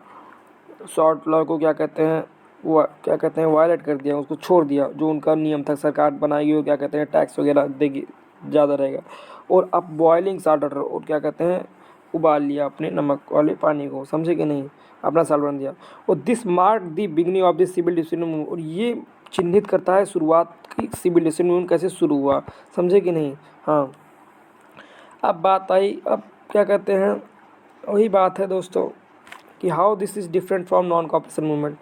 को क्या कहते हैं, वो क्या कहते हैं, वायलेट कर दिया, उसको छोड़ दिया, जो उनका नियम था, सरकार बनाएगी, वो क्या कहते हैं, टैक्स वगैरह देगी, ज़्यादा रहेगा। और अब बॉइलिंग साल्ट वाटर, और क्या कहते हैं, उबाल लिया अपने नमक वाले पानी को, समझे कि नहीं, अपना साल्ट बन दिया। और this mark the beginning of the civil decision movement, और ये चिन्हित करता है शुरुआत की, सिविल डिसीजन मूवमेंट कैसे शुरू हुआ, समझे कि नहीं। हाँ, अब बात आई, अब क्या कहते हैं, वही बात है दोस्तों कि how this is different from non cooperation movement.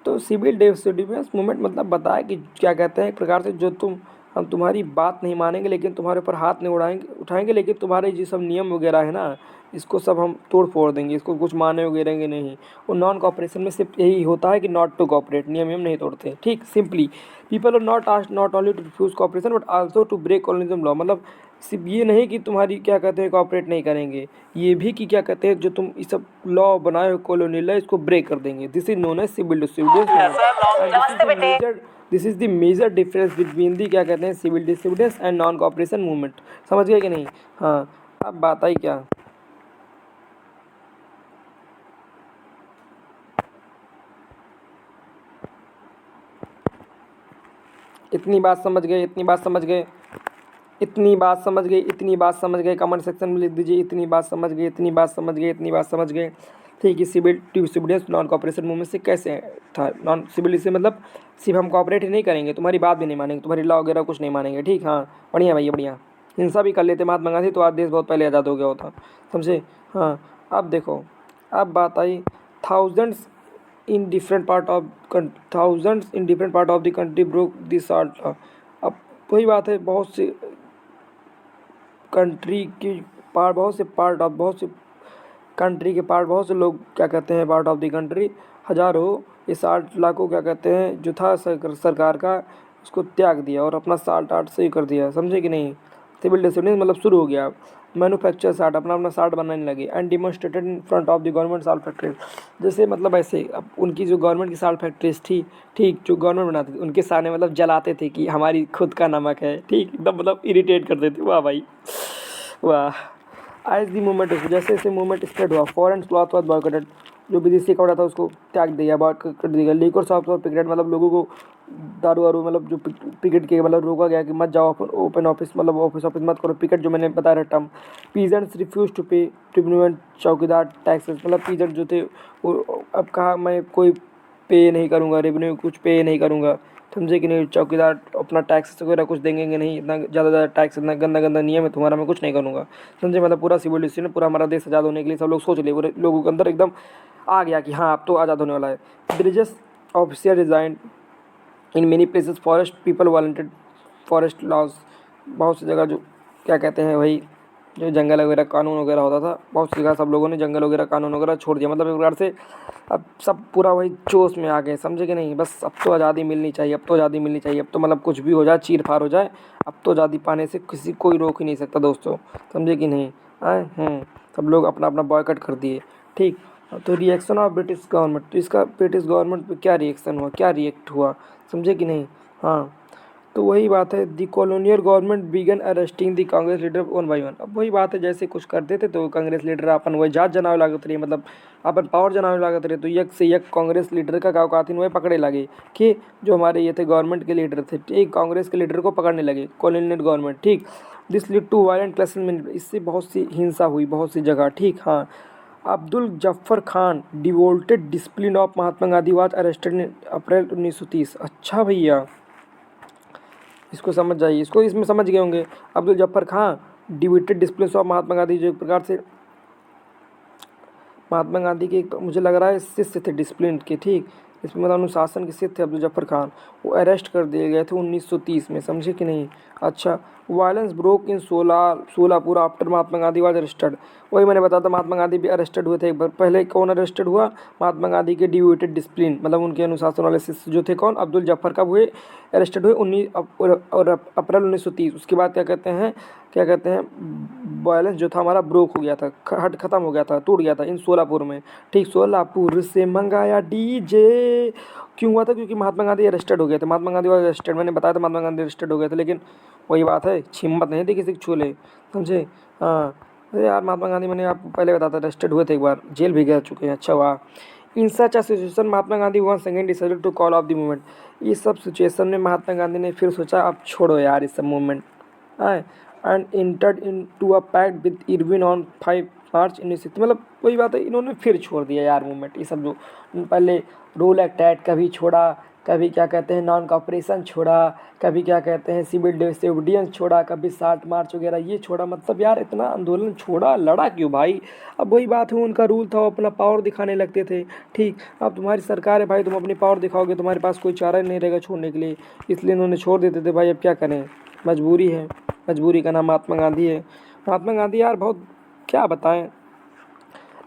तो सिविल डिसोबीडियंस मूवमेंट मतलब बताया कि क्या कहते हैं, एक प्रकार से जो हम तुम्हारी बात नहीं मानेंगे, लेकिन तुम्हारे ऊपर हाथ नहीं उठाएंगे, लेकिन तुम्हारे जो सब नियम वगैरह है ना, इसको सब हम तोड़ फोड़ देंगे, इसको कुछ माने वगैरह नहीं। और नॉन कॉपरेशन में सिर्फ यही होता है कि नॉट टू कॉपरेट, नियम नहीं तोड़ते, ठीक। Simply people are not asked not only to refuse cooperation but also to break colonialism law, मतलब सिर्फ ये नहीं कि तुम्हारी क्या कहते हैं कॉपरेट नहीं करेंगे, ये भी कि क्या कहते हैं, जो तुम ये सब लॉ बनाए हो कॉलोनियल है, इसको ब्रेक कर देंगे। This is known as civil disobedience. This is the major difference between the क्या कहते हैं civil disobedience and non cooperation movement, समझ गए कि नहीं। हाँ, अब बात आई क्या, इतनी बात समझ गए, कमेंट सेक्शन में लिख दीजिए, इतनी बात समझ गए। ठीक है, civil disobedience non cooperation movement से कैसे था। नॉन सिविल से मतलब सिर्फ हम कॉपरेट ही नहीं करेंगे, तुम्हारी बात भी नहीं मानेंगे, तुम्हारी लॉ वगैरह कुछ नहीं मानेंगे, ठीक। हाँ, बढ़िया भैया बढ़िया, हिंसा भी कर लेते महात्मा गांधी तो आज देश बहुत पहले आज़ाद हो गया होता, समझे। हाँ, अब देखो, अब बात आई thousands in different part of the country broke this salt law. अब वही बात है, बहुत से कंट्री के पार्ट, बहुत से लोग क्या कहते हैं, पार्ट ऑफ द कंट्री, हजारों, ये साल्ट लॉ को क्या कहते हैं, जो था सरकार का, उसको त्याग दिया और अपना साल्ट आर्ट से ही कर दिया, समझे कि नहीं। सिविल डिसोबीडियंस मतलब शुरू हो गया, मैन्युफैक्चर साल्ट, अपना साल्ट बनाने लगे, and demonstrated in front of the government salt factories. जैसे मतलब ऐसे, अब उनकी जो गवर्नमेंट की साल्ट फैक्ट्रीज थी, ठीक, जो गवर्नमेंट बनाती थी, उनके सामने मतलब जलाते थे कि हमारी खुद का नमक है, ठीक, एकदम मतलब इरिटेट करते थे, वाह भाई वाह। आज दी मूवमेंट, जैसे जैसे मूवमेंट स्प्रेड हुआ, फॉरेन क्लॉथ वॉज बॉयकॉटेड, जो विदेशी कपड़ा था उसको त्याग दिया, बॉयकॉट कर दिया। लिकर शॉप्स और पिकेट, मतलब लोगों को दारू वारू, मतलब जो पिकेट के मतलब रोका गया कि मत जाओ ओपन ऑफिस, मतलब ऑफिस मत करो, पिकेट जो मैंने बताया था टर्म। पीजेंट्स रिफ्यूज टू पे ट्रिब्यूनल चौकीदार टैक्सेस, मतलब पीजेंट जो थे वो अब कहा मैं कोई पे नहीं करूँगा, रेवेन्यू कुछ पे नहीं करूँगा, समझे कि नहीं। चौकीदार अपना टैक्स वगैरह कुछ देंगे नहीं, इतना ज़्यादा टैक्स, इतना गंदा गंदा नियम है तुम्हारा, मैं कुछ नहीं करूँगा, समझे। मतलब पूरा सिविल डिसीजन, पूरा हमारा देश आज़ाद होने के लिए सब लोग सोच लिए, पूरे लोगों के अंदर एकदम आ गया कि हाँ अब तो आज़ाद होने वाला है। Bridges officer resign, in many places forest people violated forest laws. बहुत सी जगह जो क्या कहते हैं वही जो जंगल वगैरह कानून वगैरह होता था, बहुत सी जगह सब लोगों ने जंगल वगैरह कानून वगैरह छोड़ दिया। मतलब एक प्रकार से अब सब पूरा वही जोश में आ गए, समझे कि नहीं। बस अब तो आज़ादी मिलनी चाहिए, अब तो आज़ादी मिलनी चाहिए, अब तो मतलब कुछ भी हो जाए, चीर फाड़ हो जाए, अब तो आज़ादी पाने से किसी कोई रोक ही नहीं सकता दोस्तों, समझे कि नहीं। सब लोग अपना अपना बॉयकट कर दिए। ठीक, तो रिएक्शन ऑफ ब्रिटिश गवर्नमेंट, तो इसका ब्रिटिश गवर्नमेंट पे क्या रिएक्शन हुआ, क्या रिएक्ट हुआ, समझे कि नहीं। हाँ, तो वही बात है, the colonial government began arresting the Congress leader one by one. अब वही बात है, जैसे कुछ करते थे तो कांग्रेस लीडर अपन वही जात जनावे लागत रही, मतलब अपन पावर जनावे लागत रहे, तो यक से यक कांग्रेस लीडर का गाँव कातिन वही पकड़े लगे कि जो हमारे ये थे गवर्नमेंट के लीडर थे, ठीक, कांग्रेस के लीडर को पकड़ने लगे कॉलोनियल गवर्नमेंट। ठीक, this lead to violent clashes, इससे बहुत सी हिंसा हुई बहुत सी जगह। ठीक, हाँ, अब्दुल जफ़र खान डिवोल्टेड discipline of Mahatma Gandhi was arrested in April 1930। अच्छा भैया, इसको समझ जाइए, इसको इसमें समझ गए होंगे। Abdul Zafar Khan devoted discipline of Mahatma Gandhi, जो एक प्रकार से महात्मा गांधी के मुझे लग रहा है शिष्य थे डिसिप्लिन के। ठीक, इसमें मतलब अनुशासन के शिष्य थे अब्दुल जफ़र खान, वो अरेस्ट कर दिए गए थे 1930 में, समझे कि नहीं। अच्छा, violence broke in Solapur after Mahatma Gandhi was arrested. वही मैंने बताया था, महात्मा गांधी भी अरेस्टेड हुए थे एक बार पहले। कौन अरेस्टेड हुआ, महात्मा गांधी के डिवोटेड डिसिप्लिन मतलब उनके अनुशासन वाले शिष्य जो थे, कौन, अब्दुल जफ़र, कब हुए, अरेस्टेड हुए 19 अप्रैल 1930। उसके बाद क्या कहते हैं वायलेंस जो था हमारा ब्रोक हो गया था, हट खत्म हो गया था, टूट गया था इन सोलापुर में। ठीक, सोलापुर से मंगाया डीजे, क्यों हुआ था, क्योंकि महात्मा गांधी अरेस्टेड हो गए थे। महात्मा गांधी वाज अरेस्टेड, मैंने बताया था महात्मा गांधी अरेस्टेड हो गए थे, लेकिन वही बात है, हिम्मत नहीं थी किसी को छू ले, समझे। हाँ, अरे यार महात्मा गांधी मैंने आपको पहले बताया था अरेस्टेड हुए थे, एक बार जेल भी गए चुके हैं। अच्छा वाह, in such a situation Mahatma Gandhi once again decided to call off the movement. इस सब सिचुएशन में महात्मा गांधी ने फिर सोचा अब छोड़ो यार इस सब movement, and entered into a pact with Irwin on 5 March 1960। मतलब वही बात है, इन्होंने फिर छोड़ दिया यार मूवमेंट। ये सब जो पहले रूल एक्ट ऐड कभी छोड़ा, कभी क्या कहते हैं नॉन कॉपरेशन छोड़ा, कभी क्या कहते हैं सिविल डिसोबीडियंस छोड़ा, कभी 60 मार्च वगैरह ये छोड़ा। मतलब यार इतना आंदोलन छोड़ा, लड़ा क्यों भाई। अब वही बात है, उनका रूल था, वो अपना पावर दिखाने लगते थे। ठीक, अब तुम्हारी सरकार है भाई, तुम अपनी पावर दिखाओगे, तुम्हारे पास कोई चारा नहीं रहेगा छोड़ने के लिए, इसलिए इन्होंने छोड़ देते थे भाई। अब क्या करें, मजबूरी है, मजबूरी का नाम महात्मा गांधी है। महात्मा गांधी यार बहुत क्या बताएं,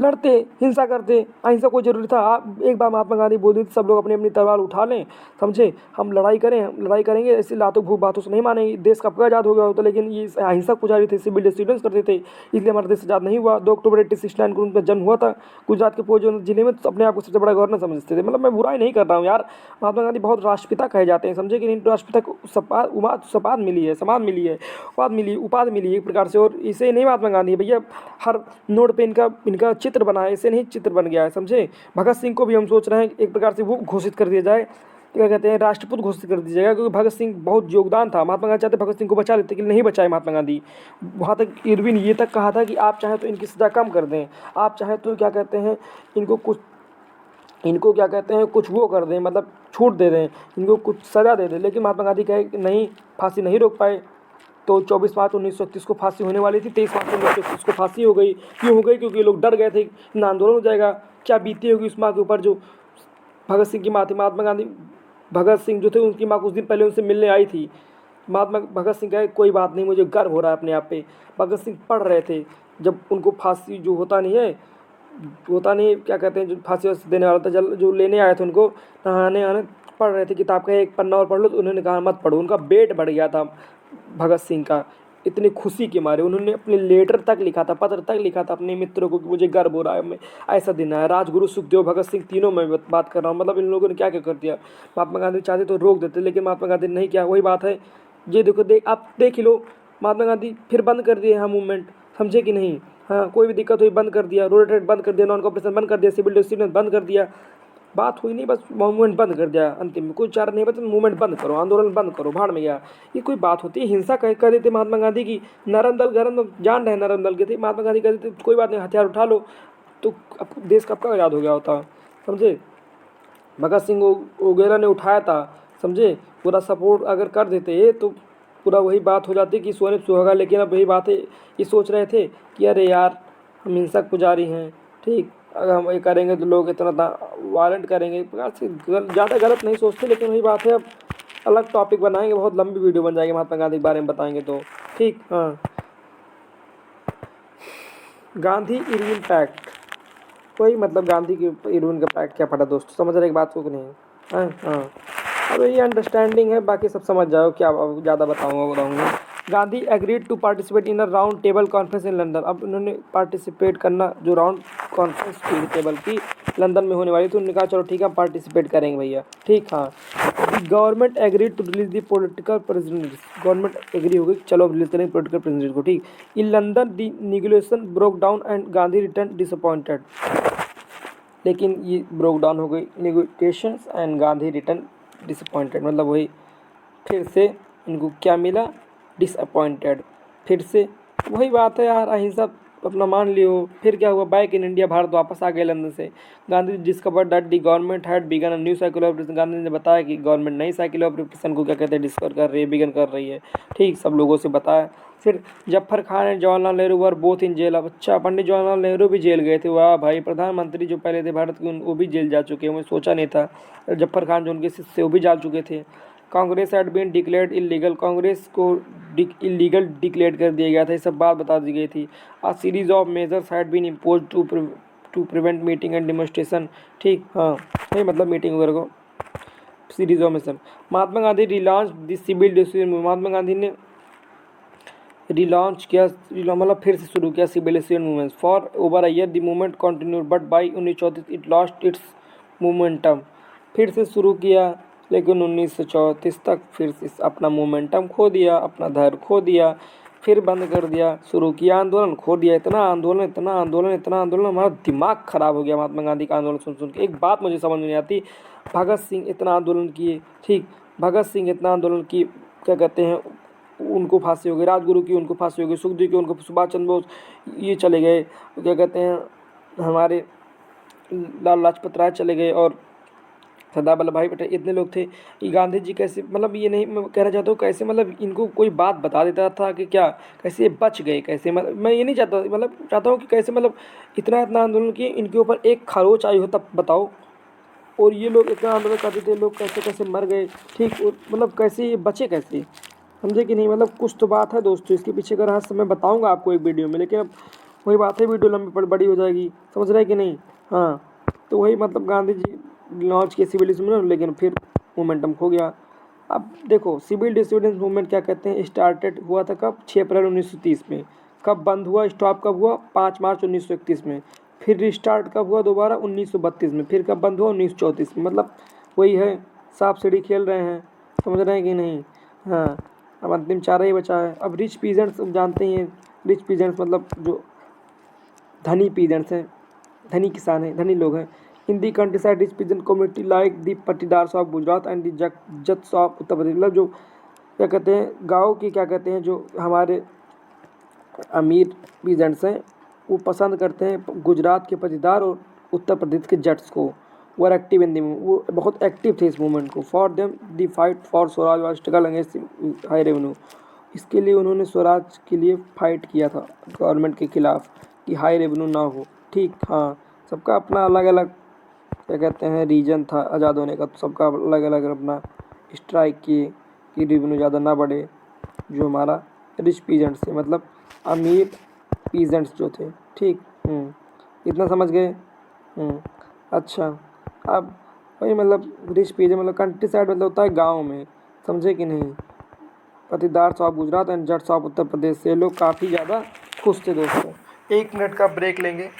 लड़ते, हिंसा करते, अहिंसा कोई जरूरी था। आप एक बार महात्मा गांधी बोल देते सब लोग अपनी अपनी तलवार उठा लें, समझे, हम लड़ाई करें, हम लड़ाई करेंगे, ऐसी लातों भूख बातों से नहीं मानेंगे, देश कब का आज़ाद हो गया होता। लेकिन ये अहिंसक पुजारी थे, सिविल डिसोबीडियंस करते थे, इसलिए हमारा देश आज़ाद नहीं हुआ। 2 अक्टूबर 1869 को उनका जन्म हुआ था गुजरात के पोरबंदर जिले में। तो अपने आप को सबसे बड़ा गवर्नर समझते थे। मतलब मैं बुराई नहीं कर रहा हूँ यार, महात्मा गांधी बहुत राष्ट्रपिता कहे जाते हैं, समझे कि नहीं। राष्ट्रपिता को सपाद मिली है, समाद मिली है, उपाधि मिली है एक प्रकार से। और इसे नहीं महात्मा गांधी भैया हर नोट पे इनका चित्र बना है, इसे नहीं चित्र बन गया है, समझे। भगत सिंह को भी हम सोच रहे हैं एक प्रकार से वो घोषित कर दिया जाए, क्या कहते हैं राष्ट्रपुत घोषित कर दिया जाएगा, क्योंकि भगत सिंह बहुत योगदान था। महात्मा गांधी चाहते भगत सिंह को बचा लेते, लेकिन नहीं बचाए महात्मा गांधी। वहाँ तक इरविन ये तक कहा था कि आप चाहें तो इनकी सज़ा कम कर दें, आप चाहें तो क्या कहते हैं इनको क्या कहते हैं कुछ वो कर दें, मतलब छूट दे दें, इनको कुछ सज़ा दे दें। लेकिन महात्मा गांधी कहे कि नहीं, फांसी नहीं रोक पाए। तो 24 मार्च 1931 को फांसी होने वाली थी, 23 मार्च 1931 को फांसी हो गई। क्यों हो गई, क्योंकि लोग डर गए थे इतना आंदोलन हो जाएगा, क्या बीती होगी उस माँ के ऊपर जो भगत सिंह की माँ थी। महात्मा गांधी भगत सिंह जो थे उनकी माँ कुछ दिन पहले उनसे मिलने आई थी। महात्मा भगत सिंह कहे कोई बात नहीं, मुझे गर्व हो रहा है अपने आप पे। भगत सिंह पढ़ रहे थे जब उनको फांसी जो होता नहीं क्या कहते हैं जो फांसी देने वाला था, जो लेने आए थे उनको नहाने आने, पढ़ रहे थे किताब का एक पन्ना और पढ़ लो, तो उन्होंने कहा मत पढ़ो। उनका वेट बढ़ गया था भगत सिंह का, इतनी खुशी के मारे उन्होंने अपने लेटर तक लिखा था, पत्र तक लिखा था अपने मित्रों को कि मुझे गर्व हो रहा है, मैं ऐसा दिन है। राजगुरु सुखदेव भगत सिंह तीनों में बात कर रहा हूँ। मतलब इन लोगों ने क्या क्या कर दिया। महात्मा गांधी चाहते तो रोक देते, लेकिन महात्मा गांधी ने नहीं किया। वही बात है, ये देखो आप देख ही लो, महात्मा गांधी फिर बंद कर दिए हाँ मूवमेंट, समझे कि नहीं। हाँ, कोई भी दिक्कत हुई बंद कर दिया, रोड रेड बंद कर दिया, नॉन कॉपरेशन बंद कर दिया, सिविल डिसोबीडियंस बंद कर दिया। बात हुई नहीं, बस मूवमेंट बंद कर दिया। अंतिम में कोई चारा नहीं बचा, मूवमेंट बंद करो, आंदोलन बंद करो, भाड़ में गया। ये कोई बात होती है, हिंसा कह देते महात्मा गांधी की। नरम दल गरम दल, जान रहे नरम दल के थे, महात्मा गांधी कहते थे कोई बात नहीं, हथियार उठा लो, तो अब देश कब का आज़ाद हो गया होता, समझे। भगत सिंह वगैरह ने उठाया था, समझे, पूरा सपोर्ट अगर कर देते तो पूरा वही बात हो जाती कि सोने सुहागा। लेकिन अब वही बात है, ये सोच रहे थे कि अरे यार हम हिंसक पुजारी हैं, ठीक, अगर हम ये करेंगे तो लोग इतना वायलेंट करेंगे, एक प्रकार से ज़्यादा गलत नहीं सोचते। लेकिन वही बात है, अब अलग टॉपिक बनाएंगे, बहुत लंबी वीडियो बन जाएगी महात्मा गांधी के बारे में बताएंगे तो। ठीक, हाँ। गांधी इरविन पैक्ट, वही मतलब गांधी की इरविन का पैक्ट क्या पढ़ा दोस्तों, समझ रहे एक बात को कि नहीं? हाँ हाँ, अब ये अंडरस्टैंडिंग है, बाकी सब समझ जाओ, क्या ज़्यादा बताऊँगा। Gandhi agreed to participate in a round table conference in London, अब उन्होंने पार्टिसिपेट करना, जो राउंड कॉन्फ्रेंस थी टेबल की लंदन में होने वाली, तो उन्होंने कहा चलो ठीक है हम पार्टिसिपेट करेंगे भैया। ठीक, हाँ। Government agreed to release the political prisoners, government agree हो गई चलो रिलीज करेंगे पॉलिटिकल प्रिजनर्स को। ठीक, in London the negotiation broke down and Gandhi return disappointed, लेकिन ये ब्रोक डाउन हो गई negotiations and Gandhi return disappointed, मतलब वही फिर से इनको क्या मिला, डिसअपॉइंटेड। फिर से वही बात है यार, अहिंसा अपना मान लियो। फिर क्या हुआ, बैक इन इंडिया, भारत वापस आ गए लंदन से। Gandhi discover that the government had began a new cycle of repression, Gandhi ने बताया कि गवर्नमेंट नई साइकिल ऑफ रिपरेशन को क्या कहते हैं डिस्कवर कर रही है, बिगन कर रही है। ठीक, सब लोगों से बताया। फिर Zafar Khan and Jawaharlal Nehru were both in jail, अब अच्छा पंडित जवाहरलाल नेहरू भी जेल गए थे, वाह भाई। प्रधानमंत्री जो पहले थे भारत के वो भी जेल जा चुके हैं, मैं सोचा नहीं था। जफर खान जो उनके शिष्य वो भी जा चुके थे। Congress had been declared illegal, Congress को इलीगल डिक्लेयर कर दिया गया था, ये सब बात बता दी गई थी। A series of measures had been impose to prevent meeting and demonstration. ठीक, हाँ, नहीं मतलब मीटिंग वगैरह को, series of measure. Mahatma Gandhi relaunch the civil disobedience, Mahatma Gandhi ने रिलॉन्च किया, मतलब फिर से शुरू किया civil disobedience movement. For over a year the movement continued but by 1934 it lost its momentum, फिर से शुरू किया लेकिन 1934 तक फिर से अपना मोमेंटम खो दिया, अपना धैर्य खो दिया, फिर बंद कर दिया, शुरू किया आंदोलन, खो दिया। इतना आंदोलन, इतना आंदोलन, इतना आंदोलन, हमारा दिमाग खराब हो गया महात्मा गांधी का आंदोलन सुन सुन के। एक बात मुझे समझ में नहीं आती, भगत सिंह इतना आंदोलन किए, ठीक, भगत सिंह इतना आंदोलन किए, क्या कहते हैं, उनको फांसी हो गई, राजगुरु की उनको फांसी हो गई, सुखदेव की उनको, सुभाष चंद्र बोस ये चले गए, क्या कहते हैं हमारे लाल लाजपत राय चले गए, और सरदार वल्लभ भाई पटेल, इतने लोग थे। ये गांधी जी कैसे, मतलब ये नहीं मैं कहना चाहता हूँ कैसे, मतलब इनको कोई बात बता देता था कि क्या, कैसे ये बच गए, कैसे, मतलब मैं ये नहीं चाहता, मतलब चाहता हूँ कि कैसे, मतलब इतना इतना आंदोलन किए, इनके ऊपर एक खरोच आई हो तब बताओ, और ये लोग इतना आंदोलन करते थे, लोग कैसे कैसे मर गए। ठीक, और मतलब कैसे ये बचे, कैसे, समझे कि नहीं? मतलब कुछ तो बात है दोस्तों, इसके पीछे का रहस्य मैं बताऊँगा आपको एक वीडियो में, लेकिन अब वही बात है, वीडियो लंबी बड़ी हो जाएगी, समझ रहे हैं कि नहीं? हाँ, तो वही मतलब गांधी जी लॉन्च किए सिविल डिसोबीडियंस, लेकिन फिर मोमेंटम खो गया। अब देखो सिविल डिसोबीडियंस मूवमेंट क्या कहते हैं, स्टार्टेड हुआ था कब, 6 अप्रैल 1930 में। कब बंद हुआ, स्टॉप कब हुआ, 5 मार्च 1931 में। फिर रिस्टार्ट कब हुआ दोबारा, 1932 में। फिर कब बंद हुआ, 1934 में। मतलब वही है, सांप सीढ़ी खेल रहे हैं, समझ रहे हैं कि नहीं? हाँ, अब अंतिम चारा ही बचा है। अब रिच पीजेंट्स जानते ही हैं, रिच पीजेंट्स मतलब जो धनी पीजेंट्स हैं, धनी किसान हैं, धनी लोग हैं। In the countryside rich peasant community like the Patidars of Gujarat and the Jats of Uttar Pradesh, मतलब जो क्या कहते हैं गाँव की, क्या कहते हैं जो हमारे अमीर पीजेंट्स हैं, वो पसंद करते हैं गुजरात के पट्टीदार और उत्तर प्रदेश के जट्स को। वो एक्टिव इन दी, वो बहुत एक्टिव थे इस मूवमेंट को। For them the fight for Swaraj और स्ट्रगल अगेंस्ट हाई रेवेन्यू, इसके लिए उन्होंने स्वराज के लिए फाइट किया था गवर्नमेंट के खिलाफ कि हाई रेवेन्यू ना हो। ठीक, हाँ, सबका अपना अलग अलग क्या कहते हैं रीजन था आज़ाद होने का, तो सबका अलग अलग अपना स्ट्राइक किए कि रेवेन्यू ज़्यादा ना बढ़े। जो हमारा रिच पीजेंट्स थे, मतलब अमीर पीजेंट्स जो थे। ठीक, इतना समझ गए? अच्छा, अब वही मतलब रिच पीजेंट मतलब कंट्री साइड मतलब होता है गाँव में, समझे कि नहीं? पटीदार of Gujarat and जट्स of Uttar प्रदेश से लोग काफ़ी ज़्यादा खुश थे दोस्तों। 1 मिनट का ब्रेक लेंगे।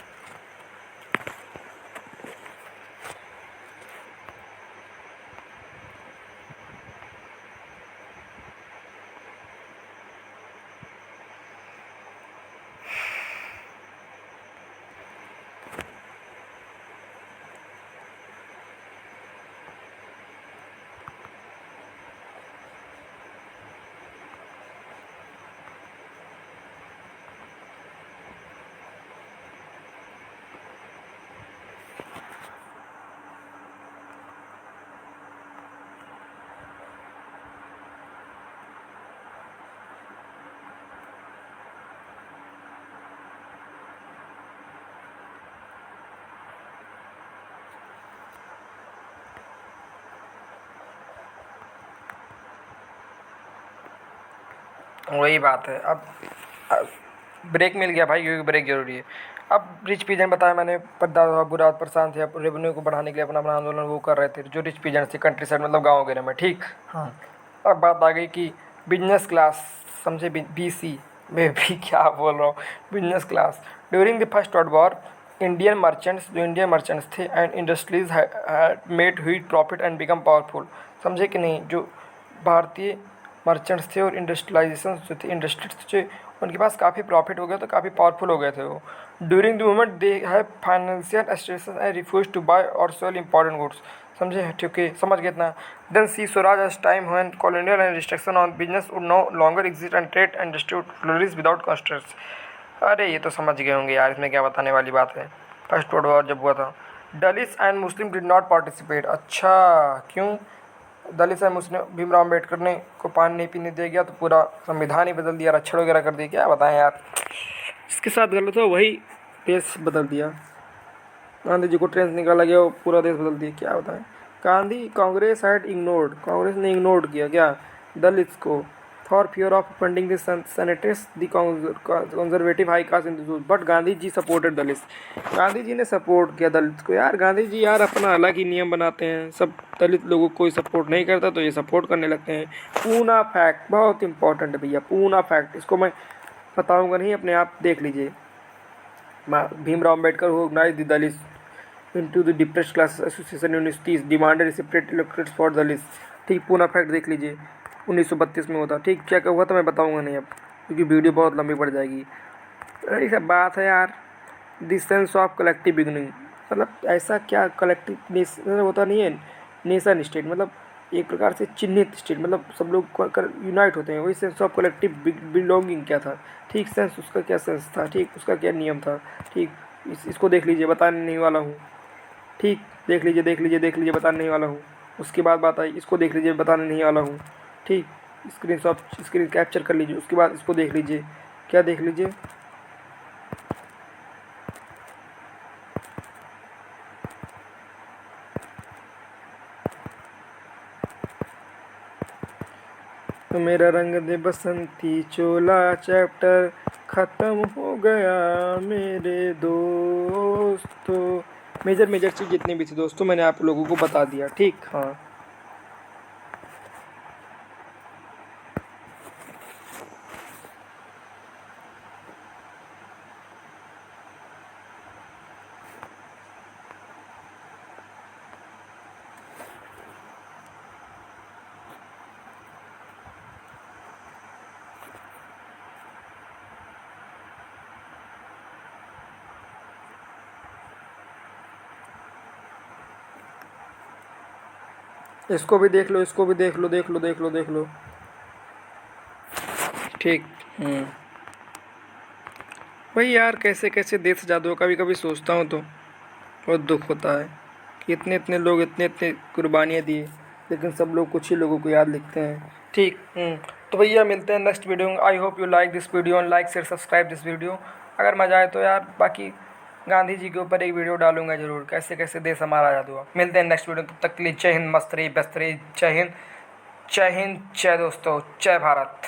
वही बात है। अब ब्रेक मिल गया भाई, क्योंकि ब्रेक जरूरी है। अब रिच पीजन बताया मैंने, बाबू रावत परेशान थे, रेवेन्यू को बढ़ाने के लिए अपना अपना आंदोलन वो कर रहे थे, जो रिच पीजन थे कंट्री साइड मतलब गाँव वगैरह में, ठीक। हाँ, अब बात आ गई कि बिजनेस क्लास, समझे, BC मैं भी क्या बोल रहा हूँ, business class during the first world war, Indian merchants, जो इंडियन मर्चेंट्स थे and industries made huge profit and become powerful. समझे कि नहीं, जो भारतीय मर्चेंट्स थे और इंडस्ट्रियलाइजेशन जो थे, इंडस्ट्रीज थे, उनके पास काफ़ी प्रॉफिट हो गया, तो काफ़ी पावरफुल हो गए थे वो। During the moment they have financial frustration and refuse to buy और सेल इंपॉर्टेंट गुड्स। समझे, ठीक है, समझ गए इतना। Then see swaraj as time when colonial and restriction on business would no longer exist and trade and distribute flourish without constraints. अरे ये तो समझ गए होंगे यार, इसमें क्या बताने वाली बात है। फर्स्ट वर्ल्ड वॉर जब हुआ था, Dalits and Muslim did not participate. अच्छा, क्यों? दलित एंड मुस्लिम, भीमराव अम्बेडकर ने को पानी नहीं पीने दिया गया, तो पूरा संविधान ही बदल दिया, रक्षण वगैरह कर दिया। क्या बताएं यार, इसके साथ गलत हो वही देश बदल दिया। गांधी जी को ट्रेन निकाला गया, वो पूरा देश बदल दिया। क्या बताएं। गांधी कांग्रेस हैड इग्नोर्ड, कांग्रेस ने इग्नोर्ड किया क्या दलित्स को, for fear of funding the senators the conservative high caste individual, but Gandhi ji supported Dalits. Gandhi ji ने सपोर्ट किया दलित को। यार गांधी जी यार अपना अलग ही नियम बनाते हैं, सब दलित लोगों को कोई सपोर्ट नहीं करता तो ये सपोर्ट करने लगते हैं। पूना फैक्ट बहुत इंपॉर्टेंट है भैया, पूना फैक्ट, इसको मैं बताऊंगा नहीं, अपने आप देख लीजिए। Bhimrao Ambedkar organise the Dalits into the depressed class association universities, demanded separate electorates for Dalits. ठीक, पूना फैक्ट देख लीजिए, 1932 में होता। ठीक, क्या क्या हुआ था मैं बताऊंगा नहीं अब, क्योंकि वीडियो बहुत लंबी पड़ जाएगी। यही सब बात है यार। The sense of collective beginning, मतलब ऐसा क्या कलेक्टिव नेशन होता नहीं है, नेशन स्टेट मतलब एक प्रकार से चिन्हित स्टेट, मतलब सब लोग यूनाइट होते हैं, वही सेंस ऑफ कलेक्टिव बिलोंगिंग क्या था। ठीक, सेंस उसका क्या सेंस था, ठीक, उसका क्या नियम था। ठीक, इसको देख लीजिए, बताने नहीं वाला हूँ। ठीक, देख लीजिए देख लीजिए देख लीजिए, बताने नहीं वाला हूँ। उसके बाद बात आई, इसको देख लीजिए, बताने नहीं वाला हूँ। ठीक, स्क्रीन कैप्चर कर लीजिए, उसके बाद इसको देख लीजिए। क्या देख लीजिए, तो मेरा रंग दे बसंती चोला चैप्टर ख़त्म हो गया मेरे दोस्तों। मेजर मेजर चीज़ जितनी भी थी दोस्तों मैंने आप लोगों को बता दिया। ठीक, हाँ। इसको भी देख लो, इसको भी देख लो, देख लो देख लो देख लो। ठीक, वही यार, कैसे कैसे देश आज़ाद हुआ, कभी कभी सोचता हूँ तो बहुत दुख होता है कि इतने इतने लोग इतने इतने कुर्बानियाँ दिए, लेकिन सब लोग कुछ ही लोगों को याद लिखते हैं। ठीक, तो भैया मिलते हैं नेक्स्ट वीडियो में। आई hope you like this video and like share subscribe this video. अगर मज़ा आए तो यार, बाकी गांधी जी के ऊपर एक वीडियो डालूंगा जरूर, कैसे कैसे देश हमारा आज़ाद हुआ। मिलते हैं नेक्स्ट वीडियो, तब तक के लिए जय हिंद, मस्त रही, व्यस्त रही। जय हिंद, जय हिंद, जय दोस्तों, जय भारत।